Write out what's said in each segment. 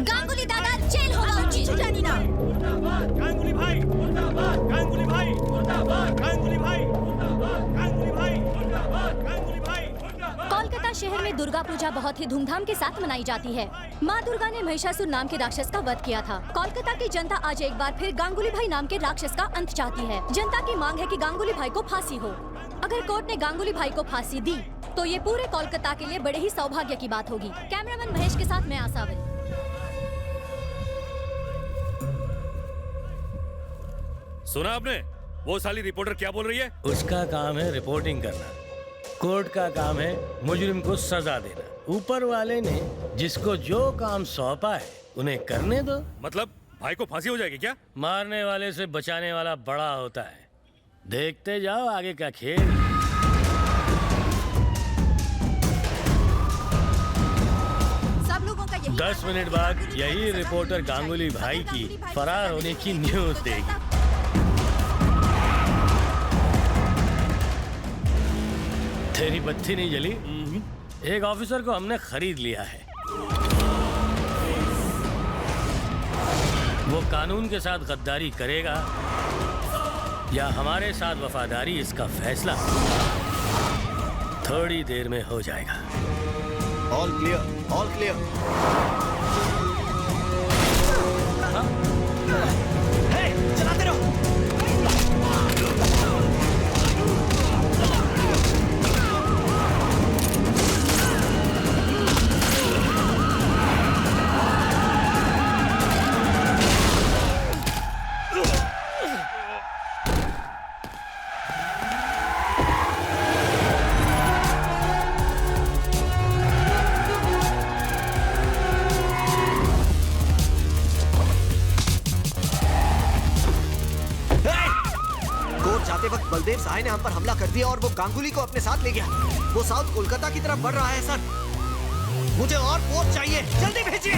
गांगुली दादा जेल होगा उचित जानी ना। गांगुली भाई मुर्दाबाद, गांगुली भाई मुर्दाबाद, गांगुली भाई मुर्दाबाद, गांगुली भाई मुर्दाबाद, गांगुली भाई मुर्दाबाद। कोलकाता शहर में दुर्गा पूजा बहुत ही धूमधाम के साथ मनाई जाती है। माँ दुर्गा ने महिषासुर नाम के राक्षस का वध किया था। कोलकाता की जनता आज एक बार फिर गांगुली भाई नाम के राक्षस का अंत चाहती है। जनता की मांग है कि गांगुली भाई को फांसी हो। अगर कोर्ट ने गांगुली भाई को फांसी दी तो ये पूरे कोलकाता के लिए बड़े ही सौभाग्य की बात होगी। कैमरामैन महेश के साथ मैं आसावरी। सुना आपने? वो साली रिपोर्टर क्या बोल रही है? उसका काम है रिपोर्टिंग करना, कोर्ट का काम है मुजरिम को सजा देना। ऊपर वाले ने जिसको जो काम सौंपा है उन्हें करने दो। मतलब भाई को फांसी हो जाएगी क्या? मारने वाले से बचाने वाला बड़ा होता है। देखते जाओ आगे का खेल। सब लोगों का यही 10 मिनट बाद यही रिपोर्टर गांगुली भाई की फरार होने की न्यूज देगी। तेरी बत्ती नहीं जली? एक ऑफिसर को हमने खरीद लिया है। वो कानून के साथ गद्दारी करेगा या हमारे साथ वफादारी, इसका फैसला थोड़ी देर में हो जाएगा। All clear, all clear. चलाते रहो। बलदेव सहाय ने हम पर हमला कर दिया और वो गांगुली को अपने साथ ले गया। वो साउथ कोलकाता की तरफ बढ़ रहा है सर। मुझे और फोर्स चाहिए, जल्दी भेजिए।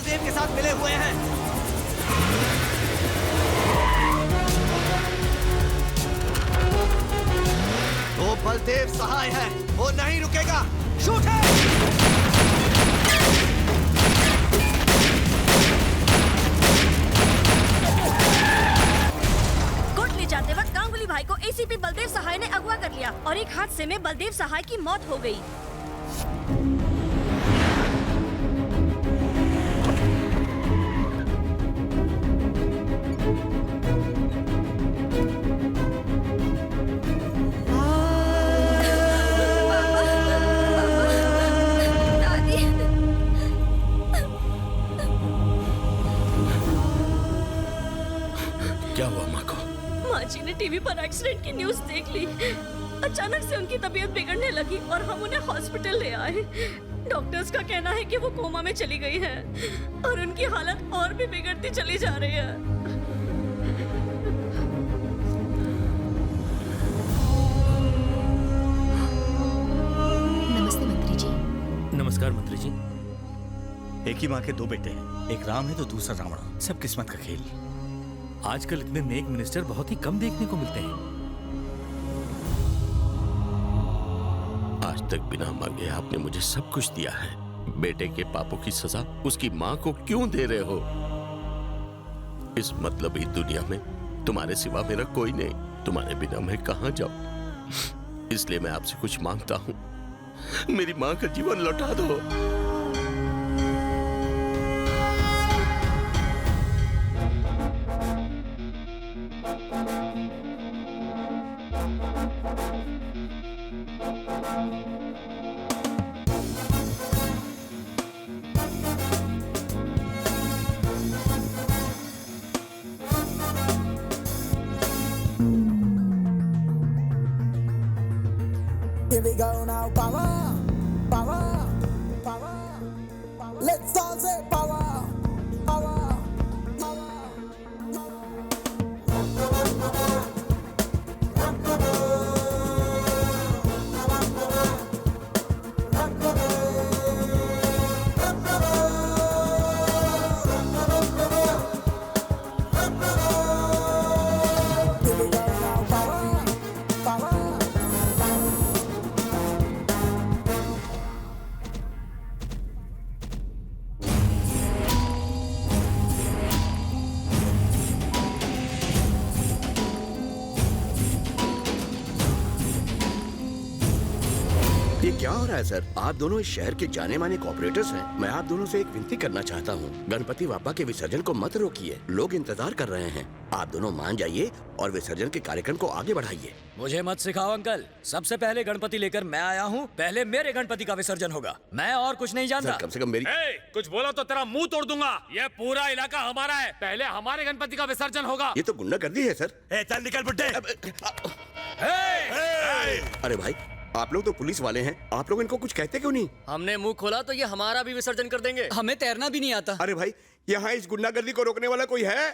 बलदेव के साथ मिले हुए हैं। वो बलदेव सहाय है, वो नहीं रुकेगा। शूट है। कोर्ट ले जाते वक्त गांगुली भाई को एसीपी बलदेव सहाय ने अगवा कर लिया और एक हादसे में बलदेव सहाय की मौत हो गई। क्या हुआ माँ को? माँ जी ने टीवी पर एक्सीडेंट की न्यूज देख ली। अचानक से उनकी तबीयत बिगड़ने लगी और हम उन्हें हॉस्पिटल ले आए। डॉक्टर्स का कहना है कि वो कोमा में चली गई है और उनकी हालत और भी बिगड़ती चली जा रही है। नमस्ते मंत्री जी। नमस्कार मंत्री जी। एक ही माँ के दो बेटे हैं, एक राम है तो दूसरा रावण। सब किस्मत का खेल। आजकल इतने नेक मिनिस्टर बहुत ही कम देखने को मिलते हैं। आज तक बिना मांगे आपने मुझे सब कुछ दिया है। बेटे के पापों की सजा उसकी माँ को क्यों दे रहे हो? इस मतलबी दुनिया में तुम्हारे सिवा मेरा कोई नहीं। तुम्हारे बिना मैं कहाँ जाऊं? इसलिए मैं आपसे कुछ मांगता हूँ, मेरी माँ का जीवन लौटा दो। Here we go now, power, power, power, power. Let's all say power, power, power. Here we go now, power, power. ये क्या हो रहा है सर? आप दोनों इस शहर के जाने माने कॉर्पोरेटर्स हैं। मैं आप दोनों से एक विनती करना चाहता हूँ, गणपति बाबा के विसर्जन को मत रोकिए। लोग इंतजार कर रहे हैं। आप दोनों मान जाइए और विसर्जन के कार्यक्रम को आगे बढ़ाइए। मुझे मत सिखाओ अंकल। सबसे पहले गणपति लेकर मैं आया हूँ। पहले मेरे गणपति का विसर्जन होगा। मैं और कुछ नहीं जानता। कम से कम मेरी कुछ बोला तो तेरा मुंह तोड़ दूंगा। ये पूरा इलाका हमारा है। पहले हमारे गणपति का विसर्जन होगा। ये तो गुंडागर्दी है सर। चल निकल बुड्ढे। अरे भाई, आप लोग तो पुलिस वाले हैं, आप लोग इनको कुछ कहते क्यों नहीं? हमने मुंह खोला तो ये हमारा भी विसर्जन कर देंगे। हमें तैरना भी नहीं आता। अरे भाई, यहाँ इस गुंडागर्दी को रोकने वाला कोई है?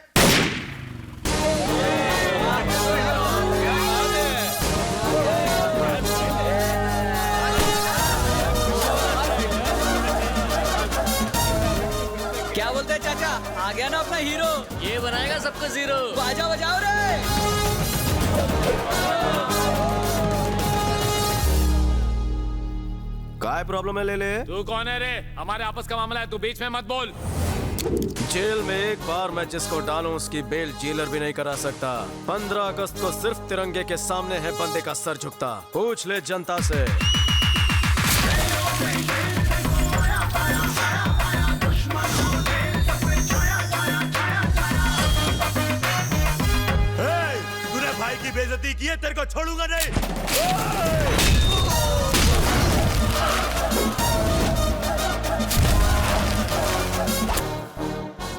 क्या बोलते हैं चाचा? आ गया ना अपना हीरो। ये बनाएगा सबको जीरो। बाजा बजाओ रे। काय प्रॉब्लम है ले ले? तू कौन है रे? हमारे आपस का मामला है, तू बीच में मत बोल। जेल में एक बार मैं जिसको डालूं उसकी बेल जेलर भी नहीं करा सकता। 15 अगस्त को सिर्फ तिरंगे के सामने है बंदे का सर झुकता। पूछ ले जनता से। तूने भाई की बेइज्जती की है, तेरे को छोड़ूंगा नहीं।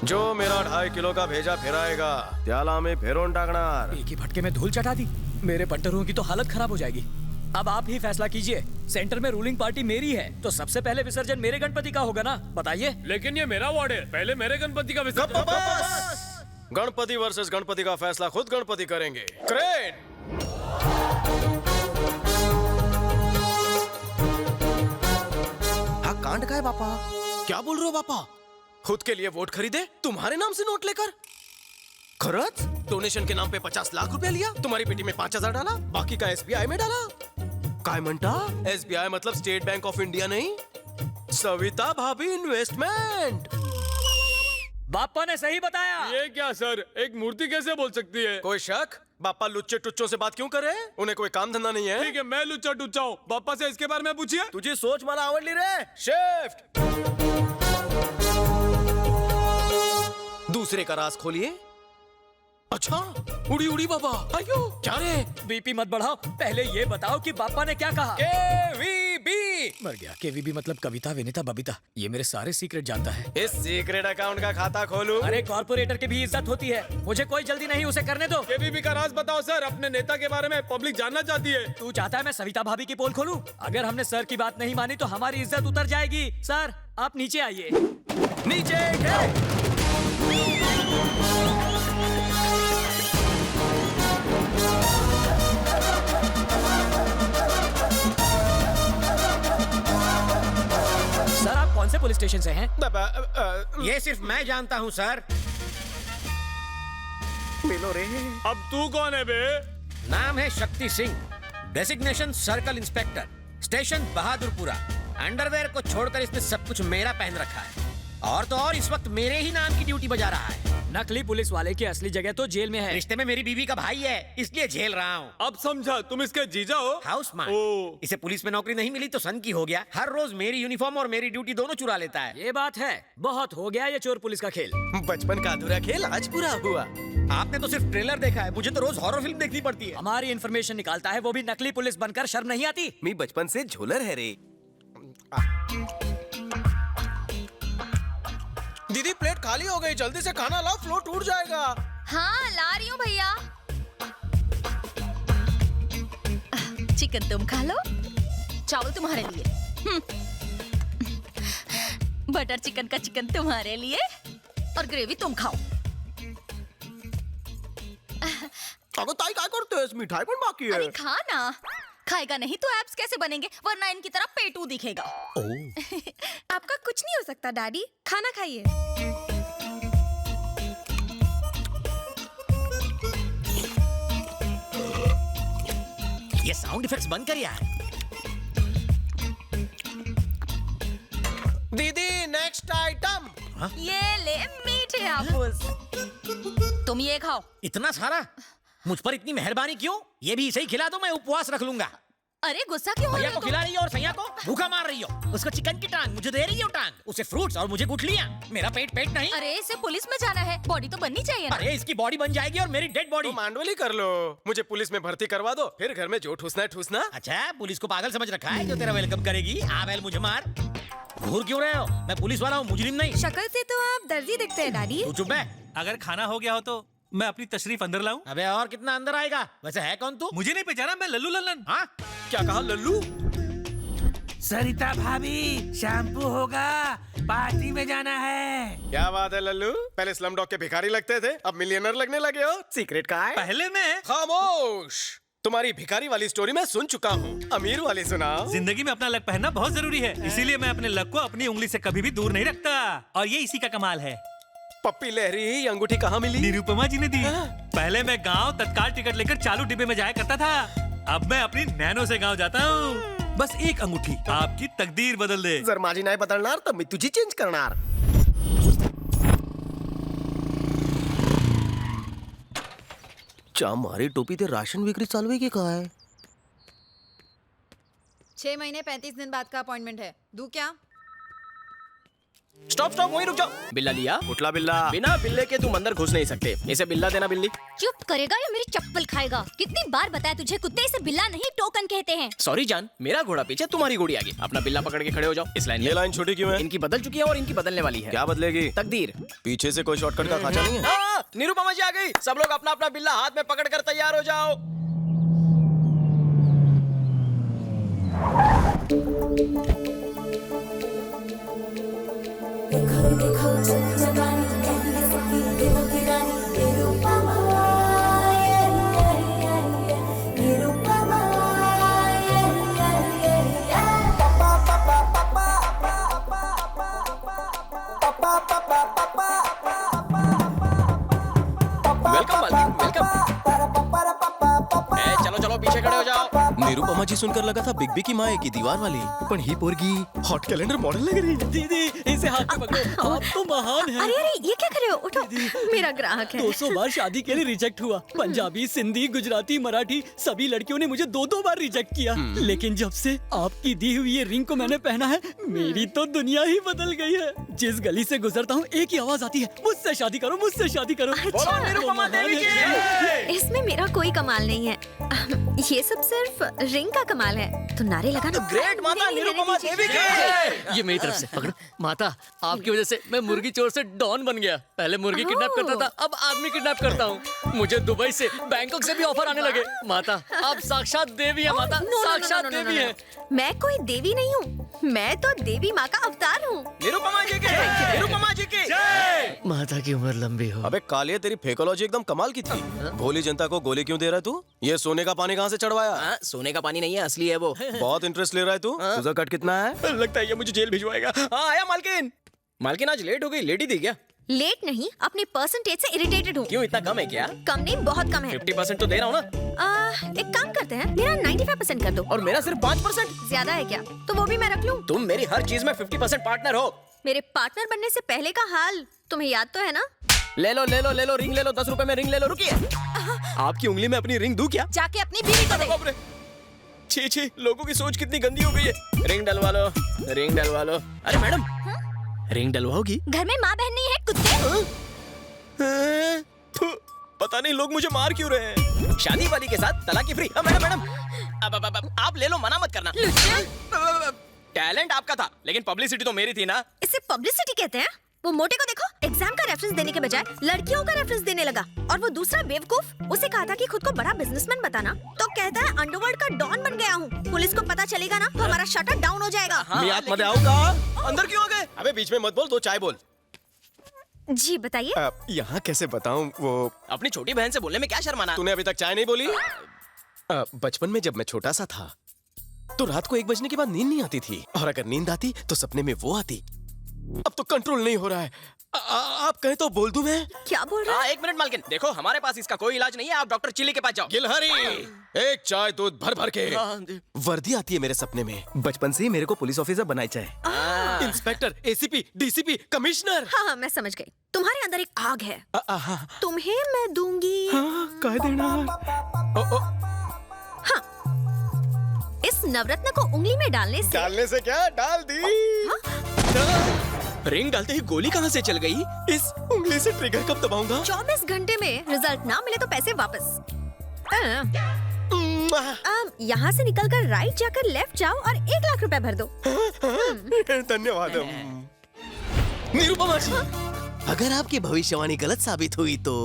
जो मेरा 2.5 किलो का भेजा फिराएगा त्याला में फेरोन टाकणार। एक ही भटके में धूल चटा दी। मेरे बंटरों की तो हालत खराब हो जाएगी। अब आप ही फैसला कीजिए। सेंटर में रूलिंग पार्टी मेरी है, तो सबसे पहले विसर्जन मेरे गणपति का होगा ना? बताइए। लेकिन ये मेरा वार्ड है, पहले मेरे गणपति का विसर्जन। गणपति वर्सेस गणपति का फैसला खुद गणपति करेंगे। क्रेन। हाँ, कांड का है बापा। क्या बोल रहे हो बापा? खुद के लिए वोट खरीदे तुम्हारे नाम से नोट लेकर? खरच? डोनेशन के नाम पे 50 लाख रुपया लिया, तुम्हारी बेटी में 5000 डाला, बाकी का SBI में डाला। काय म्हणता? SBI मतलब स्टेट बैंक ऑफ इंडिया नहीं, सविता भाभी इन्वेस्टमेंट। बापा ने सही बताया। ये क्या सर, एक मूर्ति कैसे बोल सकती है? कोई शक? बापा लुच्चे टुच्चों से बात क्यों करे? उन्हें कोई काम धंधा नहीं है? ठीक है, मैं लुच्चा टुच्चा हूँ, पापा से इसके बारे में पूछिए। तुझी सोच मला आवडली रे। शिफ्ट। दूसरे का राज खोलिए। अच्छा, उड़ी उड़ी बाबा, आयो क्या रे? बीपी मत बढ़ाओ, पहले ये बताओ कि बापा ने क्या कहा। KVB मर गया। KVB मतलब कविता विनीता बबीता। ये मेरे सारे सीक्रेट जानता है। इस सीक्रेट अकाउंट का खाता खोलूं? अरे कॉर्पोरेटर की भी इज्जत होती है, मुझे कोई जल्दी नहीं, उसे करने दो। केबीबी का राज बताओ सर, अपने नेता के बारे में पब्लिक जानना चाहती है। तू चाहता है मैं सविता भाभी की पोल खोलूं? अगर हमने सर की बात नहीं मानी तो हमारी इज्जत उतर जाएगी। सर आप नीचे आइए। नीचे सर आप कौन से पुलिस स्टेशन से हैं? ये सिर्फ मैं जानता हूँ सर। मिलो रे। अब तू कौन है बे? नाम है Shakti Singh, designation circle inspector, station Bahadurpura. Underwear को छोड़कर इसने सब कुछ मेरा पहन रखा है, और तो और इस वक्त मेरे ही नाम की ड्यूटी बजा रहा है। नकली पुलिस वाले की असली जगह तो जेल में है। रिश्ते में मेरी बीवी का भाई है, इसलिए झेल रहा हूँ। अब समझा, तुम इसके जीजा हो? House man. ओ। इसे पुलिस में नौकरी नहीं मिली तो सन की हो गया। हर रोज मेरी यूनिफॉर्म और मेरी ड्यूटी दोनों चुरा लेता है। ये बात है, बहुत हो गया ये चोर पुलिस का खेल। बचपन का अधूरा खेल आज पूरा हुआ। आपने तो सिर्फ ट्रेलर देखा है, मुझे तो रोज हॉरर फिल्म देखनी पड़ती है। हमारी इन्फॉर्मेशन निकालता है, वो भी नकली पुलिस बनकर। शर्म नहीं आती? मैं बचपन से झोलर है रे। दीदी प्लेट खाली हो गई, जल्दी से खाना लाओ, फ्लो टूट जाएगा। हाँ ला रही हूँ भैया। चिकन तुम खा लो, चावल तुम्हारे लिए, बटर चिकन का चिकन तुम्हारे लिए, और ग्रेवी तुम खाओ। अगो ताई क्या करते हो? मिठाई पण बाकी है। अरे खा ना, खाएगा नहीं तो एब्स कैसे बनेंगे, वरना इनकी तरह पेटू दिखेगा। आपका कुछ नहीं हो सकता डैडी, खाना खाइए। ये साउंड इफेक्ट्स बंद कर यार। दीदी नेक्स्ट आइटम। ये ले मीठे हापुस, तुम ये खाओ। इतना सारा? मुझ पर इतनी मेहरबानी क्यों? ये भी इसे ही खिला दो, मैं उपवास रख लूंगा। अरे गुस्सा क्यों हो रहे भैया हो को खिला रही हो और सैया को भूखा मार रही हो। उसको चिकन की टांग, मुझे दे रही हो टांग, उसे फ्रूट्स और मुझे गुठलियां। मेरा पेट पेट नहीं। अरे इसे पुलिस में जाना है, बॉडी तो बननी चाहिए ना। अरे इसकी बॉडी बन जाएगी और मेरी डेड बॉडी। तो मांडवली कर लो, मुझे पुलिस में भर्ती करवा दो, फिर घर में जो ठूसना है ठूसना। अच्छा पुलिस को पागल समझ रखा है जो तेरा वेलकम करेगी? आवेल मुझे मार। घूर क्यों रहे हो? मैं पुलिस वाला हूँ, मुजरिम नहीं। शक्ल से तो आप दर्जी दिखते हैं डैडी। तू चुप है। अगर खाना हो गया हो तो मैं अपनी तशरीफ अंदर लाऊं? अबे और कितना अंदर आएगा? वैसे है कौन तू? मुझे नहीं पहचाना, मैं लल्लू लल्लन। हाँ क्या कहा लल्लू? सरिता भाभी शैम्पू होगा, पार्टी में जाना है। क्या बात है लल्लू, पहले स्लम डॉग के भिखारी लगते थे, अब मिलियनर लगने लगे हो। सीक्रेट कहाँ है? पहले मैं। खामोश, तुम्हारी भिखारी वाली स्टोरी मैं सुन चुका हूँ, अमीर वाली सुनाओ। जिंदगी में अपना लक पहनना बहुत जरूरी है, इसीलिए मैं अपने लक को अपनी उंगली से कभी भी दूर नहीं रखता, और ये इसी का कमाल है। पप्पी लहरी, ये अंगूठी कहाँ मिली? निरुपमा जी ने दी। पहले मैं गांव तत्काल टिकट लेकर चालू डिब्बे में जाया करता था, अब मैं अपनी नैनो से गांव जाता हूँ। बस एक अंगूठी आपकी तकदीर बदल दे। जर माझी नाही बदलणार तर मी तुझी चेंज करणार। चा मारी टोपी ते राशन विक्री चालू आहे की काय? 6 महीने 35 दिन बाद का अपॉइंटमेंट है, दूं क्या? स्टॉप स्टॉप, वहीं रुक जाओ। बिल्ला लिया? उठला बिल्ला। बिना बिल्ले के तुम अंदर घुस नहीं सकते। इसे बिल्ला देना बिल्ली। चुप करेगा या मेरी चप्पल खाएगा? कितनी बार बताया तुझे, कुत्ते इसे बिल्ला नहीं टोकन कहते हैं। सॉरी जान, मेरा घोड़ा पीछे तुम्हारी घोड़ी आगे। अपना बिल्ला पकड़ के खड़े हो जाओ। इस लाइन ये लाइन छोटी क्यों है? इनकी बदल चुकी है और इनकी बदलने वाली है। क्या बदलेगी? तकदीर। पीछे से कोई शॉर्टकट का खाचा नहीं है? निरुपमा जी आ गई। सब लोग अपना अपना बिल्ला हाथ में पकड़ कर तैयार हो जाओ। Papa, निरुपमा जी सुनकर लगा था बिग बी की माँ की दीवार वाली, पण ही पोरगी हॉट कैलेंडर मॉडल लग रही। दीदी इसे हाथ में पकड़ो, आप तो महान हैं। अरे अरे ये क्या कर रहे हो? उठो, मेरा ग्राहक है। 200 बार शादी के लिए रिजेक्ट हुआ। पंजाबी, सिंधी, गुजराती, मराठी सभी लड़कियों ने मुझे 2-2 बार रिजेक्ट किया। लेकिन जब से आपकी दी हुई ये रिंग को मैंने पहना है, मेरी तो दुनिया ही बदल गई है। जिस गली से गुजरता हूँ एक ही आवाज आती है, मुझसे शादी करो, मुझसे शादी करो। अच्छा, निरुपमा देवी की। इसमें मेरा कोई कमाल नहीं है, ये सब सिर्फ रिंग का कमाल है। तो नारे लगाना। ग्रेट माता निरुपमा देवी की। ये मेरी तरफ से पकड़ो। माता, आपकी वजह से मैं मुर्गी चोर से डॉन बन गया। पहले मुर्गी किडनैप करता था, अब आदमी किडनैप करता हूँ। मुझे दुबई से, बैंकॉक से भी ऑफर आने लगे। माता, आप साक्षात देवी है। माता, साक्षात देवी है। मैं कोई देवी नहीं हूँ, मैं तो देवी माँ का अवतार हूँ। निरुपमा जी की, निरुपमा जी की। माता की उम्र लंबी हो। अबे कालिया, तेरी फेकोलॉजी एकदम कमाल की थी। भोली जनता को गोली क्यों दे रहा है तू? ये सोने का पानी कहाँ से चढ़वाया? सोने का पानी नहीं है, असली है वो। बहुत इंटरेस्ट ले रहा है तू। तुझा कट कितना है? लगता है ये मुझे जेल भिजवाएगा। हाँ आया मालकिन। मालकिन आज लेट हो गई, लेट ही थी क्या? लेट नहीं, अपने परसेंटेज से इरिटेटेड हूँ। क्यों, इतना कम है क्या? कम नहीं, बहुत कम है। 50% तो दे रहा हूँ ना। एक काम करते हैं, मेरा 95% कर दो। और मेरा सिर्फ 5%। ज्यादा है क्या? तो वो भी मैं रख लूँ। तुम मेरी हर चीज में 50% पार्टनर हो। मेरे पार्टनर बनने से पहले का हाल तुम्हें याद तो है ना? ले लो ले लो ले लो, रिंग ले लो, 10 रुपए में रिंग ले लो। रुकिए, आपकी उंगली में अपनी रिंग दूं क्या? जाके अपनी बीवी को दे। बाप रे, छी छी, लोगों की सोच कितनी गंदी हो गई है। रिंग डलवा लो, रिंग डलवा लो। अरे मैडम, रिंग डलवाओगी? घर में माँ बहन नहीं है कुत्ते। पता नहीं लोग मुझे मार क्यों रहे हैं। शादी वाली के साथ तलाक फ्री। मैडम मैडम, अब आप ले लो, मना मत करना। टैलेंट आपका था, लेकिन पब्लिसिटी तो मेरी थी ना। इसे पब्लिसिटी कहते हैं? वो मोटे को देखो, एग्जाम का रेफरेंस देने के बजाय लड़कियों का रेफरेंस देने लगा। और वो दूसरा बेवकूफ, उसे कहा था कि खुद को बड़ा बिजनेसमैन बताना, तो कहता है अंडरवर्ल्ड का डॉन बन गया हूँ। पुलिस को पता चलेगा ना तो हमारा शटर डाउन हो जाएगा। मैं आत्मा आऊंगा। अंदर क्यों आ गए? अबे बीच में मत बोल, 2 चाय बोल। जी बताइए। यहाँ कैसे बताऊँ? वो अपनी छोटी बहन से बोलने में क्या शर्माना? तूने अभी तक चाय नहीं बोली? बचपन में जब मैं छोटा सा था तो रात को 1 बजने के बाद नींद नहीं आती थी, और अगर नींद आती तो सपने में वो आती। अब तो कंट्रोल नहीं हो रहा है। आप कहे तो बोल दूं मैं? क्या बोल रहा है? 1 मिनट मालकिन, देखो हमारे पास इसका कोई इलाज नहीं है, आप डॉक्टर चिल्ली के पास जाओ। गिलहरी, एक चाय दूध भर भर के। वर्दी आती है मेरे सपने में। बचपन से ही मेरे को पुलिस ऑफिसर बनाई चाहे। Inspector, ACP, DCP, commissioner. हाँ, मैं समझ गई। तुम्हारे अंदर एक आग है, तुम्हें मैं दूंगी। कह देना। हाँ, इस नवरत्न को उंगली में डालने से क्या? डाल दी। रिंग डालते ही गोली कहाँ से चल गई? इस उंगली से ट्रिगर कब दबाऊंगा? 24 घंटे में रिजल्ट ना मिले तो पैसे वापस। यहाँ से निकलकर राइट जाकर लेफ्ट जाओ और 1 लाख रुपए भर दो। धन्यवाद। निरुपमा जी, अगर आपकी भविष्यवाणी गलत साबित हुई तो?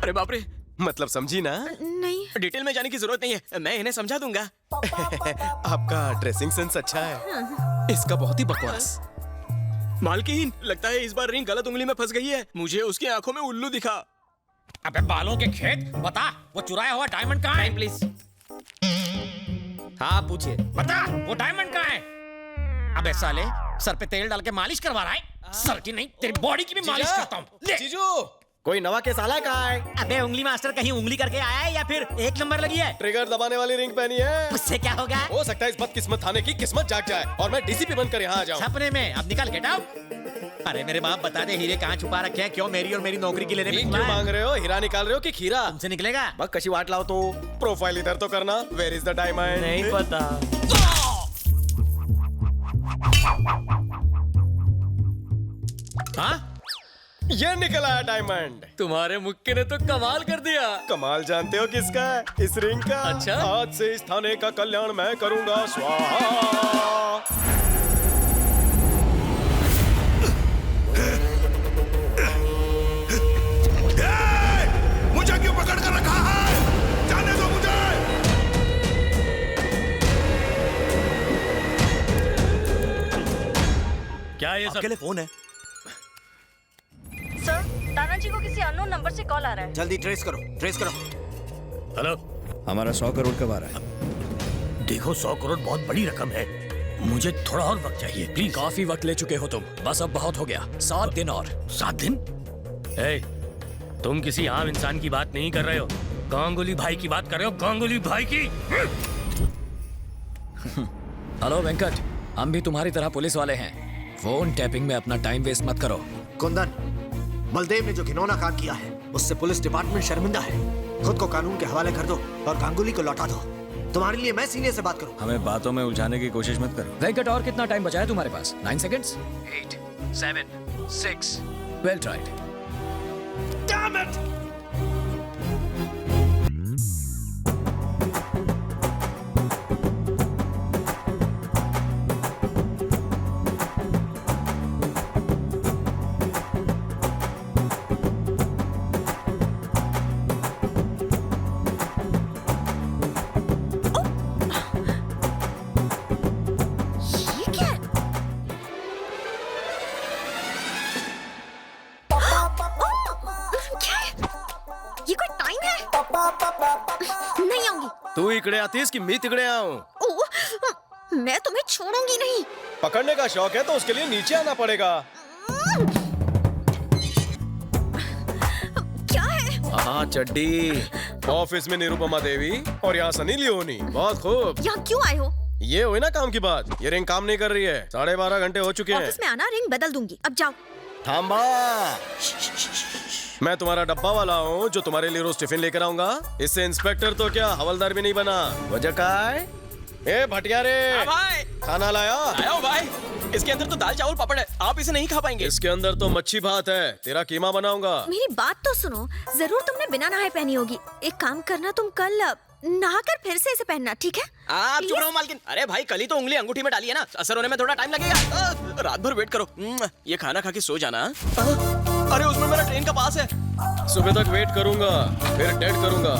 अरे बाप रे, मतलब समझी ना? नहीं, डिटेल में जाने की जरूरत नहीं है, मैं इन्हें समझा दूंगा। आपका ड्रेसिंग सेंस अच्छा है, इसका बहुत ही बकवास। मालकिन, लगता है इस बार रिंग गलत उंगली में फंस गई है। मुझे उसकी आंखों में उल्लू दिखा। अबे बालों के खेत, बता वो चुराया हुआ डायमंड कहाँ है? प्लीज। हाँ पूछिए। बता वो डायमंड कहाँ है? अबे साले, सर पे तेल डाल के मालिश करवा रहा है? सर की नहीं, तेरी बॉडी की भी मालिश करता हूँ। जीजू, कोई नवा के साला कहाँ है? अबे उंगली मास्टर कहीं उंगली करके आया है या फिर 1 नंबर लगी है? ट्रिगर दबाने वाली रिंग पहनी है। उससे क्या होगा? हो सकता है इस बदकिस्मत थाने की किस्मत जाग जाए और मैं डीसीपी बनकर यहाँ आ जाऊँ। सपने में। अब निकल, गेट आउट। अरे मेरे बाप, बता दे हीरे कहाँ छुपा रखे हैं? क्यों मेरी और मेरी नौकरी की लेने क्यों मांग रहे हो? हीरा निकाल रहे हो कि खीरा? तुमसे निकलेगा? बस कशी वाट लाओ तो। प्रोफाइल इधर तो करना। Where is the diamond? नहीं पता। हाँ, ये निकला डायमंड। तुम्हारे मुक्के ने तो कमाल कर दिया। कमाल जानते हो किसका है? इस रिंग का। अच्छा? आज से इस थाने का कल्याण मैं करूंगा। स्वाहा। मुझे क्यों पकड़ कर रखा है? जाने दो मुझे। क्या ये सब? आपके लिए फोन है। सर, तानाजी को किसी अननोन नंबर से कॉल आ रहा है। जल्दी ट्रेस करो, ट्रेस करो। हेलो, हमारा 100 करोड़ कब आ रहा है? देखो 100 करोड़ बहुत बड़ी रकम है, मुझे थोड़ा और वक्त चाहिए प्लीज। काफी वक्त ले चुके हो तुम, बस अब बहुत हो गया। 7 दिन और। 7 दिन? ए, तुम किसी आम इंसान की बात नहीं कर रहे हो। गांगुली भाई की बात कर रहे हो? गांगुली भाई की? हेलो वेंकट, हम भी तुम्हारी तरह पुलिस वाले हैं। फोन टैपिंग में अपना टाइम वेस्ट मत करो। कुंदन, बलदेव ने जो घिनौना काम किया है उससे पुलिस डिपार्टमेंट शर्मिंदा है। खुद को कानून के हवाले कर दो और गांगुली को लौटा दो। तुम्हारे लिए मैं सीनियर से बात करूं। हमें बातों में उलझाने की कोशिश मत करो। वेंकट, और कितना टाइम बचा है तुम्हारे पास? 9 seconds. 8, 7, 6। Well tried. Damn it! तू इकड़े आतीस कि मैं तिकड़े आऊं? मैं तुम्हें छोड़ूंगी नहीं। पकड़ने का शौक है तो उसके लिए नीचे आना पड़ेगा। क्या है? हाँ, चड्डी। ऑफिस में निरुपमा देवी और यहाँ सनी लियोनी। बहुत खूब। यहाँ क्यों आए हो? ये हुई ना काम की बात। ये रिंग काम नहीं कर रही है। 12:30 घंटे हो चुके हैं। ऑफिस में आना, रिंग बदल दूंगी। अब जाओ। थांबा। मैं तुम्हारा डब्बा वाला हूँ जो तुम्हारे लिए रोज टिफिन लेकर आऊंगा। इससे इंस्पेक्टर तो क्या हवलदार भी नहीं बना। वजह का है? ए भटिया रे, भाई खाना लाया? आया हूँ भाई। इसके अंदर तो दाल चावल पापड़ है, आप इसे नहीं खा पाएंगे। इसके अंदर तो मच्छी भात है, तेरा कीमा बनाऊंगा। मेरी बात तो सुनो। जरूर तुमने बिना नहाए पहनी होगी। एक काम करना, तुम कल नहाकर फिर से इसे पहनना, ठीक है? आप चुप रहो मालकिन। अरे भाई, कल ही तो उंगली अंगूठी में डाली है ना, असर होने में थोड़ा टाइम लगेगा। रात भर वेट करो। ये खाना खा के सो जाना। अरे उसमें मेरा ट्रेन का पास है। सुबह तक वेट करूंगा, फिर डेट करूंगा।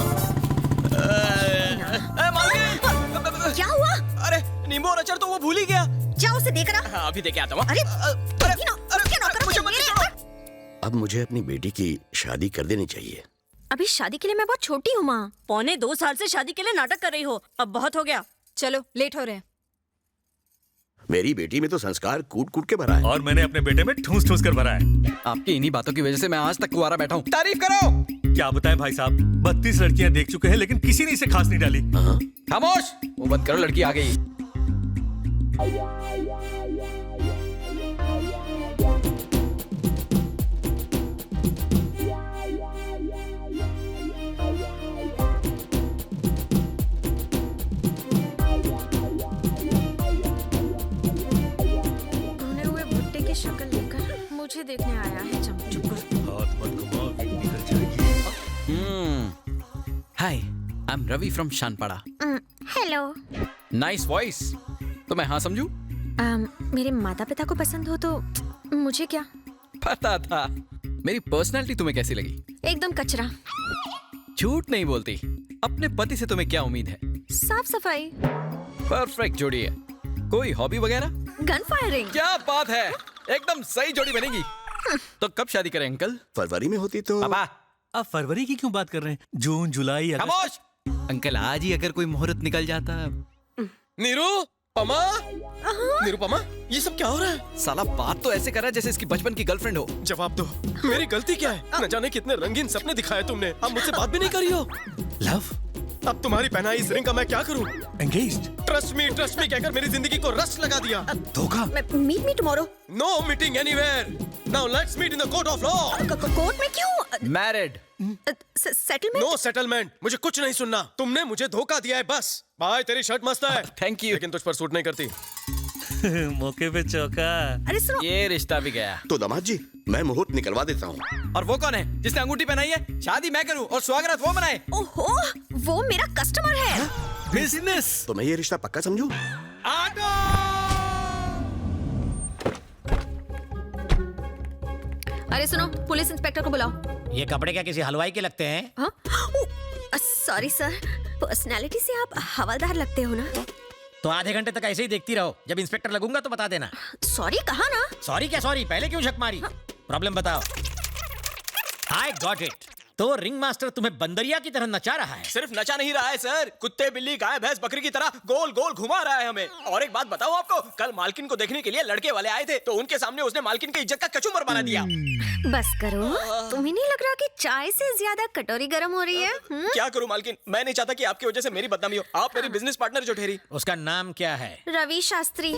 क्या हुआ? अरे नींबू और अचार तो वो भूल ही गया। जाओ उसे देकर आ। अभी देके आता हूँ। अरे अब मुझे अपनी बेटी की शादी कर देनी चाहिए। अभी शादी के लिए मैं बहुत छोटी हूँ माँ। 1.25 साल से शादी के लिए नाटक कर रही हो, अब बहुत हो गया। चलो, लेट हो रहे हैं। मेरी बेटी में तो संस्कार कूट कूट के भरा है। और मैंने अपने बेटे में ठूस ठूस कर भरा है। आपकी इन्हीं बातों की वजह से मैं आज तक कुंवारा बैठा हूँ। तारीफ करो। क्या बताएं भाई साहब, 32 लड़कियां देख चुके हैं लेकिन किसी ने इसे खास नहीं डाली। खामोश, वो बंद करो, लड़की आ गई। शक्ल लेकर मुझे देखने आया है चमचुकर। हाथ मत घुमाओ, वेट निकल जाएगी। हाय, I am Ravi from शानपाड़ा। Hello. Nice voice. तो मैं हाँ समझूं? मेरे माता पिता को पसंद हो तो मुझे क्या पता था। मेरी पर्सनालिटी तुम्हें कैसी लगी? एकदम कचरा। झूठ नहीं बोलती। अपने पति से तुम्हें क्या उम्मीद है? साफ सफाई। परफेक्ट जोड़ी है। कोई हॉबी वगैरह? Gun firing. क्या बात है, एकदम सही जोड़ी बनेगी। तो कब शादी करें अंकल? फरवरी में होती तो। पापा, अब फरवरी की क्यों बात कर रहे हैं? जून, जुलाई, अगस्त। खामोश। अंकल, आज ही अगर कोई मुहूर्त निकल जाता। निरुपमा, निरुपमा, ये सब क्या हो रहा है? साला बात तो ऐसे कर रहा है जैसे इसकी बचपन की गर्लफ्रेंड हो। जवाब दो, मेरी गलती क्या है? न जाने कितने रंगीन सपने दिखाए तुमने, अब मुझसे बात भी नहीं करी हो। लव, अब तुम्हारी पहनाई इस रिंग का मैं क्या करूं? एंगेज्ड। ट्रस्ट मी कहकर मेरी जिंदगी को रस लगा दिया। धोखा। Meet me tomorrow. No meeting anywhere. Now let's meet in the court of law. Court में क्यों? मैरिड। सेटलमेंट? No settlement. मुझे कुछ नहीं सुनना। तुमने मुझे धोखा दिया है बस। भाई, तेरी शर्ट मस्त है। Thank you. लेकिन तुझ पर सूट नहीं करती। मौके पे चौका। अरे सुनो, ये रिश्ता भी गया। तो दामाद जी, मैं मुहूर्त निकलवा देता हूँ। और वो कौन है जिसने अंगूठी पहनाई है? शादी मैं करूँ और स्वागत वो मनाए। ओहो, वो मेरा कस्टमर है। बिजनेस। तो मैं ये रिश्ता पक्का समझूं? अरे सुनो, पुलिस इंस्पेक्टर को बुलाओ। ये कपड़े क्या किसी हलवाई के लगते हैं? सॉरी सर, पर्सनालिटी से आप हवलदार लगते हो ना। तो आधे घंटे तक ऐसे ही देखती रहो, जब इंस्पेक्टर लगूंगा तो बता देना। सॉरी कहा ना। सॉरी क्या सॉरी, पहले क्यों झक मारी? प्रॉब्लम बताओ। I got it. तो वो रिंग मास्टर तुम्हें बंदरिया की तरह नचा रहा है। सिर्फ नचा नहीं रहा है सर, कुत्ते बिल्ली गाय भैंस बकरी की तरह गोल गोल घुमा रहा है हमें। और एक बात बताओ आपको, कल मालकिन को देखने के लिए लड़के वाले आए थे, तो उनके सामने उसने मालकिन की इज्जत का कचूमर बना दिया। बस करो, तुम्हें नहीं लग रहा कि चाय से ज्यादा कटोरी गर्म हो रही है? क्या करूं मालकिन, मैं नहीं चाहता कि आपकी वजह से मेरी बदनामी हो। आप मेरी बिजनेस पार्टनर जो ठहरी। उसका नाम क्या है? रवि शास्त्री।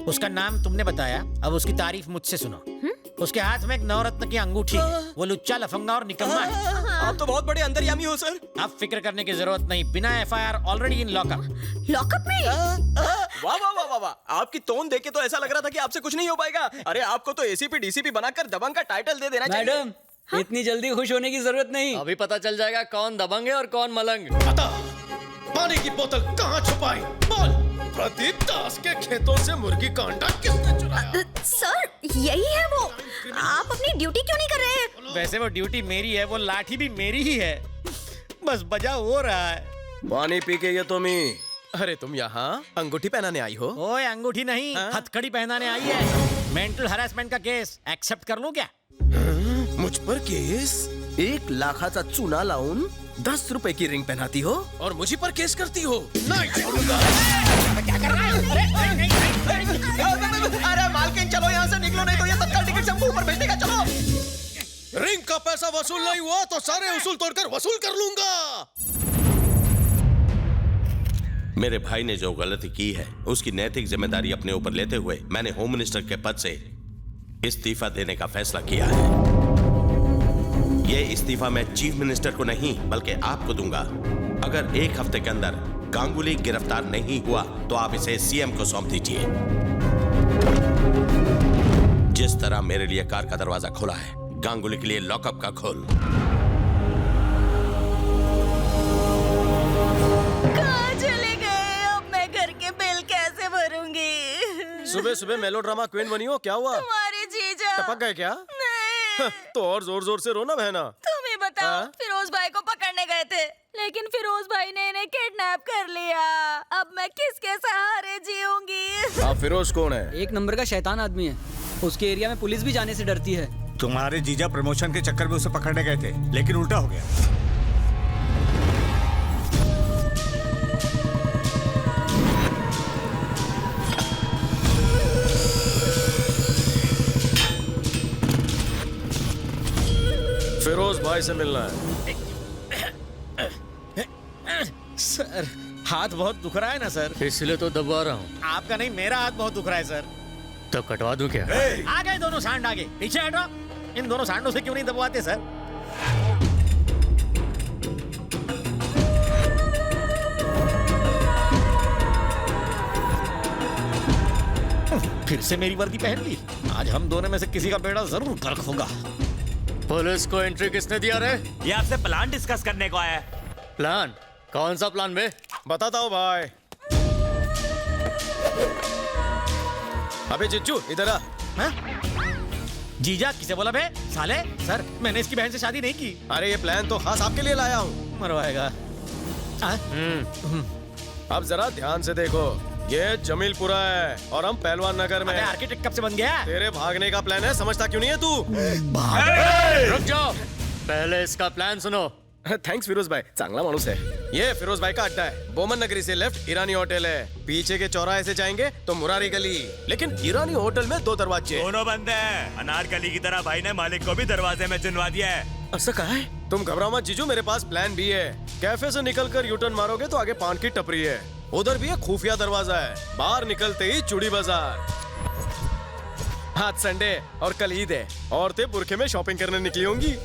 उसका नाम तुमने बताया, अब उसकी तारीफ मुझसे सुनो। उसके हाथ में एक नवरत्न की अंगूठी है। वो लुच्चा लफंगा और निकम्मा है। आप तो बहुत बड़े अंतर्यामी हो सर। अब फिक्र करने की जरूरत नहीं, बिना FIR already in lockup. Lockup में? वाह वाह वाह वाह वाह, आपकी टोन देख के तो ऐसा लग रहा था कि आपसे कुछ नहीं हो पाएगा। अरे आपको तो ACP DCP बनाकर दबंग का टाइटल दे देना चाहिए। मैडम, इतनी जल्दी खुश होने की जरूरत नहीं। अभी पता चल जाएगा कौन दबंग है और कौन मलंग। बता, पानी की बोतल कहाँ छुपाई? बोल। प्रदीप दास के खेतों से मुर्गी का अंडा किसने चुराया? सर, यही है वो। आप अपनी ड्यूटी क्यों नहीं कर रहे हैं? वैसे वो ड्यूटी मेरी है, वो लाठी भी मेरी ही है, बस बजा हो रहा है। पानी पी के ये तुम ही। अरे तुम यहाँ अंगूठी पहनाने आई हो? ओए अंगूठी नहीं, हथकड़ी पहनाने आई है। मेंटल हरासमेंट का केस एक्सेप्ट कर लूं क्या? मुझ पर केस? 1 लाखाचा चुना लाऊन 10 रुपए की रिंग पहनाती हो और मुझी पर केस करती हो? नहीं छोड़ूंगा। क्या कर रहा है? अरे मालकिन चलो यहाँ से निकलो, नहीं तो ये तत्काल टिकट से ऊपर भेज देगा। चलो। रिंग का पैसा वसूल नहीं हुआ तो सारे उसूल तोड़कर वसूल कर लूंगा। मेरे भाई ने जो गलती की है उसकी नैतिक जिम्मेदारी अपने ऊपर लेते हुए मैंने होम मिनिस्टर के पद से इस्तीफा देने का फैसला किया है। यह इस्तीफा मैं चीफ मिनिस्टर को नहीं बल्कि आपको दूंगा। अगर 1 हफ्ते के अंदर गांगुली गिरफ्तार नहीं हुआ तो आप इसे CM को सौंप दीजिए। जिस तरह मेरे लिए कार का दरवाजा खोला है, गांगुली के लिए लॉकअप का खोल। कहाँ चले गए? अब मैं घर के बिल कैसे भरूंगी? सुबह सुबह मेलोड्रामा क्वीन बनी हो, क्या हुआ? तुम्हारे जीजा टपक गए क्या? नहीं। तो और जोर जोर से रोना बहना। तुम ही बताओ। फिरोज भाई को पकड़ने गए थे, लेकिन फिरोज भाई ने इन्हें किडनैप कर लिया। अब मैं किसके सहारे जीऊंगी? आप फिरोज कौन है? 1 नंबर का शैतान आदमी है। उसके एरिया में पुलिस भी जाने से डरती है। तुम्हारे जीजा प्रमोशन के चक्कर में उसे पकड़ने गए थे, लेकिन उल्टा हो गया। फिरोज भाई से मिलना है। सर, हाथ बहुत दुख रहा है ना सर? इसलिए तो दबा रहा हूँ। आपका नहीं, मेरा हाथ बहुत दुख रहा है सर। तो कटवा दूं क्या? आ गए दोनों सांड, आगे पीछे हटो। इन दोनों सांडों से क्यों नहीं दबवाते सर? फिर से मेरी वर्दी पहन ली। आज हम दोनों में से किसी का बेड़ा जरूर गर्क होगा। पुलिस को एंट्री किसने दिया रे? ये आपसे प्लान डिस्कस करने को आया है। प्लान? कौन सा प्लान बे? बताता हूँ भाई। अबे जिज्जू इधर आ। जीजा किसे बोला बे? साले सर, मैंने इसकी बहन से शादी नहीं की। अरे ये प्लान तो खास आपके लिए लाया हूँ। मरवाएगा। अब जरा ध्यान से देखो, ये जमीलपुरा है और हम पहलवान नगर में। आर्किटेक्ट कब से बन गया? तेरे भागने का प्लान है, समझता क्यों नहीं है तू? रुक जाओ, पहले इसका प्लान सुनो। थैंक्स फिरोज भाई, चांगला मानुस है। ये फिरोज भाई का अड्डा है। बोमन नगरी से लेफ्ट ईरानी होटल है। पीछे के चौराहे से जाएंगे तो मुरारी गली। लेकिन ईरानी होटल में 2 दरवाजे। दोनों बंद है। अनारकली की तरह भाई ने मालिक को भी दरवाजे में चुनवा दिया है। ऐसा कहा है? तुम घबराओ मत जीजू, मेरे पास प्लान भी है। कैफे से निकलकर यूटर्न मारोगे तो आगे पान की टपरी है, उधर भी एक खुफिया दरवाजा है। बाहर निकलते ही चूड़ी बाजार। आज संडे और कल ईद है। औरतें बुरखे में शॉपिंग करने निकली होंगी।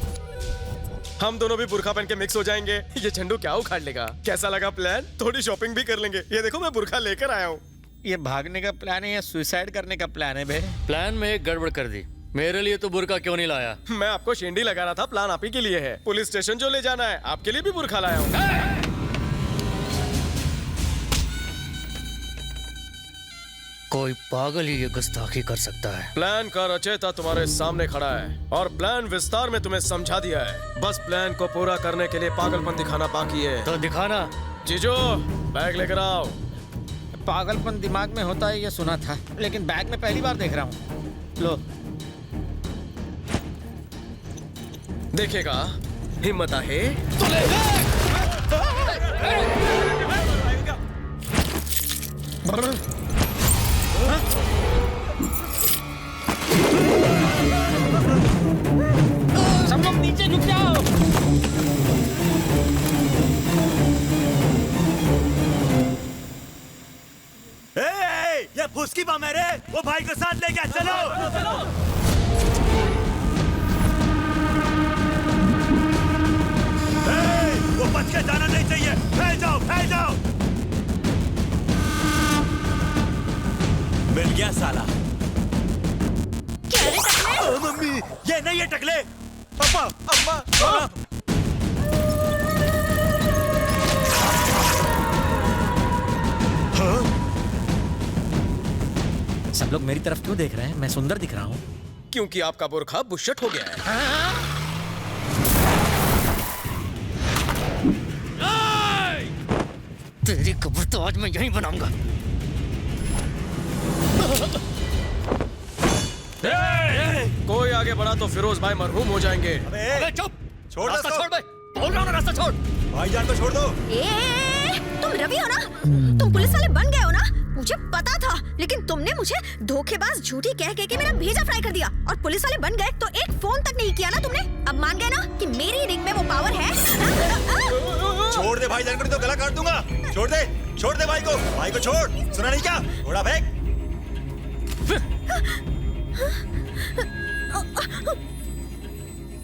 हम दोनों भी बुरखा पहन के मिक्स हो जाएंगे। ये झंडू क्या उखाड़ लेगा? कैसा लगा प्लान? थोड़ी शॉपिंग भी कर लेंगे। ये देखो मैं बुरखा लेकर आया हूँ। ये भागने का प्लान है या सुसाइड करने का प्लान है बे? प्लान में एक गड़बड़ कर दी। मेरे लिए तो बुरका क्यों नहीं लाया? मैं आपको शेंडी लगा रहा था, प्लान आप ही के लिए है। पुलिस स्टेशन जो ले जाना है, आपके लिए भी बुरखा लाया हूँ। कोई पागल ही ये गुस्ताखी कर सकता है। प्लान का रचयिता तुम्हारे सामने खड़ा है और प्लान विस्तार में तुम्हें समझा दिया है। बस प्लान को पूरा करने के लिए पागलपन दिखाना बाकी है। तो दिखाना। जीजो बैग लेकर आओ। पागलपन दिमाग में होता है ये सुना था, लेकिन बैग में पहली बार देख रहा हूँ। लो देखेगा, हिम्मत आहे सब लोग नीचे झुक जाओ। ये फुसकी बम है रे, वो भाई को साथ लेके चलो। वो बच के जाना नहीं चाहिए, फैल जाओ फैल जाओ। मिल गया साला। क्या रे टकले? मम्मी ये नहीं है टकले। पापा अम्मा सब लोग मेरी तरफ क्यों देख रहे हैं? मैं सुंदर दिख रहा हूँ। क्योंकि आपका बुरखा बुशट हो गया है। तेरी कब्र तो आज मैं यहीं बनाऊंगा। कोई आगे बढ़ा तो फिरोज भाई मरहूम हो जाएंगे। अबे चुप! छोड़ रास्ता छोड़ बे! बोल रहा हूँ ना, रास्ता छोड़। भाईजान को छोड़ दो। तुम रवि हो ना? तुम पुलिस वाले बन गए हो ना? मुझे पता था, लेकिन तुमने मुझे धोखेबाज झूठी कह के मेरा भेजा फ्राई कर दिया और पुलिस वाले बन गए तो एक फोन तक नहीं किया ना तुमने। अब मान गए ना कि मेरी रिंग में वो पावर है। छोड़ दे भाईजान को नहीं तो गला काट दूंगा। छोड़ दे भाई को छोड़। सुना नहीं क्या? घोड़ा फेंक।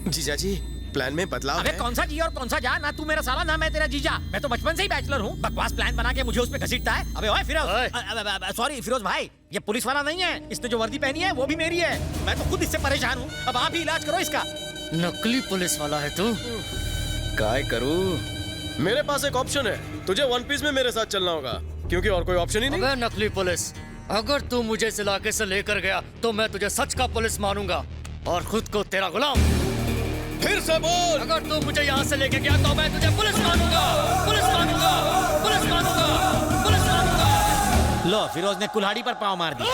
जीजा जी प्लान में बदलाव अबे है। कौन सा जी और कौन सा जा? ना तू मेरा साला ना मैं तेरा जीजा। मैं तो बचपन से ही बैचलर हूँ। बकवास प्लान बना के मुझे उस पे घसीटता है। अबे ओए फिरोज, सॉरी फिरोज भाई, ये पुलिस वाला नहीं है। इसने जो वर्दी पहनी है वो भी मेरी है। मैं तो खुद इससे परेशान हूँ। अब आप ही इलाज करो इसका। नकली पुलिस वाला है तू। काय करूं? मेरे पास एक ऑप्शन है। तुझे वन पीस में मेरे साथ चलना होगा, क्योंकि और कोई ऑप्शन ही नहीं। अबे नकली पुलिस, अगर तू मुझे इस इलाके से लेकर गया तो मैं तुझे सच का पुलिस मानूंगा और खुद को तेरा गुलाम। फिर से बोल। अगर तू मुझे यहाँ से लेके गया तो मैं तुझे पुलिस मानूंगा, पुलिस मानूंगा, पुलिस मानूंगा, पुलिस मानूंगा। लो फिरोज ने कुल्हाड़ी पर पाँव मार दिया।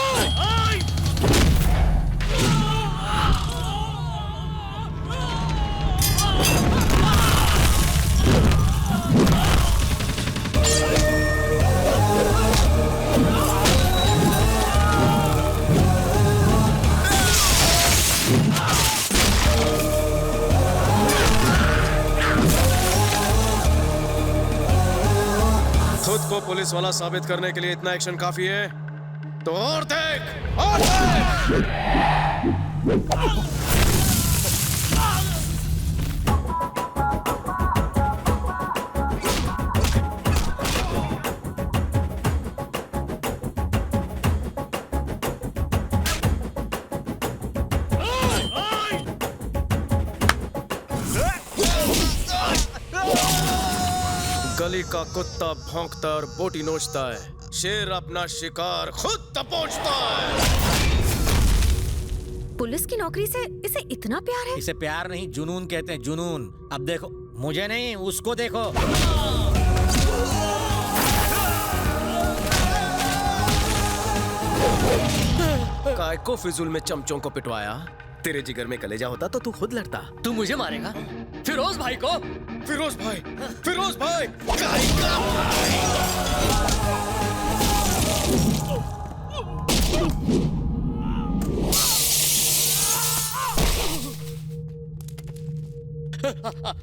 खुद को पुलिस वाला साबित करने के लिए इतना एक्शन काफी है, तो और देख, और देख। गली का कुत्ता भौंकता और बोटी नोचता है, शेर अपना शिकार खुद दबोचता है। पुलिस की नौकरी से इसे इतना प्यार है? इसे प्यार नहीं, जुनून कहते हैं, जुनून। अब देखो, मुझे नहीं उसको देखो। काय को फिजूल में चमचों को पिटवाया? तेरे जिगर में कलेजा होता तो तू खुद लड़ता। तू मुझे मारेगा? फिरोज भाई को? फिरोज भाई, फिरोज भाई,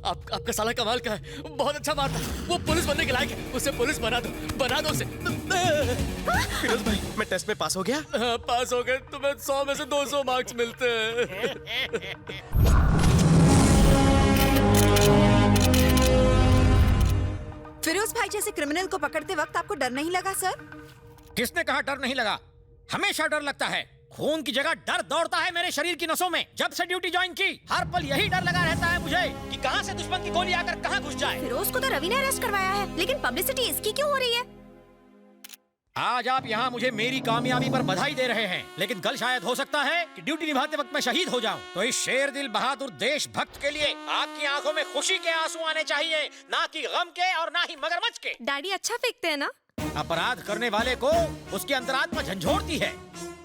आपका साला कमाल का है, बहुत अच्छा मारता है। वो पुलिस बनने के लायक है, उसे पुलिस बना दो उसे। फिरोज भाई, मैं टेस्ट में पास हो गया? पास हो गए? तुम्हें 100 में से 200 मार्क्स मिलते हैं। फिरोज भाई जैसे क्रिमिनल को पकड़ते वक्त आपको डर नहीं लगा सर? किसने कहा डर नहीं लगा? हमेशा डर लगता है। खून की जगह डर दौड़ता है मेरे शरीर की नसों में। जब से ड्यूटी ज्वाइन की, हर पल यही डर लगा रहता है मुझे कि कहां से दुश्मन की गोली आकर कहां घुस जाए। फिरोज को तो रवि ने अरेस्ट करवाया है, लेकिन पब्लिसिटी इसकी क्यों हो रही है? आज आप यहाँ मुझे मेरी कामयाबी पर बधाई दे रहे हैं, लेकिन कल शायद हो सकता है कि ड्यूटी निभाते वक्त मैं शहीद हो जाऊं। तो इस शेर दिल बहादुर देशभक्त के लिए आपकी आंखों में खुशी के आंसू आने चाहिए, ना कि गम के और ना ही मगरमच्छ के। डैडी अच्छा फेंकते हैं ना? अपराध करने वाले को उसकी अंतरात्मा झंझोड़ती है।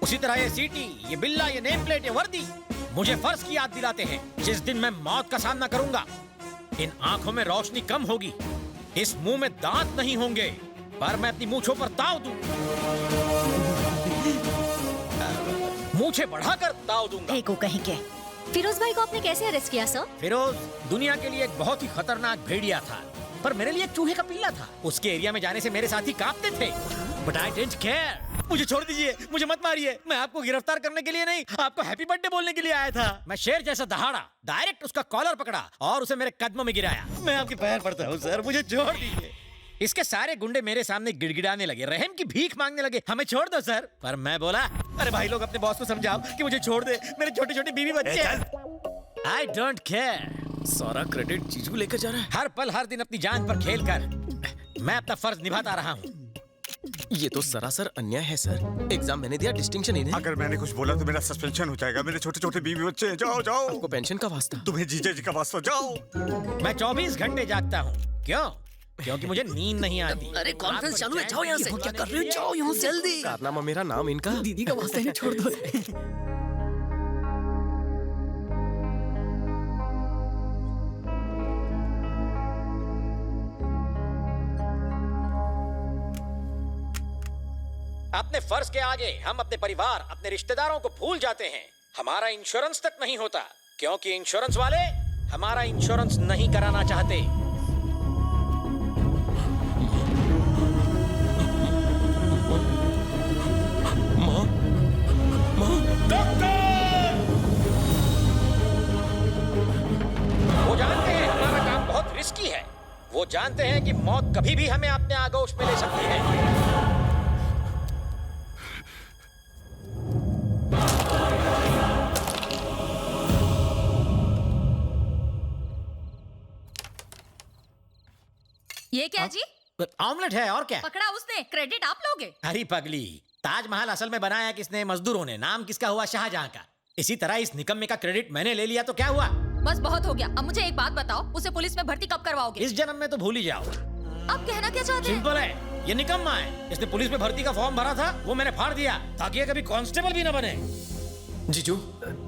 उसी तरह ये सीटी, ये बिल्ला, ये नेम प्लेट, ये वर्दी मुझे फर्ज की याद दिलाते हैं। जिस दिन मैं मौत का सामना करूंगा इन आंखों में रोशनी कम होगी, इस मुंह में दांत नहीं होंगे, पर मैं अपनी मूंछों पर ताव दूं, मूंछें बढ़ाकर ताव दूंगा। को कहीं के फिरोज भाई को आपने कैसे अरेस्ट किया सर? फिरोज दुनिया के लिए एक बहुत ही खतरनाक भेड़िया था, पर मेरे लिए एक चूहे का पिल्ला था। उसके एरिया में जाने से मेरे साथी कांपते थे, बट आई डिडंट केयर। मुझे छोड़ दीजिए, मुझे मत मारिए। मैं आपको गिरफ्तार करने के लिए नहीं, आपको हैप्पी बर्थडे बोलने के लिए आया था। मैं शेर जैसा दहाड़ा, डायरेक्ट उसका कॉलर पकड़ा और उसे मेरे कदमों में गिराया। मैं आपके पैर पड़ता हूँ सर, मुझे छोड़ दीजिए। इसके सारे गुंडे मेरे सामने गिड़गिड़ाने लगे, रहम की भीख मांगने लगे, हमें छोड़ दो सर। पर मैं बोला, अरे भाई लोग अपने बॉस को समझाओ कि मुझे छोड़ दे, मेरे छोटे छोटे बीवी बच्चे हैं। I don't care. सारा क्रेडिट जीजू लेकर जा रहा है। हर पल हर दिन अपनी जान पर खेल कर मैं अपना फर्ज निभाता रहा हूँ। ये तो सरासर अन्याय है सर। एग्जाम मैंने दिया, डिस्टिंक्शन इन्हें। अगर मैंने कुछ बोला तो मेरा सस्पेंशन हो जाएगा। मेरे छोटे छोटे बीवी बच्चे हैं। जाओ जाओ। आपको पेंशन का वास्ता? तुम्हें जीजा जी का वास्ता। जाओ। मैं 24 घंटे जागता हूँ। क्यों? क्योंकि मुझे नींद नहीं आती। अरे कॉन्फ्रेंस चालू है, जाओ यहाँ से। क्या कर रहे हो? जाओ यहाँ से जल्दी। कारनामा मेरा नाम इनका। दीदी का वास्ता है, छोड़ दो। अपने फर्ज के आगे हम अपने परिवार, अपने रिश्तेदारों को भूल जाते हैं। हमारा इंश्योरेंस तक नहीं होता, क्योंकि इंश्योरेंस वाले हमारा इंश्योरेंस नहीं कराना चाहते। वो जानते हैं हमारा काम बहुत रिस्की है। वो जानते हैं कि मौत कभी भी हमें अपने आगोश में ले सकती है। ये क्या जी? ऑमलेट है और क्या? पकड़ा उसने, क्रेडिट आप लोगे? अरे पगली, ताजमहल असल में बनाया किसने? मजदूरों ने। नाम किसका हुआ? शाहजहां का। इसी तरह इस निकम्मे का क्रेडिट मैंने ले लिया तो क्या हुआ? बस बहुत हो गया। अब मुझे एक बात बताओ, उसे पुलिस में भर्ती कब करवाओगे? इस जन्म में तो भूल ही जाओ। आप कहना क्या चाहते हैं? सिंपल है, ये निकम्मा है। इसने पुलिस में भर्ती का फॉर्म भरा था, वो मैंने फाड़ दिया ताकि ये कभी कांस्टेबल भी न बने। जीजू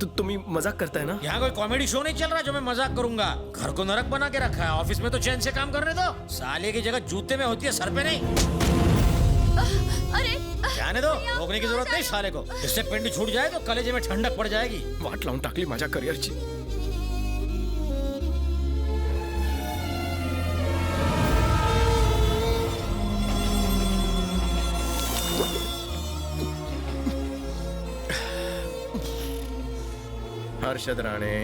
तुम ही मजाक करता है ना? यहाँ कोई कॉमेडी शो नहीं चल रहा जो मैं मजाक करूंगा। घर को नरक बना के रखा है, ऑफिस में तो चैन से काम करने दो। साले की जगह जूते में होती है, सर पे नहीं। अरे जाने दो, रोकने की जरूरत नहीं साले को। इससे पिंड छूट जाए तो कलेजे में ठंडक पड़ जाएगी। वाट लाऊं टाकली मजाक कर यार जी। हर्षद राणे,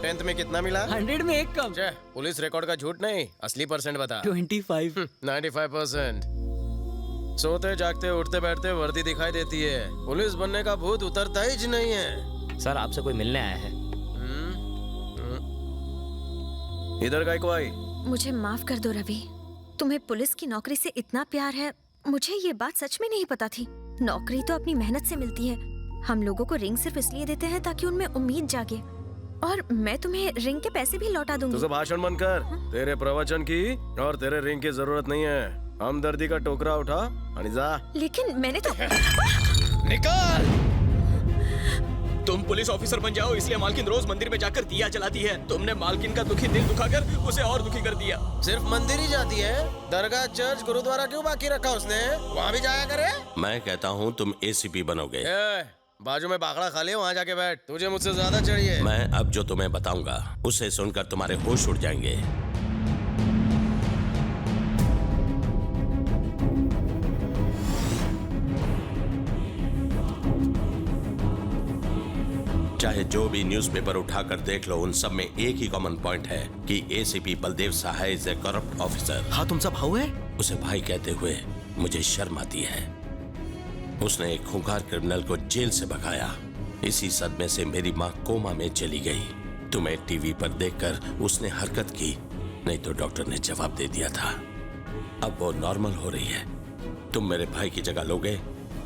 10th में कितना मिला? 100 में 1 कम। पुलिस रिकॉर्ड का झूठ नहीं, असली परसेंट बता। 25। 95%। सोते जागते उठते बैठते वर्दी दिखाई देती है, पुलिस बनने का भूत उतरता ही नहीं है। सर आपसे कोई मिलने आया है। इधर का को आई। मुझे माफ कर दो रवि, तुम्हें पुलिस की नौकरी से इतना प्यार है, मुझे ये बात सच में नहीं पता थी। नौकरी तो अपनी मेहनत से मिलती है। हम लोगों को रिंग सिर्फ इसलिए देते हैं ताकि उनमें उम्मीद जागे, और मैं तुम्हें रिंग के पैसे भी लौटा दूंगी। तुझे भाषण बंद कर। तेरे प्रवचन की और तेरे रिंग की जरूरत नहीं है। हमदर्दी का टोकरा उठा और जा। लेकिन मैंने तो निकाल। तुम पुलिस ऑफिसर बन जाओ, इसलिए मालकिन रोज मंदिर में जाकर दिया जलाती है। तुमने मालकिन का दुखी दिल दुखाकर उसे और दुखी कर दिया। सिर्फ मंदिर ही जाती है, दरगाह चर्च गुरुद्वारा क्यों बाकी रखा उसने? वहाँ भी जाया करे। मैं कहता हूँ तुम ACP बनोगे। बाजू में बाखड़ा खा ले, वहाँ जाके बैठ। तुझे मुझसे ज्यादा चाहिए। मैं अब जो तुम्हें बताऊंगा उसे सुनकर तुम्हारे होश उड़ जाएंगे। चाहे जो भी न्यूज़पेपर उठाकर देख लो, उन सब में एक ही कॉमन पॉइंट है कि ACP Baldev Sahay is a corrupt officer. हाँ तुमसा भाऊ है? उसे भाई कहते हुए मुझे शर्म आती है। उसने एक खूंखार क्रिमिनल को जेल से भगाया। इसी सदमे से मेरी माँ कोमा में चली गई। तुम्हें टीवी पर देखकर उसने हरकत की, नहीं तो डॉक्टर ने जवाब दे दिया था। अब वो नॉर्मल हो रही है। तुम मेरे भाई की जगह लोगे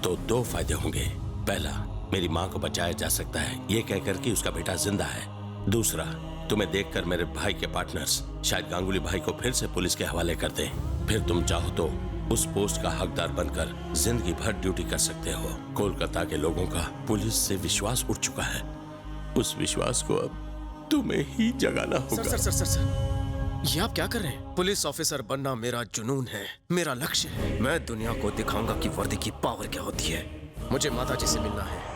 तो 2 फायदे होंगे। पहला, मेरी माँ को बचाया जा सकता है ये कहकर कि उसका बेटा जिंदा है। दूसरा, तुम्हें देखकर मेरे भाई के पार्टनर्स शायद गांगुली भाई को फिर से पुलिस के हवाले कर दें। फिर तुम चाहो तो उस पोस्ट का हकदार बनकर जिंदगी भर ड्यूटी कर सकते हो। कोलकाता के लोगों का पुलिस से विश्वास उठ चुका है। उस विश्वास को अब तुम्हें ही जगाना होगा। सर, ये आप क्या कर रहे हैं? पुलिस ऑफिसर बनना मेरा जुनून है, मेरा लक्ष्य है। मैं दुनिया को दिखाऊंगा कि वर्दी की पावर क्या होती है। मुझे माता जी से मिलना है।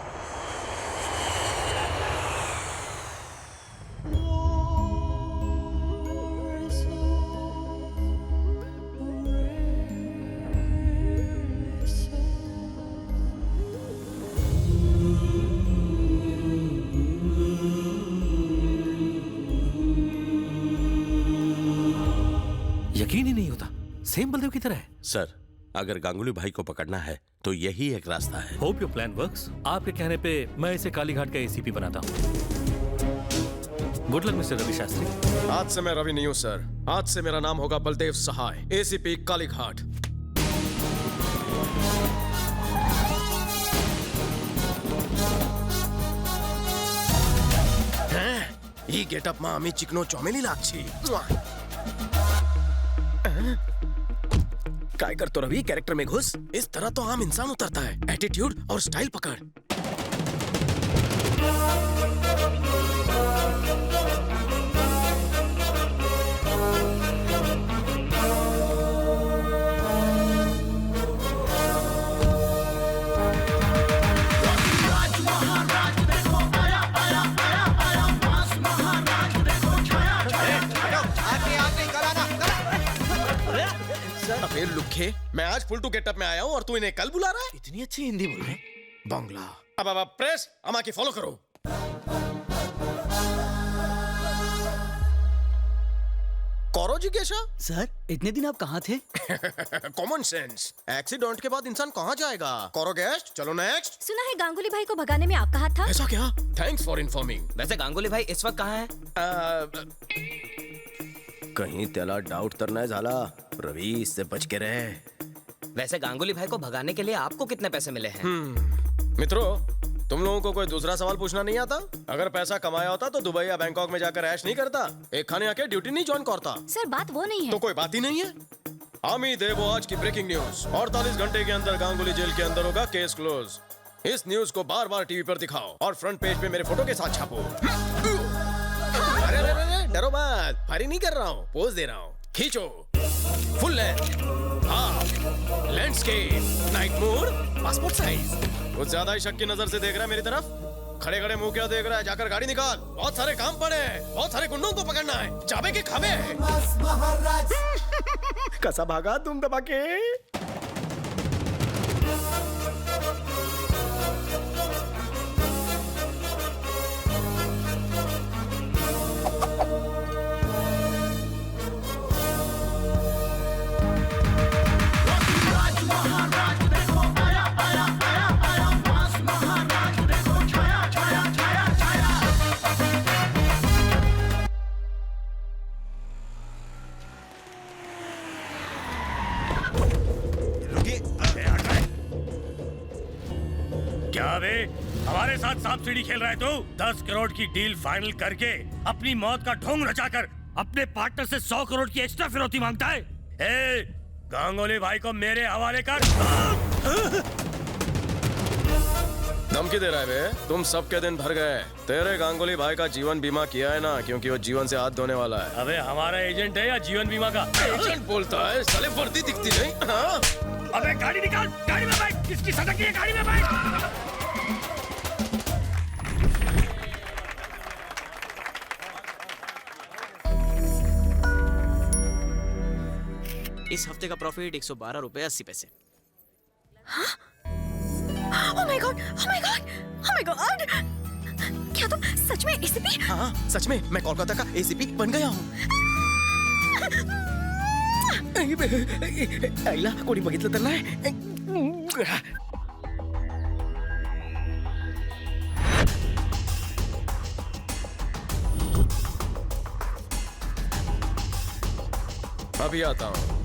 यकीन ही नहीं होता, सेम बलदेव की तरह है। सर, अगर गांगुली भाई को पकड़ना है तो यही एक रास्ता है। Hope your plan works. आपके कहने पे मैं इसे कालीघाट का एसीपी बनाता हूँ। Good luck mister Ravi Shastri. आज से मैं रवि नहीं हूँ सर, आज से मेरा नाम होगा बलदेव सहाय, एसीपी कालीघाट। ये गेटअप में आम्ही चिकनो चौमेली लागछी। काय करतो रवि, कैरेक्टर में घुस। इस तरह तो आम इंसान उतरता है। एटीट्यूड और स्टाइल पकड़। अबे लुखे, मैं आज फुल टू गेटअप में आया हूँ और तू इन्हें कल बुला रहा है? इतनी अच्छी हिंदी बोल रहे हैं। बांग्ला। अब प्रेस अमा की फॉलो करो। कौरो जिज्ञासा। सर, इतने दिन आप कहाँ थे? Common sense. एक्सीडेंट के बाद इंसान कहाँ जाएगा? कौरो गेस्ट, चलो नेक्स्ट। सुना है गांगुली भाई को भगाने में आपका हाथ था? ऐसा क्या? Thanks for informing. वैसे गांगुली भाई इस वक्त कहाँ है? कहीं त्याला डाउट तर नहीं झाला। रवि, इससे बच के रहे। वैसे गांगुली भाई को भगाने के लिए आपको कितने पैसे मिले हैं? मित्रों, तुम लोगों को कोई दूसरा सवाल पूछना नहीं आता? अगर पैसा कमाया होता तो दुबई या बैंकॉक में जाकर ऐश नहीं करता, एक खाने आके ड्यूटी नहीं ज्वाइन करता। सर, बात वो नहीं है। तो कोई बात ही नहीं है। आमी देवो आज की ब्रेकिंग न्यूज। 48 घंटे के अंदर गांगुली जेल के अंदर होगा, केस क्लोज। इस न्यूज को बार बार टीवी पर दिखाओ और फ्रंट पेज पे मेरे फोटो के साथ छापो। अरे अरे अरे, डरो मत, फायरी नहीं कर रहा हूँ, पोज दे रहा हूँ। खींचो, full length, half, landscape, night mode, passport size. कुछ ज्यादा ही शक की नजर से देख रहा है मेरी तरफ। खड़े खड़े मुंह क्या देख रहा है? जाकर गाड़ी निकाल। बहुत सारे काम पड़े हैं, बहुत सारे गुंडों को पकड़ना है। जाबे के खावे हैं। कसा भागा तुम दबा के? क्या बे, हमारे साथ सांप सीढ़ी खेल रहा है तू? 10 करोड़ की डील फाइनल करके अपनी मौत का ढोंग रचाकर अपने पार्टनर से 100 करोड़ की एक्स्ट्रा फिरौती मांगता है। ए, गांगुली भाई को मेरे हवाले कर। धमकी दे रहा है बे? तुम सबके दिन भर गए। तेरे गांगुली भाई का जीवन बीमा किया है ना, क्योंकि वो जीवन से हाथ धोने वाला है। अबे हमारा एजेंट है या जीवन बीमा का? एजेंट बोलता है, साले वर्दी दिखती नहीं। हाँ? अबे गाड़ी निकाल, गाड़ी में बैठ। किसकी सटक है? गाड़ी में बैठ। इस हफ्ते का प्रॉफिट 112 रुपए 80 पैसे। Oh my God! Oh my God! Oh my God! क्या तुम सच में एसीपी? हाँ, सच में मैं कोलकाता का एसीपी बन गया हूँ। आईला कोणी बघितलं तर नाही? अभी आता हूँ।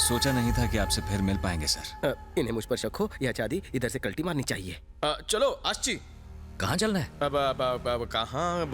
सोचा नहीं था कि आपसे फिर मिल पाएंगे सर। इन्हें मुझ पर शक हो या चादी, इधर से कल्टी मारनी चाहिए। चलो आशी, कहाँ चलना है? अब कहाँ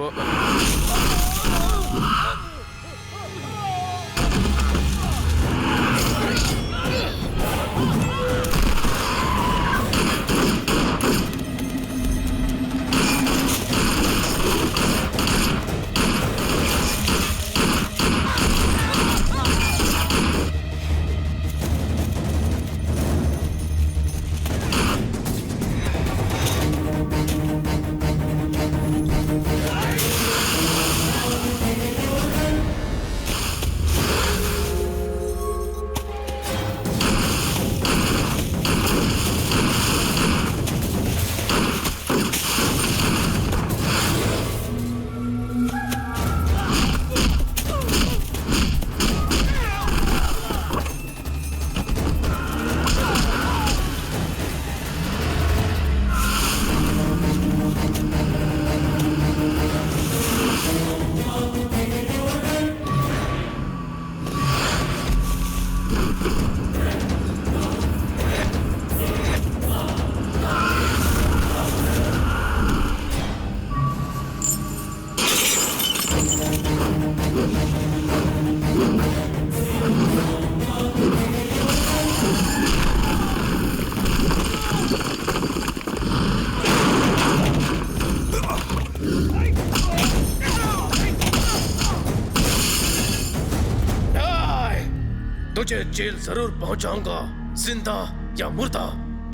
तुझे जेल जरूर पहुंचाऊंगा, जिंदा या मुर्दा,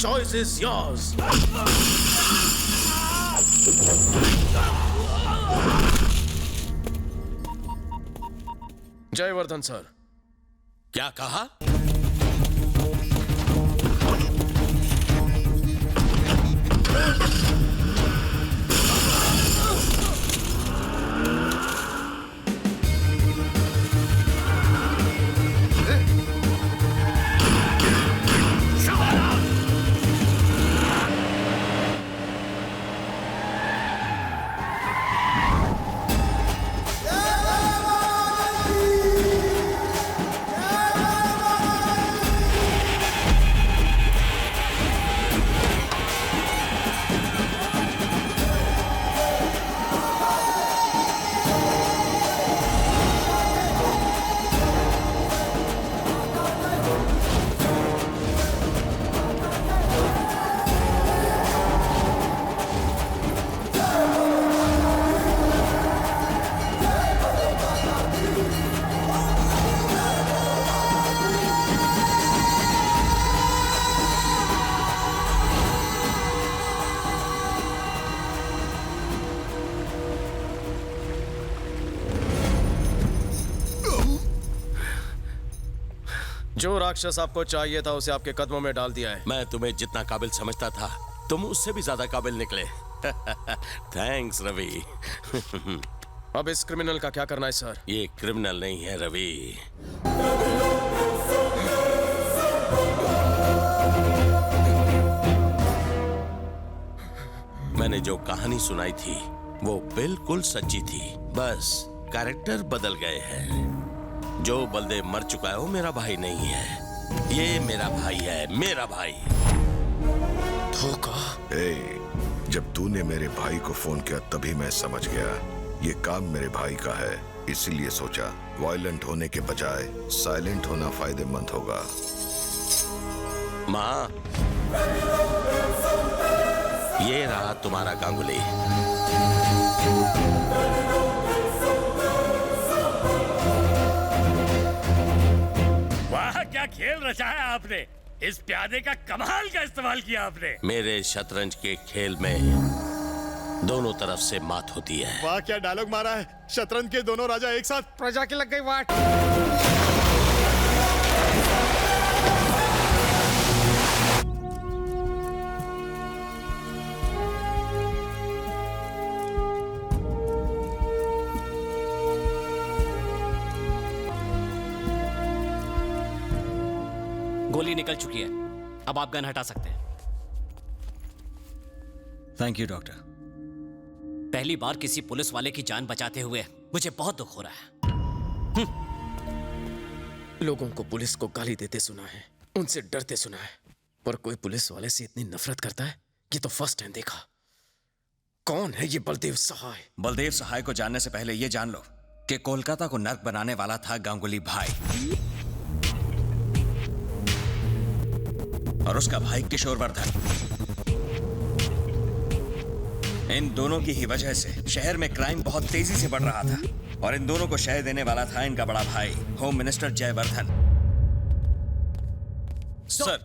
choice is yours. Jaivardhan sir. क्या कहा? जो राक्षस आपको चाहिए था उसे आपके कदमों में डाल दिया है। मैं तुम्हें जितना काबिल समझता था तुम उससे भी ज्यादा काबिल निकले। थैंक्स रवि। अब इस क्रिमिनल का क्या करना है सर? ये क्रिमिनल नहीं है रवि, मैंने जो कहानी सुनाई थी वो बिल्कुल सच्ची थी, बस कैरेक्टर बदल गए हैं। जो बलदेव मर चुका है वो मेरा भाई नहीं है, ये मेरा भाई है, मेरा भाई। धोखा। जब तूने मेरे भाई को फोन किया तभी मैं समझ गया ये काम मेरे भाई का है, इसीलिए सोचा वायलेंट होने के बजाय साइलेंट होना फायदेमंद होगा। माँ, ये रहा तुम्हारा गांगुली। वाह, क्या खेल रचा है आपने। इस प्यादे का कमाल का इस्तेमाल किया आपने। मेरे शतरंज के खेल में दोनों तरफ से मात होती है। वाह, क्या डायलॉग मारा है। शतरंज के दोनों राजा एक साथ। प्रजा की लग गई वाट। गोली निकल चुकी है, अब आप गन हटा सकते हैं। Thank you doctor. पहली बार किसी पुलिस वाले की जान बचाते हुए मुझे बहुत दुख हो रहा है। लोगों को पुलिस को गाली देते सुना है, उनसे डरते सुना है, पर कोई पुलिस वाले से इतनी नफरत करता है, ये तो फर्स्ट टाइम देखा। कौन है ये बलदेव सहाय? बलदेव सहाय को जानने से पहले ये जान लो कि कोलकाता को नर्क बनाने वाला था गांगुली भाई और उसका भाई किशोर वर्धन। इन दोनों की ही वजह से शहर में क्राइम बहुत तेजी से बढ़ रहा था और इन दोनों को शय देने वाला था इनका बड़ा भाई home minister Jayvardhan. Sir,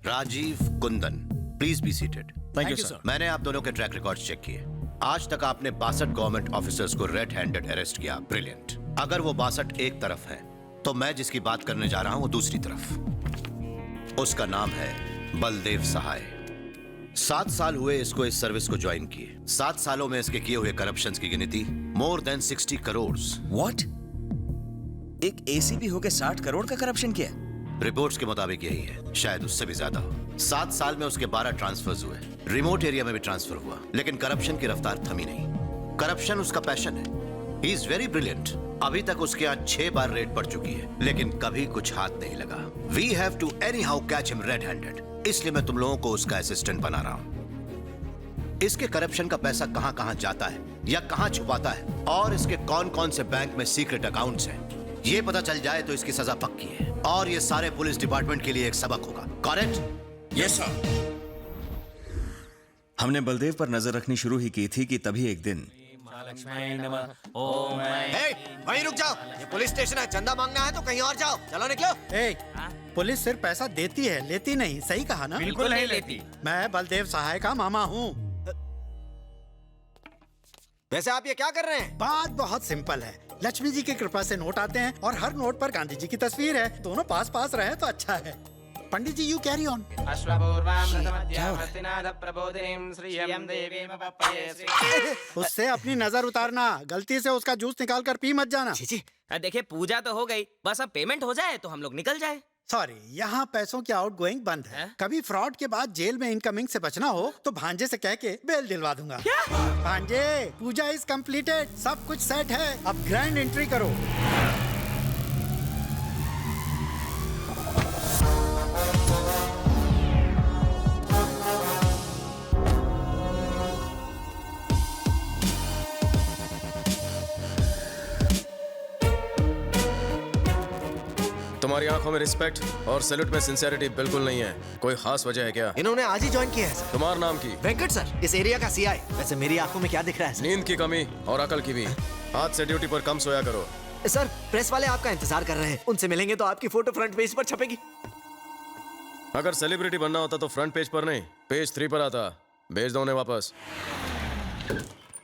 Rajiv Kundan, please be seated. Thank you sir. मैंने आप दोनों के ट्रैक रिकॉर्ड्स चेक किए। आज तक आपने 62 गवर्नमेंट ऑफिसर्स को रेड हैंडेड अरेस्ट किया। ब्रिलियंट। अगर वो 62 एक तरफ है तो मैं जिसकी बात करने जा रहा हूं वो दूसरी तरफ। उसका नाम है बलदेव सहाय। 7 साल हुए इसको इस सर्विस को ज्वाइन किए। 7 सालों में इसके किए हुए करप्शंस की गिनती मोर देन 60 करोड़। व्हाट? एक एसीपी होके 60 करोड़ का करप्शन किया? रिपोर्ट्स के मुताबिक यही है, शायद उससे भी ज्यादा हो। 7 साल में उसके 12 ट्रांसफर्स हुए। रिमोट एरिया में भी ट्रांसफर हुआ, लेकिन करप्शन की रफ्तार थमी नहीं। करप्शन उसका पैशन है। He is very brilliant. अभी तक उसके यहाँ 6 बार रेड पड़ चुकी है, लेकिन कभी कुछ हाथ नहीं लगा। We have to anyhow catch him red handed. इसलिए मैं तुम लोगों को उसका असिस्टेंट बना रहा हूं। इसके करप्शन का पैसा कहां कहां जाता है या कहां छुपाता है और इसके कौन कौन से बैंक में सीक्रेट अकाउंट्स हैं, ये पता चल जाए तो इसकी सजा पक्की है और ये सारे पुलिस डिपार्टमेंट के लिए एक सबक होगा। करेक्ट? Yes sir. हमने बलदेव पर नजर रखनी शुरू ही की थी कि तभी एक दिन वहीं रुक जाओ, ये पुलिस स्टेशन है। चंदा मांगना है तो कहीं और जाओ। चलो निकलो। पुलिस सिर्फ पैसा देती है, लेती नहीं। सही कहा ना? बिल्कुल नहीं लेती। मैं बलदेव सहाय का मामा हूँ। वैसे आप ये क्या कर रहे हैं? बात बहुत सिंपल है। लक्ष्मी जी की कृपा से नोट आते हैं और हर नोट पर गांधी जी की तस्वीर है। दोनों पास पास रहे तो अच्छा है। पंडित जी, यू कैरी ऑन। उससे अपनी नजर उतारना। गलती से उसका जूस निकाल कर पी मत जाना। देखिए, पूजा तो हो गई, बस अब पेमेंट हो जाए तो हम लोग निकल जाए। सॉरी, यहाँ पैसों की आउटगोइंग बंद है। कभी फ्रॉड के बाद जेल में इनकमिंग से बचना हो तो भांजे से कह के बेल दिलवा दूंगा। भांजे, पूजा इज कंप्लीटेड। सब कुछ सेट है। अब ग्रैंड एंट्री करो। तुम्हारी आंखों में रिस्पेक्ट और सैल्यूट में सिंसियरिटी बिल्कुल नहीं है। कोई खास वजह है क्या? इन्होंने आज ही ज्वाइन किया है सर। तुम्हारा नाम की? वेंकट सर, इस एरिया का सीआई। वैसे मेरी आंखों में क्या दिख रहा है सर? नींद की कमी और अकल की भी। आज से ड्यूटी पर कम सोया करो। सर, प्रेस वाले आपका इंतजार कर रहे हैं। उनसे मिलेंगे तो आपकी फोटो फ्रंट पेज पर छपेगी। अगर सेलिब्रिटी बनना होता तो फ्रंट पेज पर नहीं, पेज 3 पर आता। भेज दो उन्हें वापस।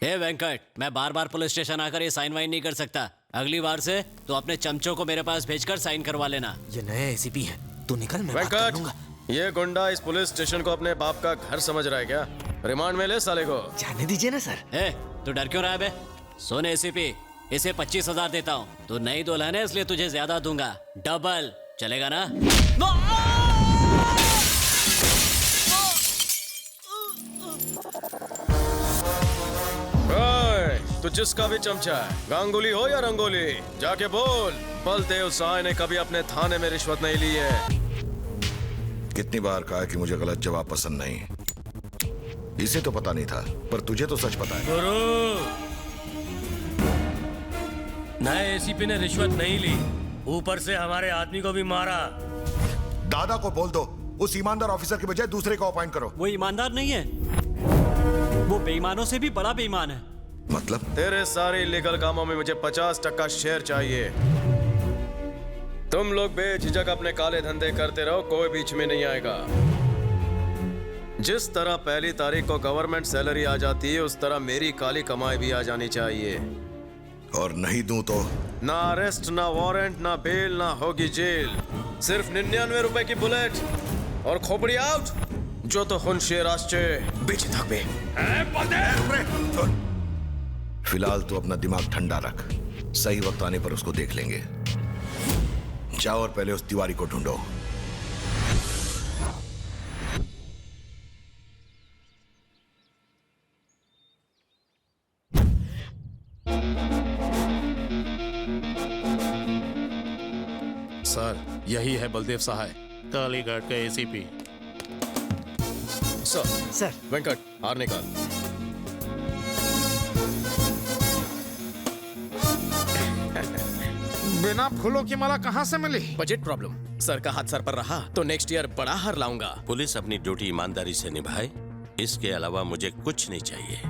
हे वेंकट, मैं बार बार पुलिस स्टेशन आकर ये साइन वाइन नहीं कर सकता। अगली बार से तो अपने चमचों को मेरे पास भेजकर साइन करवा लेना। ये नए एसीपी हैं। तू निकल, मैं बात कर लूंगा। ये गुंडा इस पुलिस स्टेशन को अपने बाप का घर समझ रहा है क्या? रिमांड में ले साले को। जाने दीजिए ना सर। ए, तू डर क्यों रहा है बे? सुन एसीपी, इसे 25,000 देता हूँ। तू नई दुल्हन है इसलिए तुझे ज्यादा दूंगा। डबल चलेगा ना? तू जिसका भी चमचा है, गांगुली हो या रंगोली, जाके बोल बलदेव सहाय ने कभी अपने थाने में रिश्वत नहीं ली है। कितनी बार कहा कि मुझे गलत जवाब पसंद नहीं। इसे तो पता नहीं था, पर तुझे तो सच पता है। गुरु, नए एसीपी ने रिश्वत नहीं ली, ऊपर से हमारे आदमी को भी मारा। दादा को बोल दो उस ईमानदार ऑफिसर के बजाय दूसरे को अपॉइंट करो। वो ईमानदार नहीं है, वो बेईमानों से भी बड़ा बेईमान है। मतलब? तेरे सारे इलीगल कामों में मुझे 50% शेयर चाहिए। तुम लोग बेझिझक अपने काले धंधे करते रहो, कोई बीच में नहीं आएगा। जिस तरह पहली तारीख को गवर्नमेंट सैलरी आ जाती है, उस तरह मेरी काली कमाई भी आ जानी चाहिए। और नहीं दूं तो? ना अरेस्ट, ना वारंट, ना बेल, ना होगी जेल। सिर्फ 99 रुपए की बुलेट और खोपड़ी आउट। जो तो हुन शेर आश्चे बेचे थकबे। फिलहाल तू अपना दिमाग ठंडा रख। सही वक्त आने पर उसको देख लेंगे। जाओ और पहले उस तिवारी को ढूंढो। सर यही है बलदेव सहाय, कालीघाट का एसीपी। सर वेंकट हार निकाल। बिना फूलों की माला कहाँ से मिली? Budget problem. सर का हाथ सर पर रहा तो नेक्स्ट ईयर बड़ा हार लाऊंगा। पुलिस अपनी ड्यूटी ईमानदारी से निभाए, इसके अलावा मुझे कुछ नहीं चाहिए।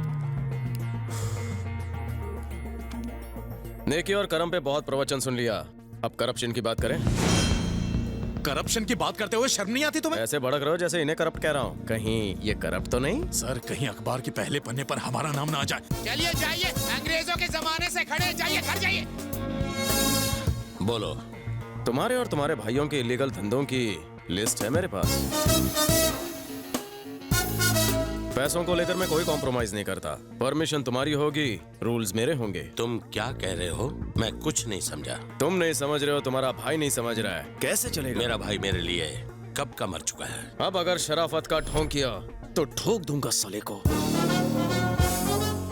नेकी और कर्म पे बहुत प्रवचन सुन लिया, अब करप्शन की बात करें। करप्शन की बात करते हुए शर्म नहीं आती तुम्हें? ऐसे भड़क रहे हो जैसे इन्हें करप्ट कह रहा हूँ। कहीं ये करप्ट तो नहीं? सर कहीं अखबार के पहले पन्ने पर हमारा नाम ना आ जाए। चलिए जाइए, अंग्रेजों के जमाने से खड़े, जाइए घर जाइए। बोलो। तुम्हारे और तुम्हारे भाइयों के इलीगल धंधों की लिस्ट है मेरे पास। पैसों को लेकर मैं कोई कॉम्प्रोमाइज नहीं करता। परमिशन तुम्हारी होगी, रूल्स मेरे होंगे। तुम क्या कह रहे हो? मैं कुछ नहीं समझा। तुम नहीं समझ रहे हो, तुम्हारा भाई नहीं समझ रहा है। कैसे चलेगा? मेरा भाई मेरे लिए कब का मर चुका है। अब अगर शराफत का ढोंग किया तो ठोक दूंगा साले को।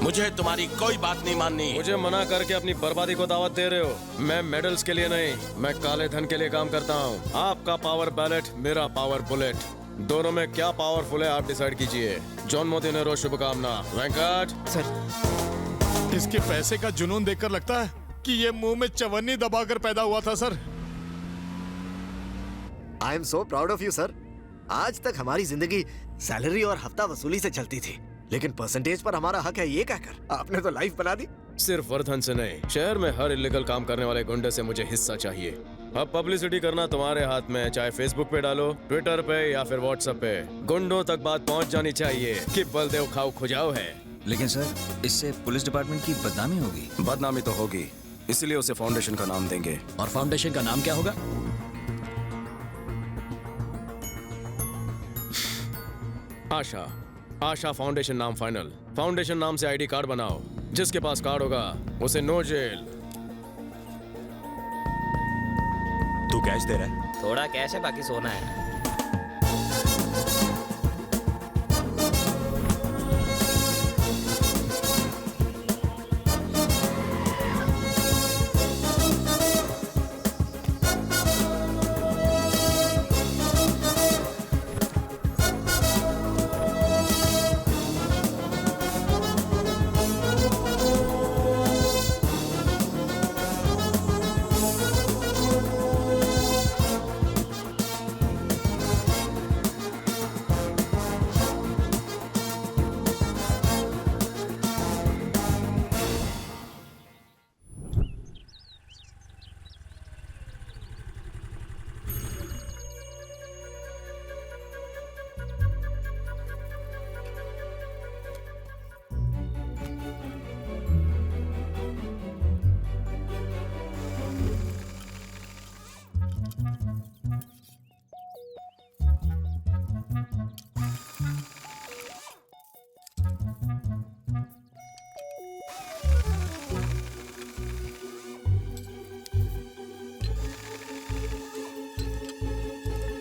मुझे तुम्हारी कोई बात नहीं माननी। मुझे मना करके अपनी बर्बादी को दावत दे रहे हो। मैं मेडल्स के लिए नहीं, मैं काले धन के लिए काम करता हूँ। आपका पावर बैलेट, मेरा पावर बुलेट, दोनों में क्या पावरफुल है आप डिसाइड कीजिए। जॉन मोदिनेरो, शुभकामना। वेंकट सर, इसके पैसे का जुनून देखकर लगता है कि ये मुंह में चवन्नी दबाकर पैदा हुआ था। Sir I am so proud of you sir. आज तक हमारी जिंदगी सैलरी और हफ्ता वसूली से चलती थी, लेकिन परसेंटेज पर हमारा हक है ये कहकर आपने तो लाइफ बना दी। सिर्फ वर्धन से नहीं, शहर में हर इलीगल काम करने वाले गुंडे से मुझे हिस्सा चाहिए। अब पब्लिसिटी करना तुम्हारे हाथ में, चाहे फेसबुक पे डालो, ट्विटर पे या फिर व्हाट्सएप पे। गुंडों तक बात पहुंच जानी चाहिए कि बलदेव खाऊ खुजाऊ है। लेकिन सर, इससे पुलिस डिपार्टमेंट की बदनामी होगी। बदनामी तो होगी, इसलिए उसे फाउंडेशन का नाम देंगे। और फाउंडेशन का नाम क्या होगा? आशा। आशा फाउंडेशन नाम फाइनल। फाउंडेशन नाम से आईडी कार्ड बनाओ, जिसके पास कार्ड होगा उसे नो जेल। तू कैश दे रहा है? थोड़ा कैश है, बाकी सोना है।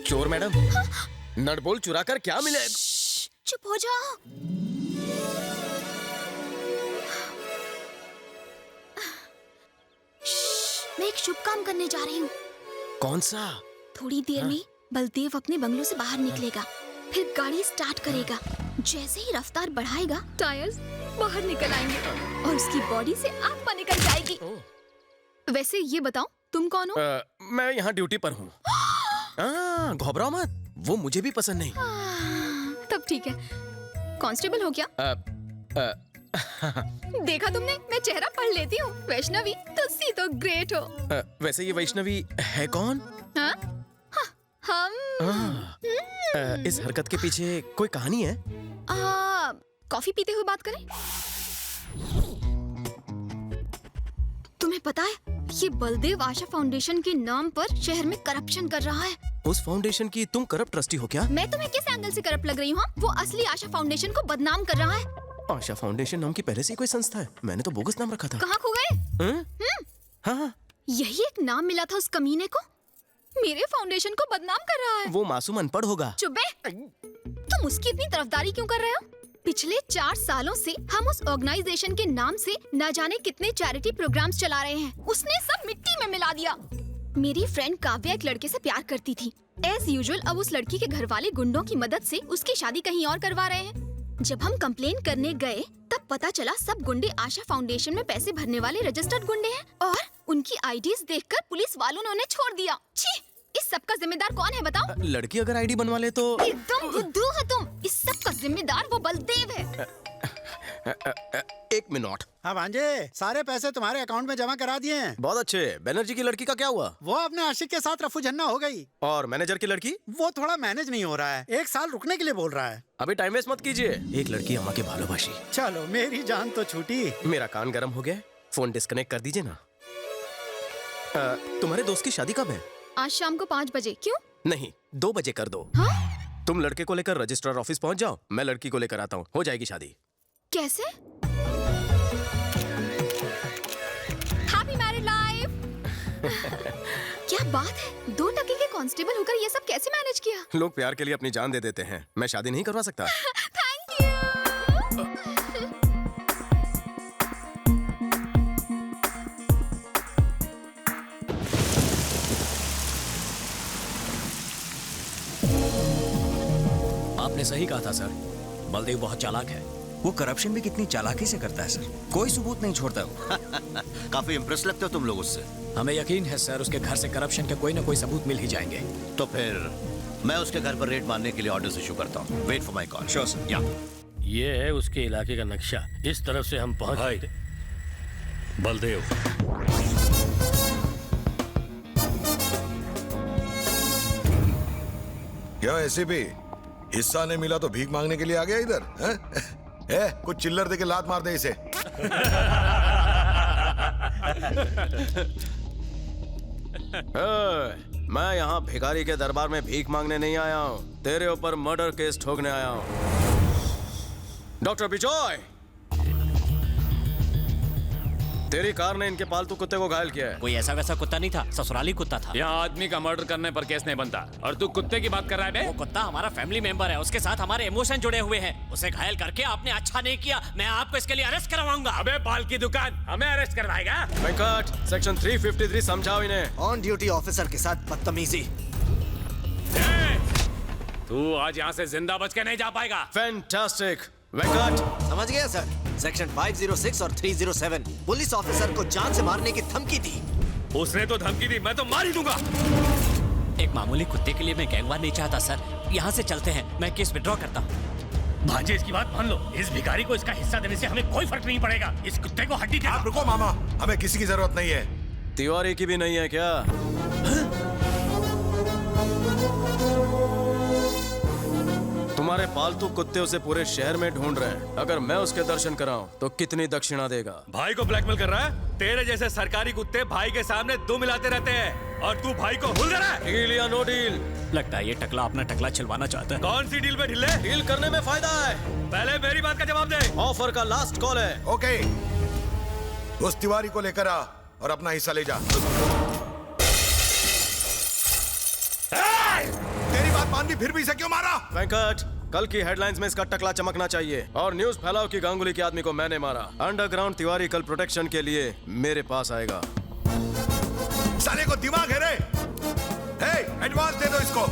चोर मैडम, नटबोल्ट चुरा कर क्या मिले? चुप हो जाओ। मैं एक शुभ काम करने जा रही हूँ। कौन सा? थोड़ी देर में बलदेव अपने बंगलों से बाहर निकलेगा, फिर गाड़ी स्टार्ट करेगा। जैसे ही रफ्तार बढ़ाएगा, टायर्स बाहर निकल आएंगे और उसकी बॉडी से आत्मा निकल जाएगी। वैसे ये बताओ, तुम कौन हो? मैं यहाँ ड्यूटी पर हूँ। घबराओ मत, वो मुझे भी पसंद नहीं। तब ठीक है। कांस्टेबल हो क्या? देखा तुमने, मैं चेहरा पढ़ लेती हूँ। वैष्णवी, तुलसी तो ग्रेट हो। वैसे ये वैष्णवी है कौन? हाँ? हम इस हरकत के पीछे कोई कहानी है? कॉफी पीते हुए बात करें? तुम्हें पता है, ये बलदेव आशा फाउंडेशन के नाम पर शहर में करप्शन कर रहा है। उस फाउंडेशन की तुम करप्ट ट्रस्टी हो क्या? मैं तुम्हें किस एंगल से करप्ट लग रही हूँ? वो असली आशा फाउंडेशन को बदनाम कर रहा है। आशा फाउंडेशन नाम की पहले से कोई संस्था है? मैंने तो बोगस नाम रखा था। कहाँ खो गए? हाँ, यही एक नाम मिला था उस कमीने को। मेरे फाउंडेशन को बदनाम कर रहा है। वो मासूम अनपढ़ होगा। चुप बे। तुम उसकी इतनी तरफदारी क्यों कर रहे हो? पिछले 4 सालों से हम उस ऑर्गेनाइजेशन के नाम से न जाने कितने चैरिटी प्रोग्राम्स चला रहे हैं। उसने सब मिट्टी में मिला दिया। मेरी फ्रेंड काव्या एक लड़के से प्यार करती थी। एज यूजुअल अब उस लड़की के घर वाले गुंडों की मदद से उसकी शादी कहीं और करवा रहे हैं। जब हम कंप्लेन करने गए तब पता चला सब गुंडे आशा फाउंडेशन में पैसे भरने वाले रजिस्टर्ड गुंडे हैं और उनकी आईडीज देखकर पुलिस वालों ने उन्हें छोड़ दिया। छी, इस सब का जिम्मेदार कौन है बताओ? लड़की अगर आईडी बनवा ले तो एकदम बुद्धू है तुम। इस सब का जिम्मेदार वो बलदेव है। एक मिनट। हाँ भांजे, सारे पैसे तुम्हारे अकाउंट में जमा करा दिए हैं। बहुत अच्छे। बैनर्जी की लड़की का क्या हुआ? वो अपने आशिक के साथ रफू झन्ना हो गई। और मैनेजर की लड़की? वो थोड़ा मैनेज नहीं हो रहा है, 1 साल रुकने के लिए बोल रहा है। अभी टाइम वेस्ट मत कीजिए। एक लड़की अम्मा के भालोबाशी। चलो मेरी जान तो छूटी। मेरा कान गर्म हो गया, फोन डिस्कनेक्ट कर दीजिए ना। तुम्हारे दोस्त की शादी कब है? आज शाम को 5 बजे। क्यों? नहीं, 2 बजे कर दो। हाँ? तुम लड़के को लेकर रजिस्ट्रार ऑफिस पहुंच जाओ, मैं लड़की को लेकर आता हूँ, हो जाएगी शादी। कैसे? Happy married life. क्या बात है, 2 टके के कांस्टेबल होकर ये सब कैसे मैनेज किया? लोग प्यार के लिए अपनी जान दे देते हैं, मैं शादी नहीं करवा सकता। Thank you. आपने सही कहा था सर, बलदेव बहुत चालाक है। वो करप्शन भी कितनी चालाकी से करता है सर, कोई सबूत नहीं छोड़ता वो। काफी इम्प्रेस लगते हो तुम लोग उससे। हमें यकीन है सर, उसके घर से करप्शन के कोई ना कोई सबूत मिल ही जाएंगे। तो फिर मैं उसके घर पर रेड मारने के लिए ऑर्डर्स इशू करता हूँ। Wait for my call. Sure sir. या ये है उसके इलाके का नक्शा, इस तरफ से हम पहुंच भाई, बलदेव, क्या ऐसे भी हिस्सा नहीं मिला तो भीख मांगने के लिए आ गया इधर? कुछ चिल्लर दे के लात मार दे इसे। मैं यहाँ भिखारी के दरबार में भीख मांगने नहीं आया हूँ, तेरे ऊपर मर्डर केस ठोकने आया हूँ। डॉक्टर बिजॉय, तेरी कार ने इनके पालतू कुत्ते को घायल किया है। कोई ऐसा वैसा कुत्ता नहीं था, ससुराली कुत्ता था। यहाँ आदमी का मर्डर करने पर केस नहीं बनता और तू कुत्ते की बात कर रहा है बे? वो कुत्ता हमारा फैमिली मेंबर है, उसके साथ हमारे इमोशन जुड़े हुए हैं। उसे घायल करके आपने अच्छा नहीं किया, मैं आपको इसके लिए अरेस्ट करवाऊंगा। अबे बाल की दुकान, हमें अरेस्ट करवाएगा? वेंकट, सेक्शन 353 समझाओ इन्हें। ऑन ड्यूटी ऑफिसर के साथ बदतमीजी। तू आज यहाँ से जिंदा बच के नहीं जा पाएगा। फैंटास्टिक। वेंकट, समझ गया सर। सेक्शन 506 और 307 पुलिस ऑफिसर को जान से मारने की धमकी दी। उसने तो धमकी दी, मैं तो मार ही दूंगा। एक मामूली कुत्ते के लिए मैं गैंगवार नहीं चाहता सर। यहाँ से चलते हैं, मैं केस विड्रॉ करता हूँ। भांजे, इसकी बात मान लो, इस भिखारी को इसका हिस्सा देने से हमें कोई फर्क नहीं पड़ेगा। इस कुत्ते को हड्डी दे। आप रुको मामा, हमें किसी की जरूरत नहीं है। तिवारी की भी नहीं है क्या? तुम्हारे पालतू कुत्ते उसे पूरे शहर में ढूंढ रहे हैं। अगर मैं उसके दर्शन कराऊं तो कितनी दक्षिणा देगा? भाई को ब्लैकमेल कर रहा है? तेरे जैसे सरकारी कुत्ते भाई के सामने दो मिलाते रहते हैं और तू भाई को भूल रहा है। डील या नो डील? लगता है ये टकला अपना टकला छिलवाना चाहता है। कौन सी डील में ढिल्ले? डील करने में फायदा है। पहले मेरी बात का जवाब दे। ऑफर का लास्ट कॉल है। ओके, उस तिवारी को लेकर आ और अपना हिस्सा ले जा। तेरी बात मान ली, फिर भी इसे क्यों मारा? वेंकट, कल की हेडलाइंस में इसका टकला चमकना चाहिए और न्यूज फैलाओ कि गांगुली के आदमी को मैंने मारा। अंडरग्राउंड तिवारी कल प्रोटेक्शन के लिए मेरे पास आएगा। साले को दिमाग है रे? हे, एडवांस दे दो इसको।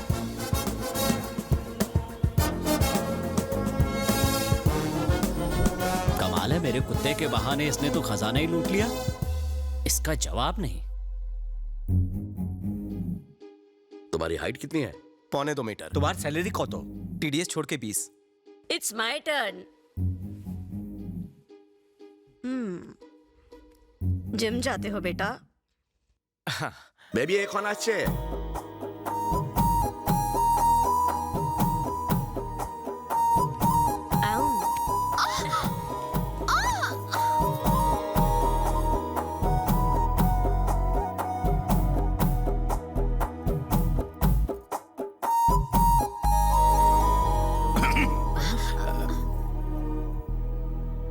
कमाल है, मेरे कुत्ते के बहाने इसने तो खजाना ही लूट लिया। इसका जवाब नहीं। तुम्हारी हाइट कितनी है? 1.25 मीटर। तुम्हारी सैलरी कौन तो? टीडीएस छोड़ के 20। It's my turn. जिम जाते हो बेटा? बेबी एक होना अच्छे।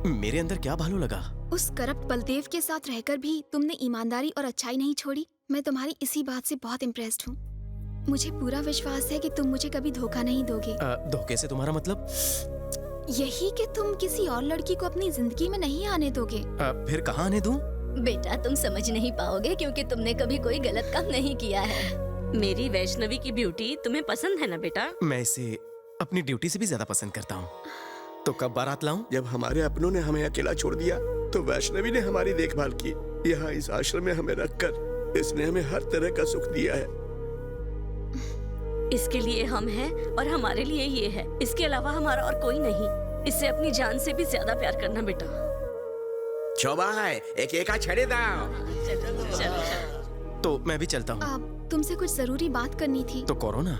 मेरे अंदर क्या भालू लगा? उस करप्ट बलदेव के साथ रहकर भी तुमने ईमानदारी और अच्छाई नहीं छोड़ी। मैं तुम्हारी इसी बात से बहुत इम्प्रेस्ड हूँ। मुझे पूरा विश्वास है कि तुम मुझे कभी धोखा नहीं दोगे। धोखे से तुम्हारा मतलब? यही कि तुम किसी और लड़की को अपनी जिंदगी में नहीं आने दोगे। फिर कहाँ आने दूं? बेटा तुम समझ नहीं पाओगे क्योंकि तुमने कभी कोई गलत काम नहीं किया है। मेरी वैष्णवी की ब्यूटी तुम्हें पसंद है ना बेटा? मैं इसे अपनी ड्यूटी से भी ज्यादा पसंद करता हूँ। तो कब बारात लाऊं? जब हमारे अपनों ने हमें अकेला छोड़ दिया तो वैष्णवी ने हमारी देखभाल की। यहाँ इस आश्रम में हमें रखकर इसने हमें हर तरह का सुख दिया है। इसके लिए हम हैं और हमारे लिए ये है। इसके अलावा हमारा और कोई नहीं। इससे अपनी जान से भी ज्यादा प्यार करना बेटा। चौबाई एक एका छड़े दाओ। तो मैं भी चलता हूँ। तुमसे कुछ जरूरी बात करनी थी। तो करो ना।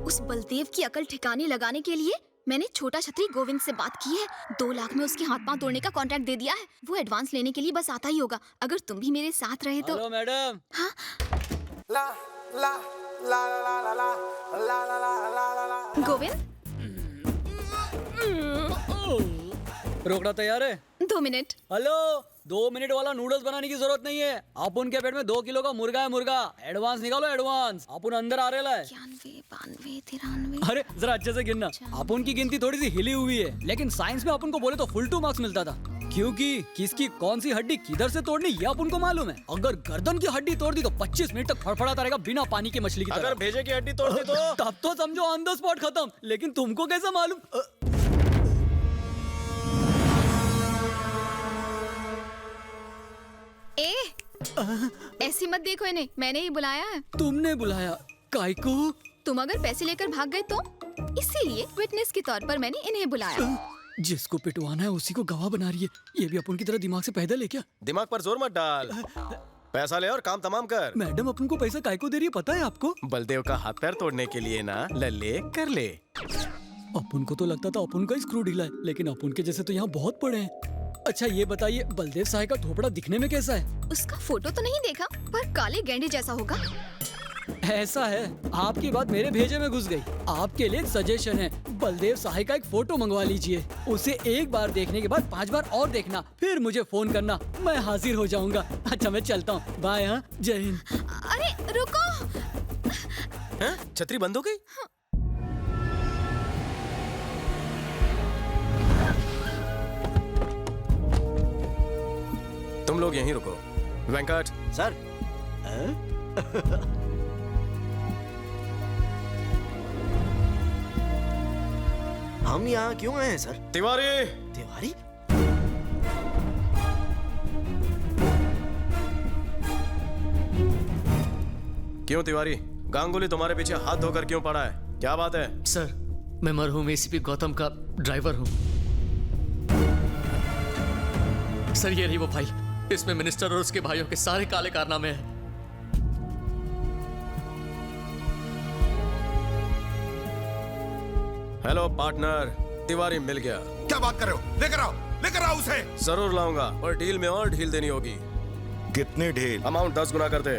उस बलदेव की अकल ठिकाने लगाने के लिए मैंने छोटा छतरी गोविंद से बात की है। 2 लाख में उसके हाथ पांव तोड़ने का कॉन्ट्रैक्ट दे दिया है। वो एडवांस लेने के लिए बस आता ही होगा। अगर तुम भी मेरे साथ रहे तो। Hello madam. हाँ? गोविंद रोकना तैयार है? 2 मिनट। हेलो 2 मिनट वाला नूडल्स बनाने की जरूरत नहीं है। आप उनके पेट में 2 किलो का मुर्गा है मुर्गा। एडवांस निकालो एडवांस। आप अंदर आ रहे है। 91, 92, 93। अरे जरा अच्छे से गिनना। अपन की गिनती थोड़ी सी हिली हुई है लेकिन साइंस में अपन को बोले तो फुल 2 मार्क्स मिलता था क्योंकि किसकी कौन सी हड्डी किधर से तोड़नी ये अपन को मालूम है। अगर गर्दन की हड्डी तोड़ दी तो 25 मिनट तक फड़फड़ाता रहेगा बिना पानी की मछली की तरह। अगर भेजे की हड्डी तोड़ दी तो तब तो समझो ऑन द स्पॉट खत्म। लेकिन तुमको कैसा मालूम? ऐसी मत देखो इन्हें। मैंने ही बुलाया है। तुमने बुलाया? काय को? तुम अगर पैसे लेकर भाग गए तो इसीलिए विटनेस के तौर पर मैंने इन्हें बुलाया। जिसको पिटवाना है उसी को गवाह बना रही है। ये भी अपन की तरह दिमाग से पैदल है क्या? दिमाग पर जोर मत डाल। पैसा ले और काम तमाम कर। मैडम अपन को पैसा काय को दे रही है पता है आपको? बलदेव का हाथ पैर तोड़ने के लिए ना। ले कर ले। अपन को तो लगता था अपन का ही स्क्रू ढीला है लेकिन अपन के जैसे तो यहाँ बहुत पड़े हैं। अच्छा ये बताइए बलदेव साहब का थोपड़ा दिखने में कैसा है? उसका फोटो तो नहीं देखा पर काले गेंडे जैसा होगा। ऐसा है। आपकी बात मेरे भेजे में घुस गई। आपके लिए एक सजेशन है। बलदेव साहब का एक फोटो मंगवा लीजिए। उसे एक बार देखने के बाद 5 बार और देखना फिर मुझे फोन करना। मैं हाजिर हो जाऊंगा। अच्छा मैं चलता हूँ। बाय। हाँ जय हिंद। अरे रुको। छतरी बंद हो गई? तुम लोग यहीं रुको। वेंकट सर। हम यहाँ क्यों आए हैं सर? तिवारी। तिवारी? क्यों तिवारी, गांगुली तुम्हारे पीछे हाथ धोकर क्यों पड़ा है? क्या बात है? सर मैं मरहूम एसीपी गौतम का ड्राइवर हूँ। सर ये रही वो फाइल। इसमें मिनिस्टर और उसके भाइयों के सारे काले कारनामे हैं। हेलो पार्टनर, तिवारी मिल गया। क्या बात कर रहे हो? लेकर आओ उसे। जरूर लाऊंगा पर डील में और ढील देनी होगी। कितनी ढील? अमाउंट 10 गुना कर दे।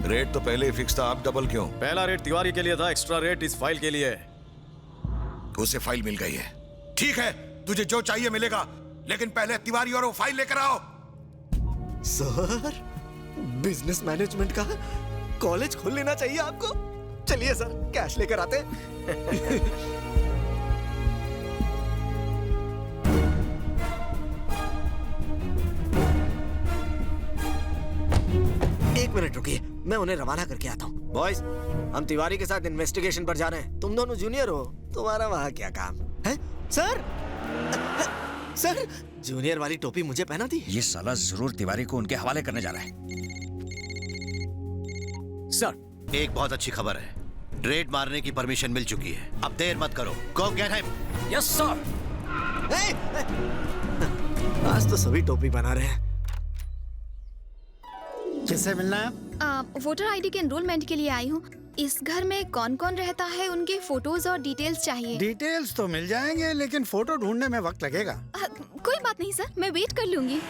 रेट तो पहले ही फिक्स था, आप डबल क्यों? पहला रेट तिवारी के लिए था, एक्स्ट्रा रेट इस फाइल के लिए। उसे फाइल मिल गई है। ठीक है, तुझे जो चाहिए मिलेगा, लेकिन पहले तिवारी और वो फाइल लेकर आओ। सर बिजनेस मैनेजमेंट का कॉलेज खोल लेना चाहिए आपको। चलिए सर कैश लेकर आते। एक मिनट रुकिए, मैं उन्हें रवाना करके आता हूँ। बॉयज, हम तिवारी के साथ इन्वेस्टिगेशन पर जा रहे हैं। तुम दोनों जूनियर हो, तुम्हारा वहाँ क्या काम है? सर सर जूनियर वाली टोपी मुझे पहना दी। ये साला जरूर तिवारी को उनके हवाले करने जा रहा है। सर एक बहुत अच्छी खबर है, रेड मारने की परमिशन मिल चुकी है। अब देर मत करो, गो गेट हिम। Yes sir. आज तो सभी टोपी बना रहे हैं। किससे मिलना है? वोटर आईडी के एनरोलमेंट के लिए आई हूँ। इस घर में कौन कौन रहता है उनके फोटोज और डिटेल्स चाहिए। डिटेल्स तो मिल जाएंगे लेकिन फोटो ढूंढने में वक्त लगेगा। कोई बात नहीं सर, मैं वेट कर लूंगी।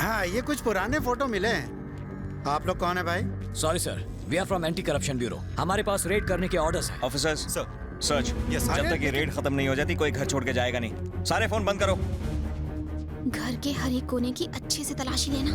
हाँ ये कुछ पुराने फोटो मिले हैं। आप लोग कौन है भाई? Sorry sir, we are from anti corruption bureau. हमारे पास रेड करने के ऑर्डर्स हैं। Officers search. जब तक ये रेड खत्म नहीं हो जाती कोई घर छोड़ के जाएगा नहीं। सारे फोन बंद करो। घर के हर एक कोने की अच्छे से तलाशी लेना।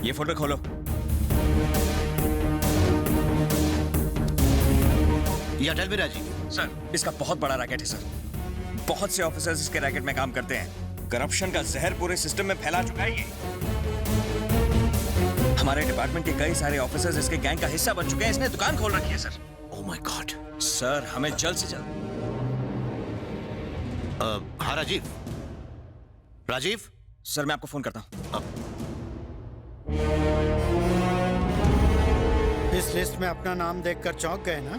ये फोल्डर खोलो। या टेल मी राजीव। सर, इसका बहुत बड़ा रैकेट है सर। बहुत से ऑफिसर्स इसके रैकेट में काम करते हैं। करप्शन का जहर पूरे सिस्टम में फैला चुका है ये। हमारे डिपार्टमेंट के कई सारे ऑफिसर्स इसके गैंग का हिस्सा बन चुके हैं। इसने दुकान खोल रखी है sir. Oh my God. Sir, हमें जल्द से जल्द। हाँ राजीव। राजीव सर, मैं आपको फोन करता हूँ। इस लिस्ट में अपना नाम देखकर चौंक गए ना?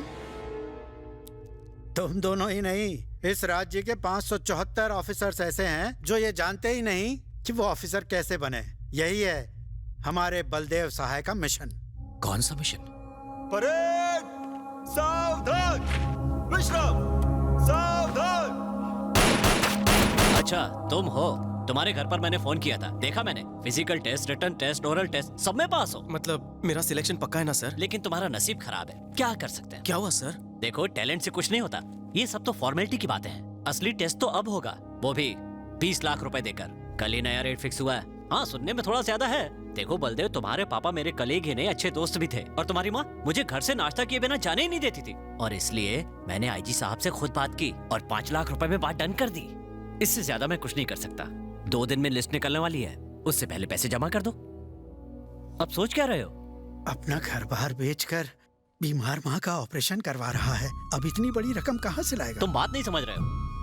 तुम दोनों ही नहीं, इस राज्य के 574 ऑफिसर्स ऐसे हैं जो ये जानते ही नहीं कि वो ऑफिसर कैसे बने। यही है हमारे बलदेव सहाय का मिशन। कौन सा मिशन? परेड सावधान, विश्राम सावधान। अच्छा, तुम हो। तुम्हारे घर पर मैंने फोन किया था, देखा मैंने। Physical test, written test, oral test सब में पास हो। मतलब मेरा सिलेक्शन पक्का है ना सर? लेकिन तुम्हारा नसीब खराब है, क्या कर सकते हैं। क्या हुआ सर? देखो, टैलेंट से कुछ नहीं होता, ये सब तो फॉर्मेलिटी की बातें हैं। असली टेस्ट तो अब होगा, वो भी 20 लाख रुपए देकर। कल ही नया रेट फिक्स हुआ है। हाँ, सुनने में थोड़ा ज्यादा है। देखो बलदेव, तुम्हारे पापा मेरे कलीग ही नहीं, अच्छे दोस्त भी थे। और तुम्हारी माँ मुझे घर से नाश्ता किए बिना जाने ही नहीं देती थी। और इसलिए मैंने आईजी साहब से खुद बात की और 5 लाख रुपए में बात डन कर दी। इससे ज्यादा मैं कुछ नहीं कर सकता। 2 दिन में लिस्ट निकलने वाली है, उससे पहले पैसे जमा कर दो। अब सोच क्या रहे हो? अपना घर बार बेचकर बीमार माँ का ऑपरेशन करवा रहा है। अब इतनी बड़ी रकम कहाँ से लाएगा? तुम बात नहीं समझ रहे हो।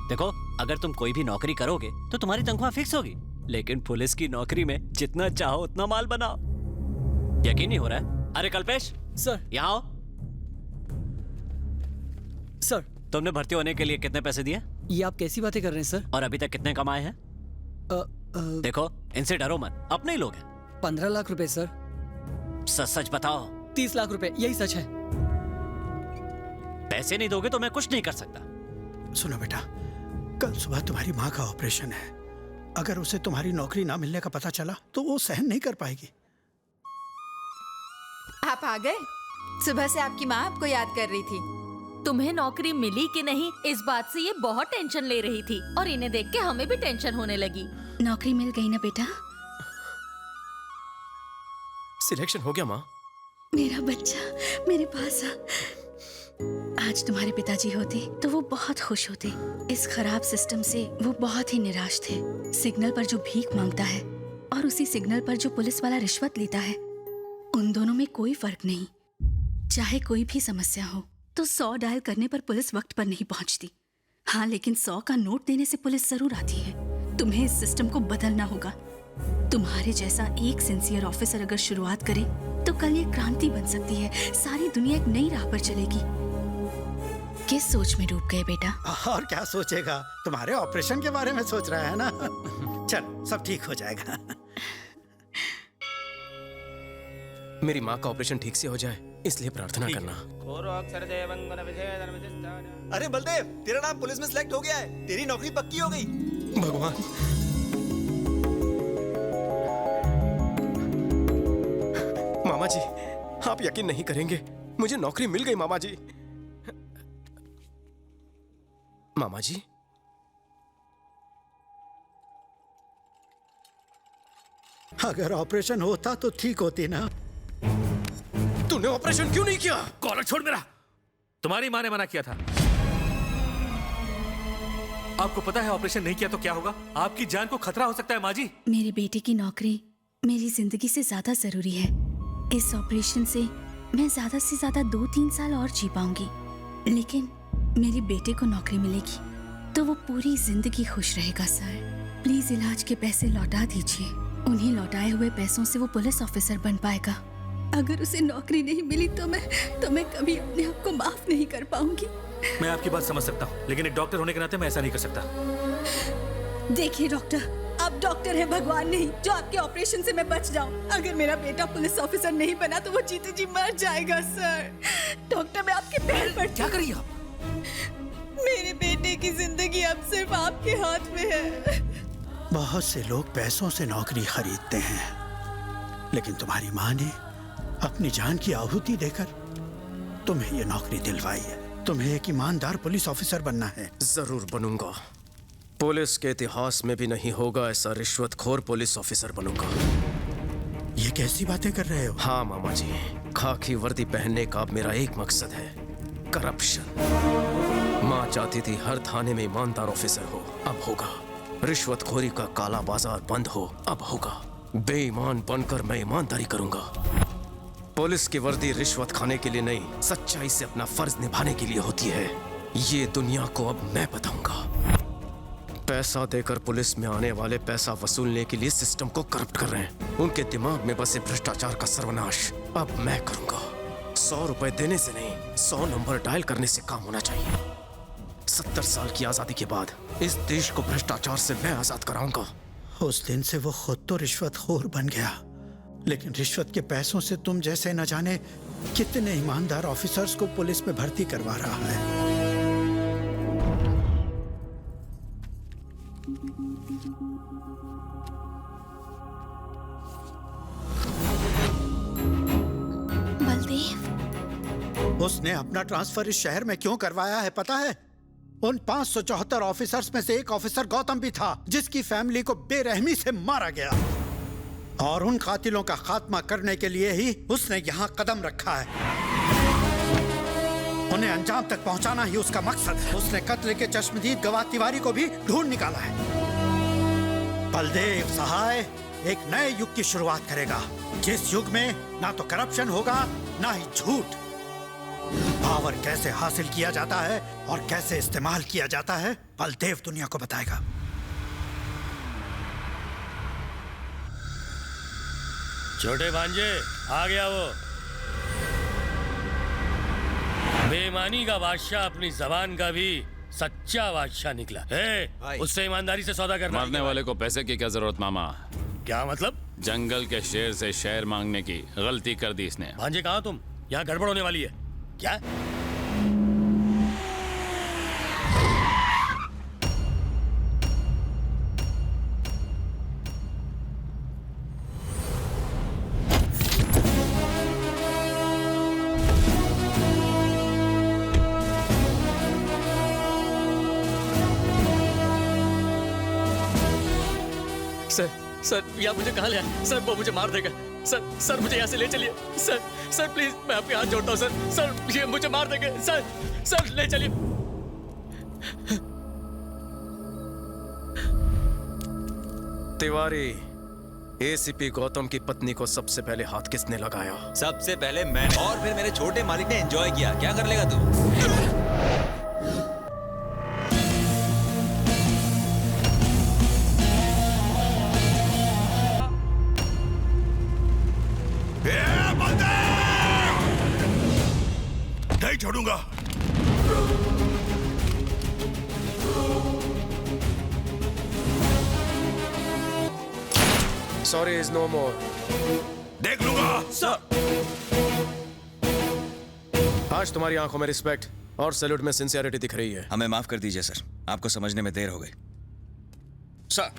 देखो, अगर तुम कोई भी नौकरी करोगे तो तुम्हारी तनख्वाह फिक्स होगी, लेकिन पुलिस की नौकरी में जितना चाहो उतना माल बनाओ। यकीन नहीं हो रहा है? अरे कल्पेश सर, यहाँ आओ। सर, तुमने भर्ती होने के लिए कितने पैसे दिए? ये आप कैसी बातें कर रहे हैं सर? और अभी तक कितने कमाए हैं? देखो, इनसे डरो मत, अपने ही लोग हैं। 15 लाख रुपए सर। सच सच बताओ। 30 लाख रुपए, यही सच है। पैसे नहीं दोगे तो मैं कुछ नहीं कर सकता। सुनो बेटा, कल सुबह तुम्हारी माँ का ऑपरेशन है। अगर उसे तुम्हारी नौकरी ना मिलने का पता चला तो वो सहन नहीं कर पाएगी। आप आ गए? सुबह से आपकी माँ आपको याद कर रही थी। तुम्हें नौकरी मिली कि नहीं, इस बात से ये बहुत टेंशन ले रही थी और इन्हें देख के हमें भी टेंशन होने लगी। नौकरी मिल गई ना बेटा? सिलेक्शन हो गया माँ? मेरा बच्चा मेरे पास आ। आज तुम्हारे पिताजी होते तो वो बहुत खुश होते। इस खराब सिस्टम से वो बहुत ही निराश थे। सिग्नल पर जो भीख मांगता है और उसी सिग्नल पर जो पुलिस वाला रिश्वत लेता है, उन दोनों में कोई फर्क नहीं। चाहे कोई भी समस्या हो तो 100 डायल करने पर पुलिस वक्त पर नहीं पहुंचती। हाँ, लेकिन 100 का नोट देने से पुलिस जरूर आती है। तुम्हें इस सिस्टम को बदलना होगा। तुम्हारे जैसा एक सिंसियर ऑफिसर अगर शुरुआत करे तो कल ये क्रांति बन सकती है। सारी दुनिया एक नई राह पर चलेगी। किस सोच में डूब गए बेटा? और क्या सोचेगा, तुम्हारे ऑपरेशन के बारे में सोच रहा है ना। चल, सब ठीक हो जाएगा। मेरी माँ का ऑपरेशन ठीक से हो जाए इसलिए प्रार्थना करना। अरे बलदेव, तेरा नाम पुलिस में सिलेक्ट हो गया है। तेरी नौकरी पक्की हो गई। भगवान, मामा जी, आप यकीन नहीं करेंगे, मुझे नौकरी मिल गई मामा जी। मामा जी, अगर ऑपरेशन होता तो ठीक होती ना। तूने ऑपरेशन क्यों नहीं किया? कॉलर छोड़ मेरा। तुम्हारी माँ ने मना किया था। आपको पता है ऑपरेशन नहीं किया तो क्या होगा? आपकी जान को खतरा हो सकता है माँ जी। मेरे बेटे की नौकरी मेरी जिंदगी से ज्यादा जरूरी है। इस ऑपरेशन से मैं ज्यादा से ज्यादा 2-3 साल और जी पाऊंगी, लेकिन मेरे बेटे को नौकरी मिलेगी तो वो पूरी जिंदगी खुश रहेगा। सर, प्लीज इलाज के पैसे लौटा दीजिए। उन्हीं लौटाए हुए पैसों से वो पुलिस ऑफिसर बन पाएगा। अगर उसे नौकरी नहीं मिली तो मैं कभी अपने आप को माफ नहीं कर पाऊंगी। मैं आपकी बात समझ सकता हूँ, लेकिन एक डॉक्टर होने के नाते मैं ऐसा नहीं कर सकता। देखिए डॉक्टर, आप डॉक्टर हैं, भगवान नहीं, जो आपके ऑपरेशन से मैं बच जाऊं। अगर मेरा बेटा पुलिस ऑफिसर नहीं बना तो वो जीते जी मर जाएगा। सर, डॉक्टर, मैं आपके पैर पर। क्या करिए आप? मेरे बेटे की जिंदगी अब सिर्फ आपके हाथ में है। बहुत से लोग पैसों से नौकरी खरीदते हैं, लेकिन तुम्हारी माँ ने अपनी जान की आहुति देकर तुम्हें ये नौकरी दिलवाई है। तुम्हें एक ईमानदार पुलिस ऑफिसर बनना है। जरूर बनूंगा। पुलिस के इतिहास में भी नहीं होगा ऐसा रिश्वतखोर पुलिस ऑफिसर बनूंगा। ये कैसी बातें कर रहे हो? हाँ मामा जी, खाकी वर्दी पहनने का अब मेरा एक मकसद है, करप्शन। माँ चाहती थी हर थाने में ईमानदार ऑफिसर हो, अब होगा। रिश्वतखोरी का काला बाजार बंद हो, अब होगा। बेईमान बनकर मैं ईमानदारी करूंगा। पुलिस की वर्दी रिश्वत खाने के लिए नहीं, सच्चाई से अपना फर्ज निभाने के लिए होती है। ये दुनिया को अब मैं बताऊंगा। पैसा देकर पुलिस में आने वाले पैसा वसूलने के लिए सिस्टम को करप्ट कर रहे हैं। उनके दिमाग में बसे भ्रष्टाचार का सर्वनाश अब मैं करूंगा। 100 रुपए देने से नहीं, 100 नंबर डायल करने से काम होना चाहिए। 70 साल की आजादी के बाद इस देश को भ्रष्टाचार से मैं आजाद कराऊंगा। उस दिन से वो खुद तो रिश्वतखोर बन गया, लेकिन रिश्वत के पैसों से तुम जैसे न जाने कितने ईमानदार ऑफिसर्स को पुलिस में भर्ती करवा रहा है। बलदेव, उसने अपना ट्रांसफर इस शहर में क्यों करवाया है पता है? उन 574 ऑफिसर्स में से एक ऑफिसर गौतम भी था, जिसकी फैमिली को बेरहमी से मारा गया। और उन कातिलों का खात्मा करने के लिए ही उसने यहाँ कदम रखा है। उन्हें अंजाम तक पहुंचाना ही उसका मकसद है। उसने कत्ल के चश्मदीद गवाह तिवारी को भी ढूंढ निकाला है। बलदेव सहाय एक नए युग की शुरुआत करेगा, जिस युग में ना तो करप्शन होगा ना ही झूठ। पावर कैसे हासिल किया जाता है और कैसे इस्तेमाल किया जाता है, बलदेव दुनिया को बताएगा। छोटे भांजे, आ गया वो। बेईमानी का बादशाह अपनी जबान का भी सच्चा बादशाह निकला। उससे ईमानदारी से सौदा करना। मारने वाले को पैसे की क्या जरूरत मामा? क्या मतलब? जंगल के शेर से शेर मांगने की गलती कर दी इसने। भांजे कहाँ तुम? यहाँ गड़बड़ होने वाली है क्या? सर यहाँ मुझे कहाँ ले आए? सर वो मुझे मार देगा। सर मुझे यहाँ से ले चलिए। सर प्लीज, मैं आपके हाथ जोड़ता हूँ सर ये मुझे मार देंगे। सर ले चलिए। तिवारी, एसीपी गौतम की पत्नी को सबसे पहले हाथ किसने लगाया? सबसे पहले मैंने, और फिर मेरे छोटे मालिक ने एंजॉय किया। क्या कर लेगा तू? नहीं छोड़ूंगा। Sorry is no more. देख लूंगा सर। आज तुम्हारी आंखों में रिस्पेक्ट और सैल्यूट में सिंसियरिटी दिख रही है। हमें माफ कर दीजिए सर, आपको समझने में देर हो गई। Sir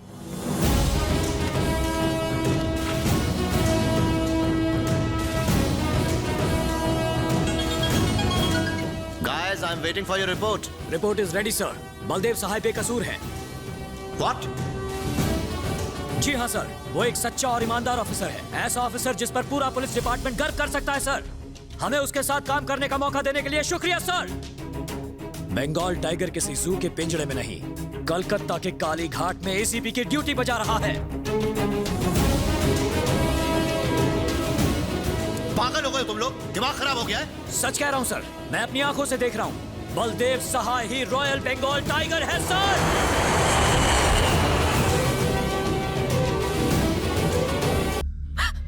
Guys, I'm waiting for your report. Report is ready sir. Baldev सहाय बेकसूर है। What? जी हाँ सर, वो एक सच्चा और ईमानदार ऑफिसर है। ऐसा ऑफिसर जिस पर पूरा पुलिस डिपार्टमेंट गर्व कर सकता है सर। हमें उसके साथ काम करने का मौका देने के लिए शुक्रिया सर। बंगाल टाइगर किसी जू के पिंजरे में नहीं, कलकत्ता के काली घाट में एसीपी की ड्यूटी बजा रहा है। पागल हो गए तुम लोग? दिमाग खराब हो गया है? सच कह रहा हूँ सर, मैं अपनी आंखों से देख रहा हूँ। बलदेव सहाय ही रॉयल बंगाल टाइगर है सर।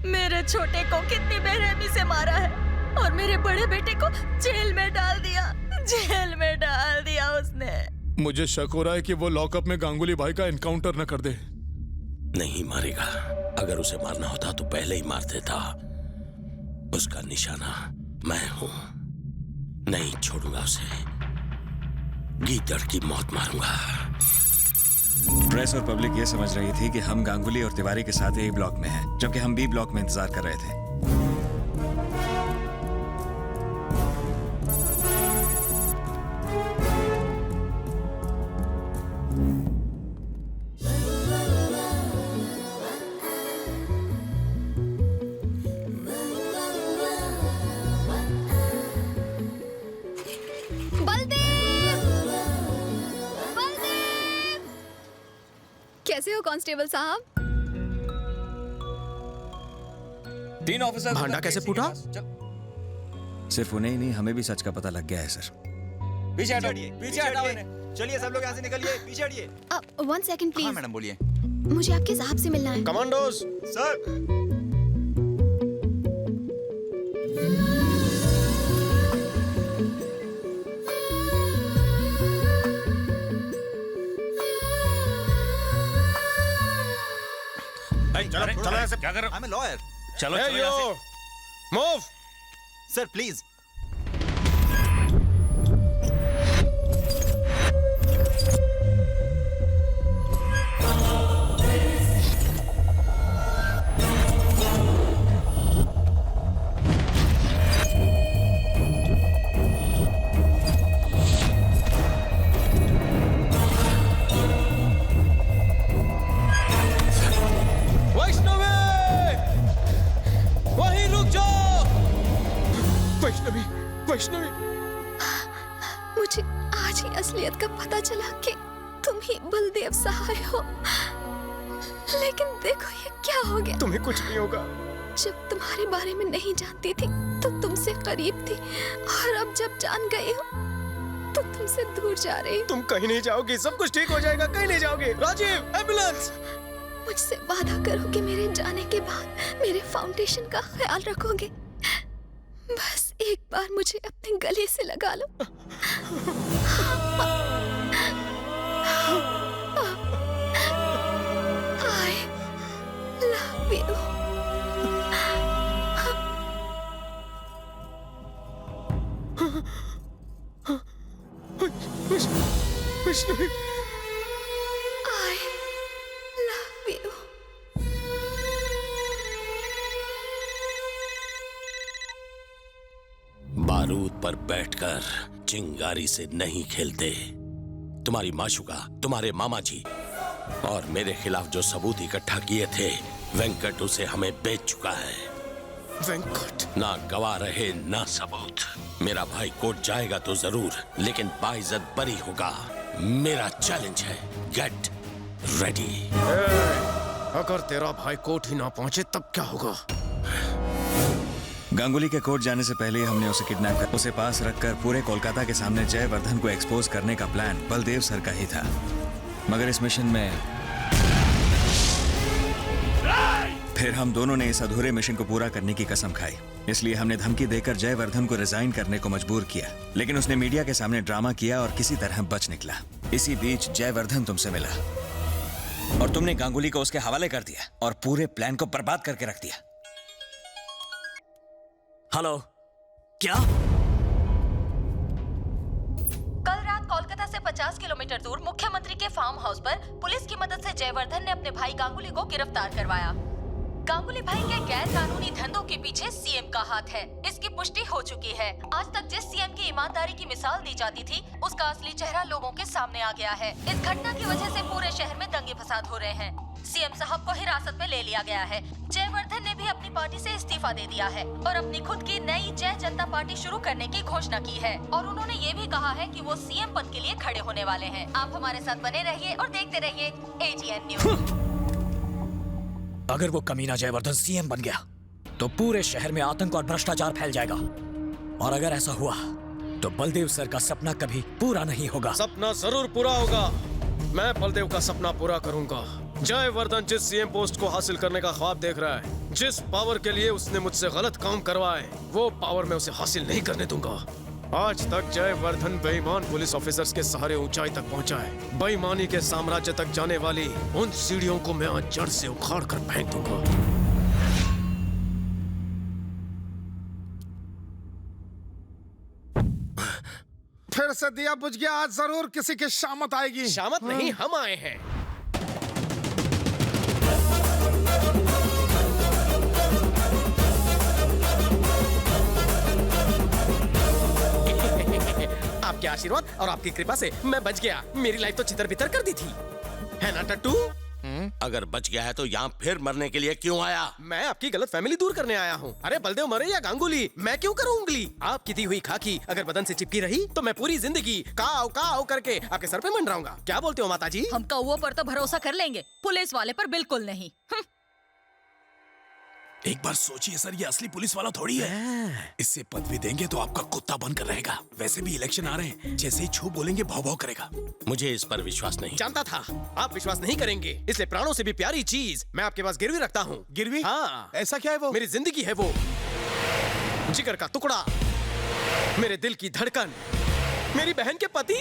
मेरे छोटे को कितनी बेरहमी से मारा है और मेरे बड़े बेटे को जेल में डाल दिया। जेल में डाल दिया उसने। मुझे शक हो रहा है कि वो लॉकअप में गांगुली भाई का एनकाउंटर न कर दे। नहीं मारेगा। अगर उसे मारना होता तो पहले ही मार देता। उसका निशाना मैं हूं। नहीं छोड़ूंगा उसे। गीदड़ की मौत मारूंगा। प्रेस और पब्लिक ये समझ रही थी कि हम गांगुली और तिवारी के साथ ए ब्लॉक में हैं, जबकि हम बी ब्लॉक में इंतजार कर रहे थे। कैसे हो कांस्टेबल साहब? 3 ऑफिसर भांडा कैसे फूटा? सिर्फ उन्हें ही नहीं, हमें भी सच का पता लग गया है सर। पीछे हटो, पीछे हटाओ इन्हें। चलिए सब लोग यहाँ से निकलिए, पीछे हटिए। 1 सेकंड प्लीज। हाँ मैडम बोलिए। मुझे आपके साहब से मिलना है। Commandos sir. चलो ऐसे क्या कर रहे हो? I'm a lawyer. चलो Hey, चलो यहाँ से। yo! Move! Sir, please. वहीं रुक जाओ। वैष्णवी, वैष्णवी। मुझे आज ही असलियत का पता चला कि तुम ही बलदेव सहाय हो। लेकिन देखो ये क्या हो गया। तुम्हें कुछ नहीं होगा। जब तुम्हारे बारे में नहीं जानती थी तो तुमसे करीब थी, और अब जब जान गई हो तो तुमसे दूर जा रही हो। तुम कहीं नहीं जाओगी, सब कुछ ठीक हो जाएगा, कहीं नहीं जाओगे। राजीव, एम्बुलेंस। मुझसे वादा करो कि मेरे जाने के बाद मेरे फाउंडेशन का ख्याल रखोगे। बस एक बार मुझे अपने गले से लगा लो। I love you. Vaishnavi, I love you. बारूद पर बैठकर चिंगारी से नहीं खेलते। तुम्हारी माशुका, तुम्हारे मामा जी और मेरे खिलाफ जो सबूत इकट्ठा किए थे, वेंकट उसे हमें बेच चुका है। वेंकट? ना गवाह रहे ना सबूत। मेरा भाई कोर्ट जाएगा तो जरूर, लेकिन बाइज्जत बरी होगा। मेरा चैलेंज है, गेट रेडी। अगर तेरा भाई कोर्ट ही ना पहुंचे तब क्या होगा? गांगुली के कोर्ट जाने से पहले हमने उसे किडनैप कर उसे पास रखकर पूरे कोलकाता के सामने जयवर्धन को एक्सपोज करने का प्लान बलदेव सर का ही था। मगर इस मिशन में फिर हम दोनों ने इस अधूरे मिशन को पूरा करने की कसम खाई। इसलिए हमने धमकी देकर जयवर्धन को रिजाइन करने को मजबूर किया, लेकिन उसने मीडिया के सामने ड्रामा किया और किसी तरह बच निकला। इसी बीच जयवर्धन तुमसे मिला और तुमने गांगुली को उसके हवाले कर दिया और पूरे प्लान को बर्बाद करके रख दिया। हेलो, क्या? कल रात कोलकाता से 50 किलोमीटर दूर मुख्यमंत्री के फार्म हाउस पर पुलिस की मदद से जयवर्धन ने अपने भाई गांगुली को गिरफ्तार करवाया। गांगुली भाई के गैर कानूनी धंधों के पीछे सीएम का हाथ है, इसकी पुष्टि हो चुकी है। आज तक जिस सीएम की ईमानदारी की मिसाल दी जाती थी, उसका असली चेहरा लोगों के सामने आ गया है। इस घटना की वजह से पूरे शहर में दंगे फसाद हो रहे हैं। सीएम साहब को हिरासत में ले लिया गया है। जयवर्धन ने भी अपनी पार्टी से इस्तीफा दे दिया है और अपनी खुद की नई जय जनता पार्टी शुरू करने की घोषणा की है। और उन्होंने ये भी कहा है कि वो सीएम पद के लिए खड़े होने वाले हैं। आप हमारे साथ बने रहिए और देखते रहिए AGN न्यूज़। अगर वो कमीना जयवर्धन सीएम बन गया तो पूरे शहर में आतंक और भ्रष्टाचार फैल जाएगा, और अगर ऐसा हुआ तो बलदेव सर का सपना कभी पूरा नहीं होगा। सपना जरूर पूरा होगा। मैं बलदेव का सपना पूरा करूंगा। जयवर्धन जिस सीएम पोस्ट को हासिल करने का ख्वाब देख रहा है, जिस पावर के लिए उसने मुझसे गलत काम करवाए, वो पावर मैं उसे हासिल नहीं करने दूंगा। आज तक जयवर्धन बेईमान पुलिस ऑफिसर्स के सहारे ऊंचाई तक पहुंचा है। बेईमानी के साम्राज्य तक जाने वाली उन सीढ़ियों को मैं आज जड़ से उखाड़ कर फेंक दूंगा। फिर से दिया बुझ गया। आज जरूर किसी की शामत आएगी। शामत नहीं, हम आए हैं। आपके आशीर्वाद और आपकी कृपा से मैं बच गया। मेरी लाइफ तो चितर बितर कर दी थी, है ना टट्टू? अगर बच गया है तो यहाँ फिर मरने के लिए क्यों आया? मैं आपकी गलत फैमिली दूर करने आया हूँ। अरे बलदेव मरे या गांगुली, मैं क्यों करूँ उंगली? आपकी दी हुई खाकी अगर बदन से चिपकी रही तो मैं पूरी जिंदगी काव करके आपके सर पे मंडराऊंगा। क्या बोलते हो माता जी? हम कौओं पर तो भरोसा कर लेंगे, पुलिस वाले पर बिल्कुल नहीं। एक बार सोचिए सर, ये असली पुलिस वाला थोड़ी है। इससे पदवी देंगे तो आपका कुत्ता बनकर रहेगा। वैसे भी इलेक्शन आ रहे हैं, जैसे ही छू बोलेंगे भाव भाव करेगा। मुझे इस पर विश्वास नहीं। जानता था आप विश्वास नहीं करेंगे, इसलिए प्राणों से भी प्यारी चीज मैं आपके पास गिरवी रखता हूँ। गिरवी? हाँ। ऐसा क्या है वो? मेरी जिंदगी है वो, जिगर का टुकड़ा, मेरे दिल की धड़कन, मेरी बहन के पति।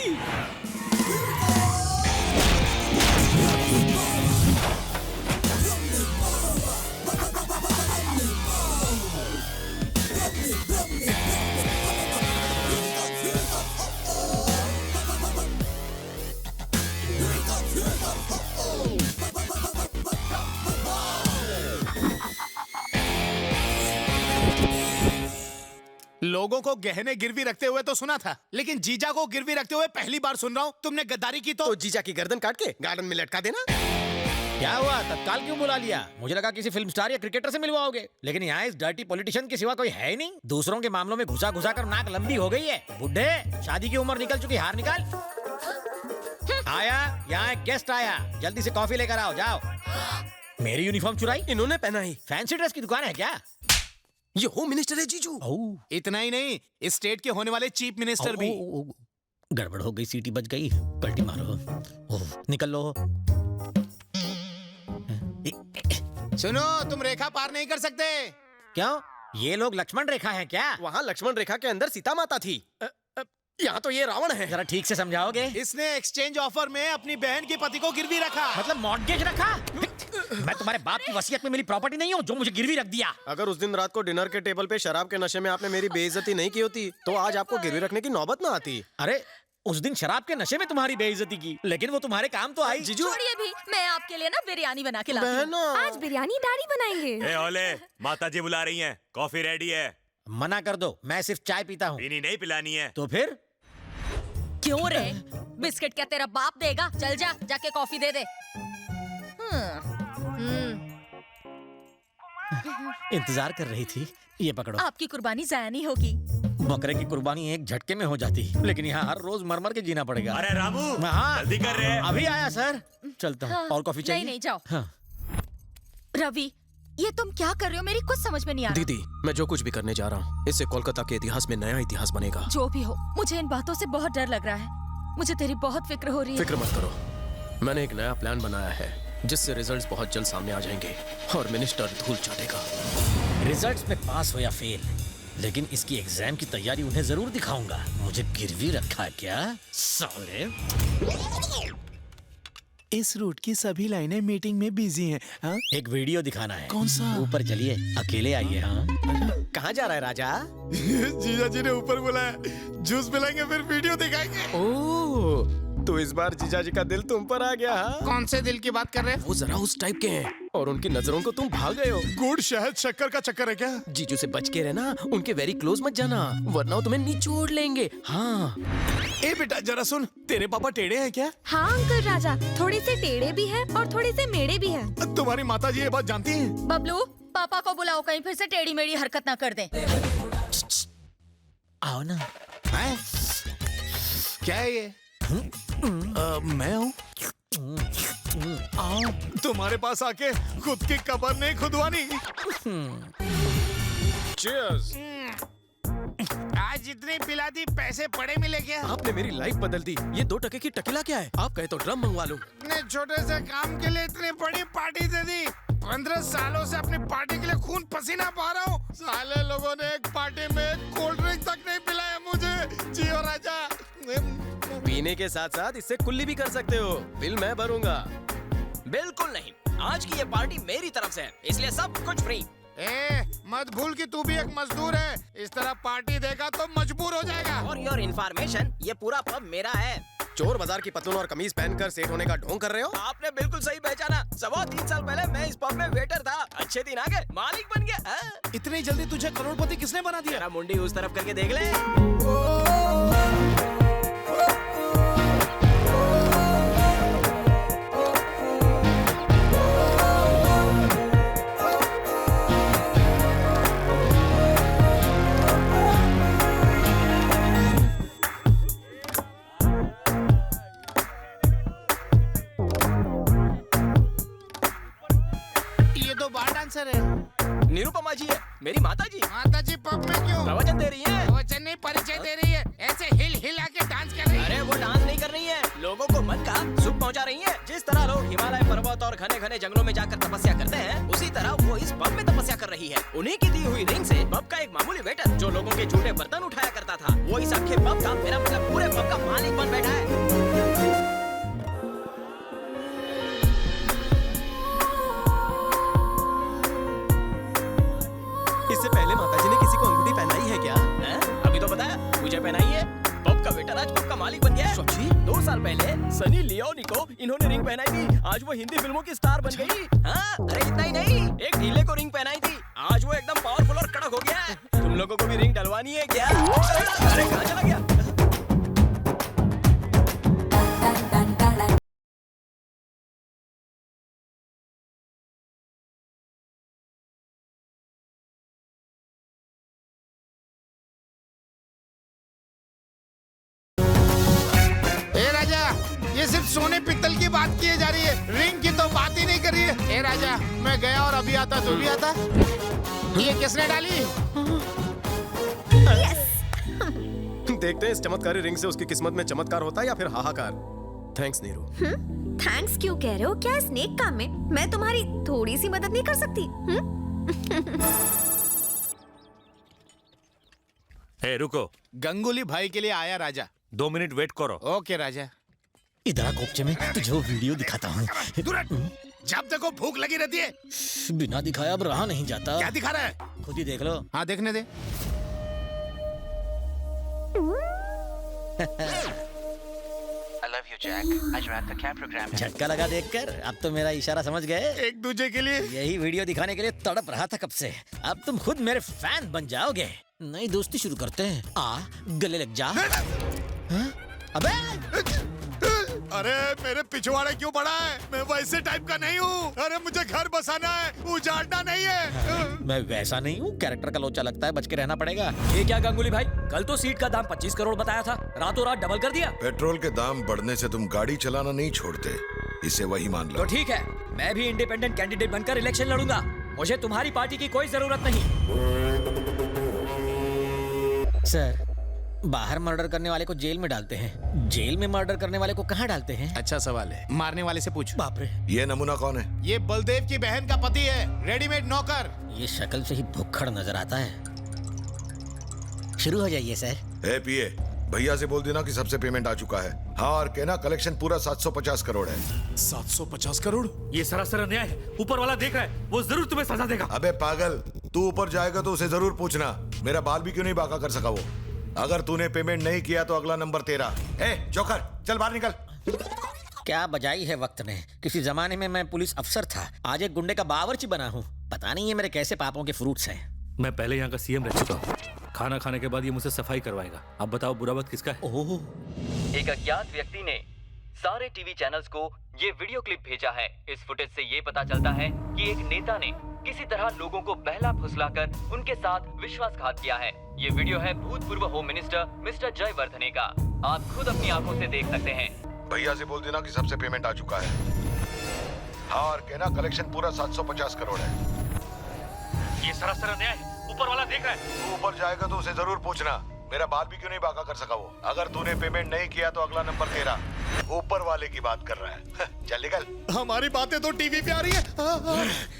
लोगों को गहने गिरवी रखते हुए तो सुना था, लेकिन जीजा को गिरवी रखते हुए पहली बार सुन रहा हूँ। तुमने गद्दारी की तो जीजा की गर्दन काट के गार्डन में लटका देना। क्या हुआ, तत्काल क्यों बुला लिया? मुझे लगा किसी फिल्म स्टार या क्रिकेटर से मिलवाओगे, लेकिन यहाँ इस डर्टी पॉलिटिशियन के सिवा कोई है ही नहीं। दूसरों के मामलों में घुसा घुसा कर नाक लंबी हो गई है। बुड्ढे, शादी की उम्र निकल चुकी, हार निकाल। आया, यहाँ एक गेस्ट आया, जल्दी से कॉफी लेकर आओ, जाओ। मेरी यूनिफॉर्म चुराई? इन्होंने पहना ही। फैंसी ड्रेस की दुकान है क्या? ये होम मिनिस्टर है जीजू। इतना ही नहीं, इस स्टेट के होने वाले चीफ मिनिस्टर भी। गड़बड़ हो गई, सीटी बज गई, पलटी मारो। निकल लो। सुनो, तुम रेखा पार नहीं कर सकते। क्यों? ये लोग लक्ष्मण रेखा हैं क्या? वहाँ लक्ष्मण रेखा के अंदर सीता माता थी, यहाँ तो ये रावण है। जरा ठीक से समझाओगे? इसने एक्सचेंज ऑफर में अपनी बहन के पति को गिरवी रखा। मतलब मॉर्गेज रखा? मैं तुम्हारे बाप की वसीयत में मिली प्रॉपर्टी नहीं हूँ जो मुझे गिरवी रख दिया। अगर उस दिन रात को डिनर के टेबल पे शराब के नशे में आपने मेरी बेइज्जती नहीं की होती तो आज आपको गिरवी रखने की नौबत ना आती। अरे उस दिन शराब के नशे में तुम्हारी बेइज्जती की, लेकिन वो तुम्हारे काम तो आई। जीजू छोड़िए भी, मैं आपके लिए ना बिरयानी बना के लाती हूँ। आज बिरयानी दाढ़ी बनाएंगे। ए ओले, माता जी बुला रही हैं, कॉफी रेडी है। मना कर दो, मैं सिर्फ चाय पीता हूँ। पीनी नहीं, पिलानी है। तो फिर क्यों रे? बिस्किट क्या तेरा बाप देगा? चल जा, जाके कॉफी दे दे। इंतजार कर रही थी, ये पकड़ो। आपकी कुर्बानी जाया नहीं होगी। बकरे की कुर्बानी एक झटके में हो जाती, लेकिन यहाँ हर रोज मर के जीना पड़ेगा। अरे रामू, हाँ, जल्दी कर रहे हैं। अभी आया सर, चलता हूँ। और कॉफी चाहिए? नहीं जाओ। हाँ। रवि, ये तुम क्या कर रहे हो? मेरी कुछ समझ में नहीं आ रहा। दीदी, मैं जो कुछ भी करने जा रहा हूँ इससे कोलकाता के इतिहास में नया इतिहास बनेगा। जो भी हो, मुझे इन बातों से बहुत डर लग रहा है। मुझे तेरी बहुत फिक्र हो रही है। फिक्र मत करो, मैंने एक नया प्लान बनाया है जिससे रिजल्ट्स बहुत जल्द सामने आ जाएंगे और मिनिस्टर धूल चाटेगा। रिजल्ट्स में पास हो या फेल, लेकिन इसकी एग्जाम की तैयारी उन्हें जरूर दिखाऊंगा। मुझे गिरवी रखा क्या साले? इस रूट की सभी लाइनें मीटिंग में बिजी हैं। हाँ? एक वीडियो दिखाना है। कौन सा? ऊपर चलिए, अकेले आइए। हाँ, कहाँ जा रहा है राजा? जीजा जी ने ऊपर बुलाया, जूस पिलाएंगे फिर वीडियो दिखाएंगे। ओह, तो इस बार जीजा जी का दिल तुम पर आ गया। हाँ? कौन से दिल की बात कर रहे हैं? वो जरा उस टाइप के हैं और उनकी नजरों को तुम भाग गए हो। गुड़ शहद शक्कर का चक्कर है क्या? जीजू से बच के रहना, उनके वेरी क्लोज मत जाना, वरना वो तुम्हें निचोड़ लेंगे। हाँ। ए बेटा जरा सुन, तेरे पापा टेढ़े हैं क्या? हाँ अंकल राजा, थोड़े से टेढ़े भी हैं और थोड़े से मेढ़े भी हैं। तुम्हारी माता जी ये बात जानती हैं? बबलू, पापा को बुलाओ, कहीं फिर से टेढ़ी मेढ़ी हरकत ना कर दें। आओ ना। क्या है ये? मैं हूँ। तुम्हारे पास आके खुद की कब्र नहीं खुदवानी। Cheers. आज जितनी पिला दी पैसे पड़े मिले क्या? आपने मेरी लाइफ बदल दी। ये 2 टके की टकीला क्या है? आप कहे तो ड्रम मंगवा लूं। इतने छोटे से काम के लिए इतनी बड़ी पार्टी दे दी। 15 सालों से अपनी पार्टी के लिए खून पसीना बहा रहा हूँ। साले लोगों ने एक पार्टी में कोल्ड ड्रिंक तक नहीं पिलाया मुझे। जियो राजा। पीने के साथ साथ इससे कुल्ली भी कर सकते हो, बिल मैं भरूंगा। बिल्कुल नहीं, आज की ये पार्टी मेरी तरफ से है, इसलिए सब कुछ फ्री। मत भूल कि तू भी एक मजदूर है। इस तरह पार्टी देगा तो मजबूर हो जाएगा। और योर इन्फॉर्मेशन, ये पूरा पब मेरा है। चोर बाजार की पतलून और कमीज पहनकर सेठ होने का ढोंग कर रहे हो? आपने बिल्कुल सही पहचाना। 3 साल पहले मैं इस पब में वेटर था, अच्छे दिन आ गए, मालिक बन गया। इतनी जल्दी तुझे करोड़पति किसने बना दिया? तेरा मुंडी उस तरफ करके देख ले। आंसर है? निरुपमा जी है, मेरी माता जी। माता जी पब में क्यों? प्रवचन दे रही है। प्रवचन नहीं, परिचय दे रही है। ऐसे हिल हिला के डांस कर रही है। अरे वो डांस नहीं कर रही है, लोगों को मन का सुख पहुंचा रही है। जिस तरह लोग हिमालय पर्वत और घने घने जंगलों में जाकर तपस्या करते हैं, उसी तरह वो इस पब में तपस्या कर रही है। उन्हीं की दी हुई रिंग से पब का एक मामूली वेटर जो लोगों के झूठे बर्तन उठाया करता था, वो इस अक्खे पब का, मेरा मतलब पूरे पब का मालिक बन बैठा है। इससे पहले माताजी ने किसी को अंगूठी पहनाई है क्या? अभी तो बताया, मुझे पहनाई है। पब का वेटर आज पब का मालिक बन गया है। सच्ची? 2 साल पहले सनी लियोनी को इन्होंने रिंग पहनाई थी, आज वो हिंदी फिल्मों की स्टार बन गई। हाँ, अरे इतना ही नहीं, एक ढीले को रिंग पहनाई थी, आज वो एकदम पावरफुल और कड़क हो गया है। तुम लोगों को भी रिंग डलवानी है क्या? अरे कहाँ चला गया? ये सिर्फ सोने पित्तल की बात की जा रही है, रिंग की तो बात ही नहीं कर रही है। ए राजा, मैं गया और अभी आता तो भी आता। ये किसने डाली? देखते हैं इस चमत्कारी रिंग से उसकी किस्मत में चमत्कार होता है या फिर हाहाकार। थैंक्स नीरू। थैंक्स क्यों कह रहे हो? क्या स्नेक काम में मैं तुम्हारी थोड़ी सी मदद नहीं कर सकती? ए रुको, गंगुली भाई के लिए आया राजा। 2 मिनट वेट करो। ओके राजा। इधर कोपचे में तुझे वो वीडियो दिखाता हूँ। जब देखो भूख लगी रहती है। बिना दिखाया अब रहा नहीं जाता। क्या दिखा रहा है? खुद ही देख लो। हाँ देखने दे। झटका लगा देखकर, अब तो मेरा इशारा समझ गए। एक दूसरे के लिए यही वीडियो दिखाने के लिए तड़प रहा था कब से। अब तुम खुद मेरे फैन बन जाओगे। नई दोस्ती शुरू करते हैं। आ गले लग जा। अबे अरे मेरे पिछवाड़े क्यों पड़ा है? मैं वैसे टाइप का नहीं हूँ। अरे मुझे घर बसाना है, उजाड़ना नहीं है। मैं वैसा नहीं हूँ, कैरेक्टर का लोचा लगता है, बच के रहना पड़ेगा। ये क्या गांगुली भाई, कल तो सीट का दाम 25 करोड़ बताया था, रातों रात डबल कर दिया। पेट्रोल के दाम बढ़ने से तुम गाड़ी चलाना नहीं छोड़ते, इसे वही मान लो। तो ठीक है, मैं भी इंडिपेंडेंट कैंडिडेट बनकर इलेक्शन लड़ूंगा। मुझे तुम्हारी पार्टी की कोई जरूरत नहीं। सर, बाहर मर्डर करने वाले को जेल में डालते हैं, जेल में मर्डर करने वाले को कहाँ डालते हैं? अच्छा सवाल है, मारने वाले से पूछ। बाप रे, ये नमूना कौन है? ये बलदेव की बहन का पति है, रेडीमेड नौकर। ये शक्ल से ही भुक्खड़ नजर आता है। शुरू हो जाइए सर। ए पीए, भैया से बोल देना कि सबसे पेमेंट आ चुका है। हाँ, और कहना कलेक्शन पूरा 750 करोड़ है। 750 करोड़? ये सरासर अन्याय है। ऊपर वाला देख रहा है, वो जरूर तुम्हें सजा देगा। अबे पागल, तू ऊपर जाएगा तो उसे जरूर पूछना मेरा बाल भी क्यों नहीं बाका कर सका वो। अगर तूने पेमेंट नहीं किया तो अगला नंबर तेरा। ए जोकर, चल बाहर निकल। क्या बजाई है वक्त ने। किसी जमाने में मैं पुलिस अफसर था, आज एक गुंडे का बावर्ची बना हूँ। पता नहीं ये मेरे कैसे पापों के फ्रूट्स हैं। मैं पहले यहाँ का सीएम रह चुका हूँ। खाना खाने के बाद ये मुझसे सफाई करवाएगा। अब बताओ बुरा वक्त किसका है? एक अज्ञात व्यक्ति ने सारे टीवी चैनल्स को ये वीडियो क्लिप भेजा है। इस फुटेज से ये पता चलता है कि एक नेता ने किसी तरह लोगों को बहला फुसलाकर उनके साथ विश्वासघात किया है। ये वीडियो है भूतपूर्व होम मिनिस्टर मिस्टर जयवर्धने का। आप खुद अपनी आंखों से देख सकते हैं। भैया से बोल देना कि सबसे पेमेंट आ चुका है। हाँ, और कहना कलेक्शन पूरा 750 करोड़ है। ये सरासर अन्याय है। ऊपर वाला देख रहा है। तू ऊपर जाएगा तो उसे जरूर पूछना मेरा बाल भी क्यों नहीं बाका कर सका वो। अगर तूने पेमेंट नहीं किया तो अगला नंबर तेरा। ऊपर वाले की बात कर रहा है। चल निकल। हमारी बातें तो टीवी पे आ रही है।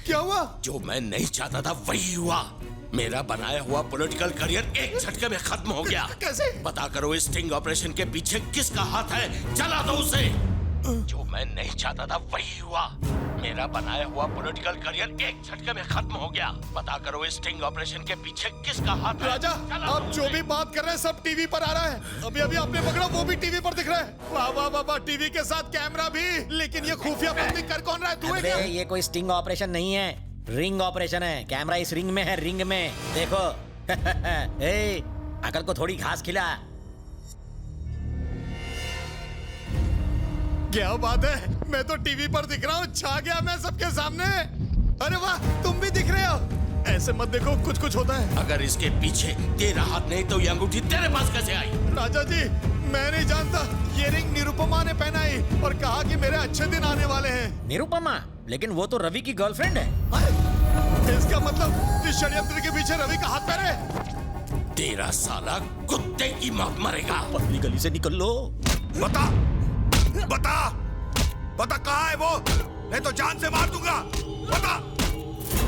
क्या हुआ? जो मैं नहीं चाहता था वही हुआ। मेरा बनाया हुआ पॉलिटिकल करियर एक झटके में खत्म हो गया। कैसे? पता करो इस स्टिंग ऑपरेशन के पीछे किसका हाथ है, जला दो उसे। जो मैं नहीं चाहता था वही हुआ। मेरा बनाया हुआ पॉलिटिकल करियर एक झटके में खत्म हो गया। पता करो इस स्टिंग ऑपरेशन के पीछे किसका हाथ है। राजा, आप जो भी बात कर रहे हैं सब टीवी पर आ रहा है। अभी अभी आपने पकड़ा वो भी टीवी पर दिख रहा है। वाह वाह वाह वाह, टीवी के साथ कैमरा भी। लेकिन ये खुफिया बंदी कर कौन रहा है? तू है क्या? ये कोई स्टिंग ऑपरेशन नहीं है, रिंग ऑपरेशन है। कैमरा इस रिंग में है, रिंग में देखो। ए, अकल को थोड़ी घास खिला। क्या बात है, मैं तो टीवी पर दिख रहा हूँ, छा गया मैं सबके सामने। अरे वाह, तुम भी दिख रहे हो। ऐसे मत देखो, कुछ कुछ होता है। अगर इसके पीछे तेरा हाथ नहीं तो ये अंगूठी तेरे पास कैसे आई? राजा जी, मैं नहीं जानता। ये रिंग निरुपमा ने पहनाई और कहा कि मेरे अच्छे दिन आने वाले हैं। निरुपमा? लेकिन वो तो रवि की गर्लफ्रेंड है। इसका मतलब इस षड्यंत्र के पीछे रवि का हाथ पैर है। तेरा साला कुत्ते की मौत मरेगा। पतली गली से निकल लो। बता बता बता कहाँ है वो, नहीं तो जान से मार दूंगा। बता।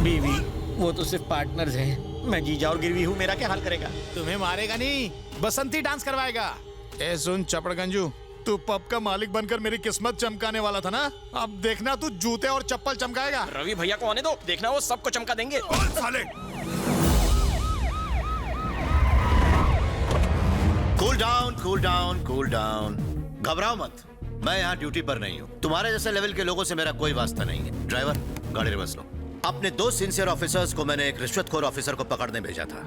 बीवी, वो तो सिर्फ पार्टनर्स हैं। मैं जीजा और गिरवी हूँ, मेरा क्या हाल करेगा? तुम्हें मारेगा नहीं, बसंती डांस करवाएगा। ए सुन चपड़गंजू, तू पब का मालिक बनकर मेरी किस्मत चमकाने वाला था ना, अब देखना तू जूते और चप्पल चमकाएगा। रवि भैया को आने दो, देखना वो सबको चमका देंगे। साले। Cool down cool down cool down, घबराओ मत, मैं यहाँ ड्यूटी पर नहीं हूँ। तुम्हारे जैसे लेवल के लोगों से मेरा कोई वास्ता नहीं है। ड्राइवर, गाड़ी रिवर्स लो। अपने 2 सिंसियर ऑफिसर्स को मैंने एक रिश्वतखोर ऑफिसर को पकड़ने भेजा था,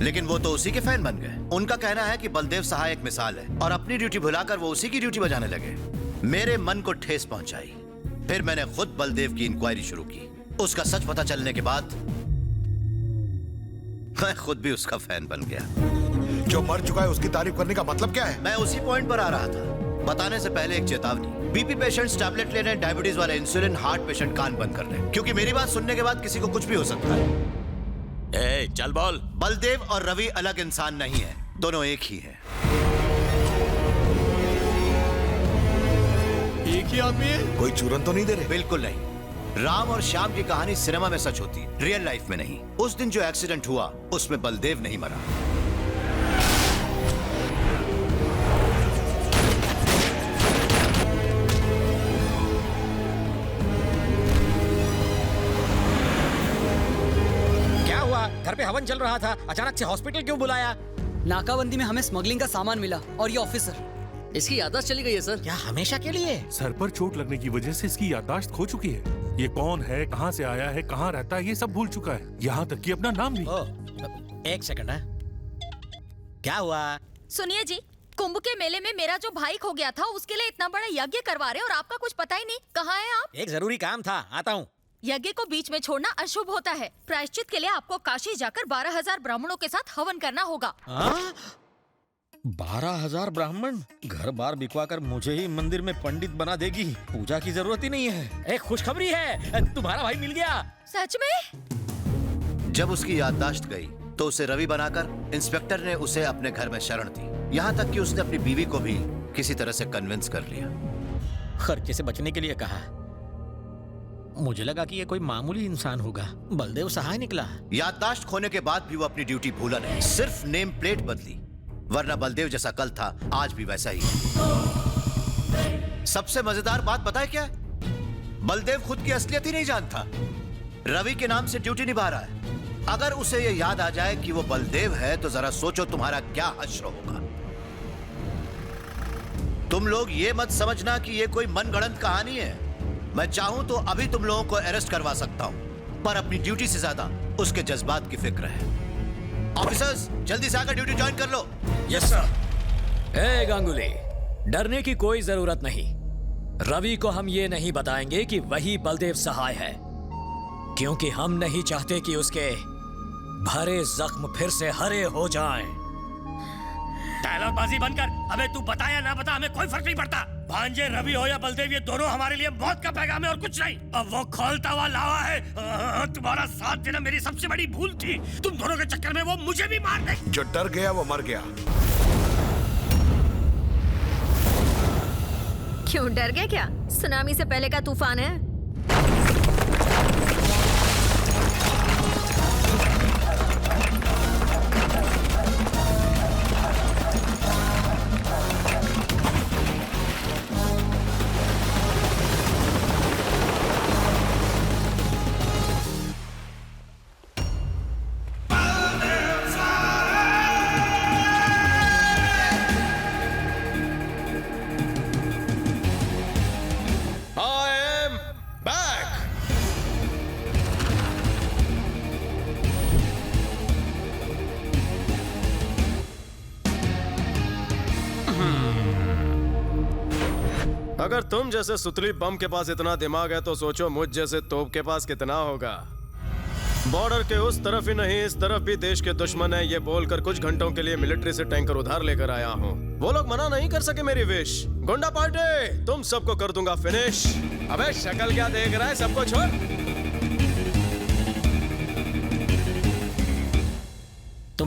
लेकिन वो तो उसी के फैन बन गए। उनका कहना है कि बलदेव सहाय एक मिसाल है और अपनी ड्यूटी भुलाकर वो उसी की ड्यूटी बजाने लगे। मेरे मन को ठेस पहुंचाई। फिर मैंने खुद बलदेव की इंक्वायरी शुरू की। उसका सच पता चलने के बाद मैं खुद भी उसका फैन बन गया। जो मर चुका है उसकी तारीफ करने का मतलब क्या है? मैं उसी पॉइंट पर आ रहा था। बताने से पहले एक चेतावनी, बीपी पेशेंट्स टैबलेट ले रहे हैं, डायबिटीज वाले इंसुलिन, हार्ट पेशेंट कान बंद कर रहे हैं, क्योंकि मेरी बात सुनने के बाद किसी को कुछ भी हो सकता है। ए, चल बोल। बलदेव और रवि अलग इंसान नहीं है, दोनों एक ही हैं। एक ही आदमी है? कोई चूरन तो नहीं दे रहे? बिल्कुल नहीं। राम और श्याम की कहानी सिनेमा में सच होती, रियल लाइफ में नहीं। उस दिन जो एक्सीडेंट हुआ उसमें बलदेव नहीं मरा। घर पे हवन चल रहा था, अचानक से हॉस्पिटल क्यों बुलाया? नाकाबंदी में हमें स्मगलिंग का सामान मिला और ये ऑफिसर, इसकी याददाश्त चली गई है सर। क्या हमेशा के लिए? सर पर चोट लगने की वजह से इसकी याददाश्त खो चुकी है। ये कौन है, कहाँ से आया है, कहाँ रहता है, ये सब भूल चुका है, यहाँ तक कि अपना नाम भी। एक सेकंड है, क्या हुआ? सुनिए जी, कुंभ के मेले में मेरा जो भाई खो गया था, उसके लिए इतना बड़ा यज्ञ करवा रहे और आपका कुछ पता ही नहीं। कहाँ हैं आप? एक जरूरी काम था, आता हूँ। यज्ञ को बीच में छोड़ना अशुभ होता है। प्रायश्चित के लिए आपको काशी जाकर 12,000 ब्राह्मणों के साथ हवन करना होगा। 12,000 ब्राह्मण? घर बार बिकवा कर मुझे ही मंदिर में पंडित बना देगी, पूजा की जरूरत ही नहीं है। एक खुशखबरी है, तुम्हारा भाई मिल गया। सच में? जब उसकी याददाश्त गई तो उसे रवि बनाकर इंस्पेक्टर ने उसे अपने घर में शरण दी। यहाँ तक कि उसने अपनी बीवी को भी किसी तरह से कन्विंस कर लिया। खर्चे से बचने के लिए कहा। मुझे लगा कि ये कोई मामूली इंसान होगा, बलदेव सहाय निकला। याददाश्त खोने के बाद भी वो अपनी ड्यूटी भूला नहीं, सिर्फ नेम प्लेट बदली, वरना बलदेव जैसा कल था आज भी वैसा ही है। सबसे मजेदार बात पता है क्या? बलदेव खुद की असलियत ही नहीं जानता, रवि के नाम से ड्यूटी निभा रहा है। अगर उसे ये याद आ जाए कि वो बलदेव है तो जरा सोचो तुम्हारा क्या हश्र होगा। तुम लोग ये मत समझना कि ये कोई मनगढ़ंत कहानी है। मैं चाहूं तो अभी तुम लोगों को अरेस्ट करवा सकता हूं, पर अपनी ड्यूटी से ज्यादा उसके जज्बात की फिक्र है। ऑफिसर्स, जल्दी से आकर ड्यूटी ज्वाइन कर लो। Yes sir. ए गांगुली, डरने की कोई जरूरत नहीं। रवि को हम ये नहीं बताएंगे कि वही बलदेव सहाय है, क्योंकि हम नहीं चाहते कि उसके भरे जख्म फिर से हरे हो जाएं। डायलॉग बाजी बंद कर। अबे तू बता या ना बता, हमें कोई फर्क नहीं पड़ता। भांजे रवि हो या बलदेव, ये दोनों हमारे लिए मौत का पैगाम है और कुछ नहीं। अब वो खोलता हुआ लावा है। तुम्हारा साथ देना मेरी सबसे बड़ी भूल थी। तुम दोनों के चक्कर में वो मुझे भी मार दे। जो डर गया वो मर गया। क्यों डर गए क्या? सुनामी से पहले का तूफान है। अगर तुम जैसे सुतली बम के पास इतना दिमाग है तो सोचो मुझ जैसे तोप के पास कितना होगा। बॉर्डर के उस तरफ ही नहीं इस तरफ भी देश के दुश्मन है, ये बोलकर कुछ घंटों के लिए मिलिट्री से टैंकर उधार लेकर आया हूँ। वो लोग मना नहीं कर सके मेरी विश। गुंडा पार्टी, तुम सबको कर दूंगा फिनिश। अबे शक्ल क्या देख रहा है, सबको छोड़।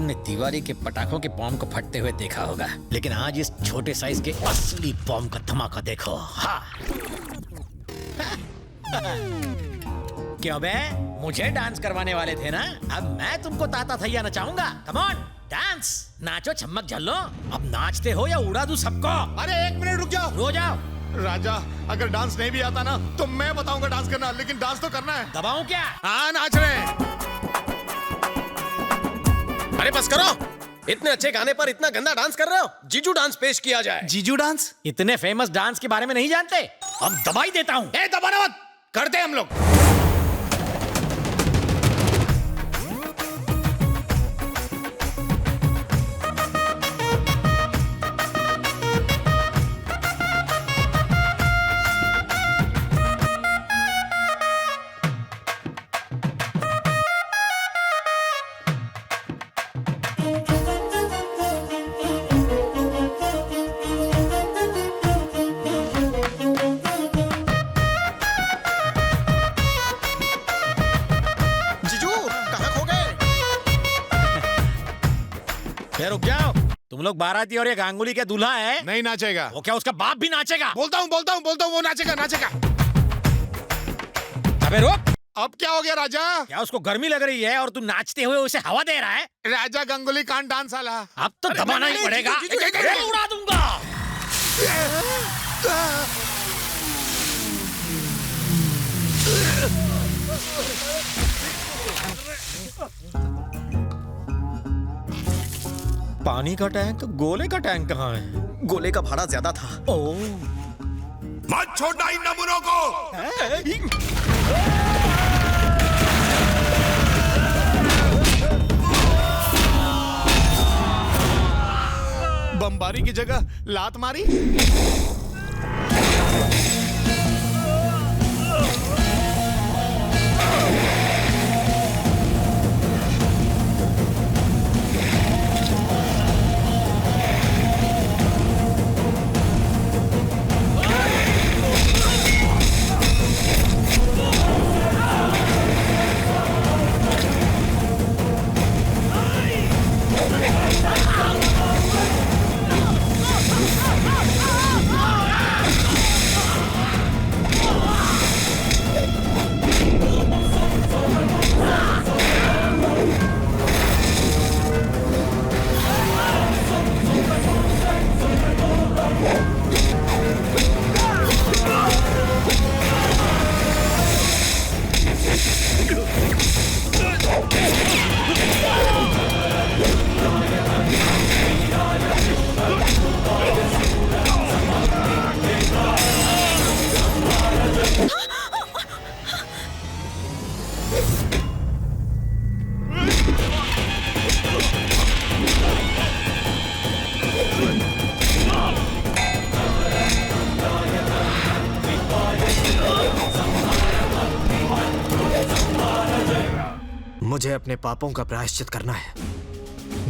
तुमने दिवाली के पटाखों के बॉम्ब को फटते हुए देखा होगा, लेकिन आज इस छोटे साइज के असली बॉम्ब का धमाका देखो। हाँ। क्यों बे? मुझे डांस करवाने वाले थे ना? अब मैं तुमको ताता थैया नचाऊंगा। कम ऑन, डांस, नाचो, चम्मक झल्लो। अब नाचते हो या उड़ा दूं सबको? अरे 1 मिनट रुक जाओ। रो जाओ। राजा, अगर डांस नहीं भी आता ना तो मैं बताऊंगा डांस करना, लेकिन डांस तो करना है। दबाऊं क्या? हाँ, नाच रहे हैं। अरे बस करो, इतने अच्छे गाने पर इतना गंदा डांस कर रहे हो। जीजू डांस पेश किया जाए। जीजू डांस? इतने फेमस डांस के बारे में नहीं जानते? अब दबाई देता हूँ। दबाना मत, करते हैं हम लोग। रुक जाओ, तुम लोग बाराती और ये गांगुली के दूल्हा है। नहीं नाचेगा। वो क्या उसका बाप भी नाचेगा? बोलता हूँ वो नाचेगा। अबे रुक। अब क्या हो गया राजा? क्या उसको गर्मी लग रही है और तू नाचते हुए उसे हवा दे रहा है? राजा गंगुली कांट डांस वाला। अब तो दबाना ही पड़ेगा। उड़ा दूंगा। पानी का टैंक, गोले का टैंक कहाँ है? गोले का भाड़ा ज्यादा था। ओ, मत छोड़ना इन नमूनों को। बमबारी की जगह लात मारी। मुझे अपने पापों का प्रायश्चित करना है।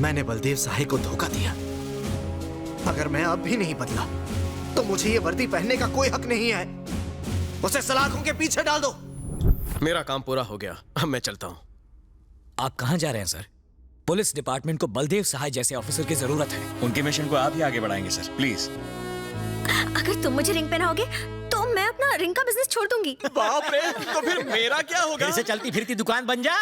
मैंने बलदेव सहाय को धोखा दिया। अगर मैं अब भी नहीं बदला तो मुझे ये वर्दी पहनने का कोई हक नहीं है। उसे सलाखों के पीछे डाल दो। मेरा काम पूरा हो गया, अब मैं चलता हूँ। आप कहाँ जा रहे हैं सर? पुलिस डिपार्टमेंट को बलदेव सहाय जैसे ऑफिसर की जरूरत है। उनके मिशन को आप ही आगे बढ़ाएंगे सर, प्लीज। अगर तुम मुझे रिंग पहनाओगे तो मैं अपना रिंग का बिजनेस छोड़ दूंगी। बाप रे, तो फिर मेरा क्या होगा? फिर से चलती फिरती दुकान बन जा।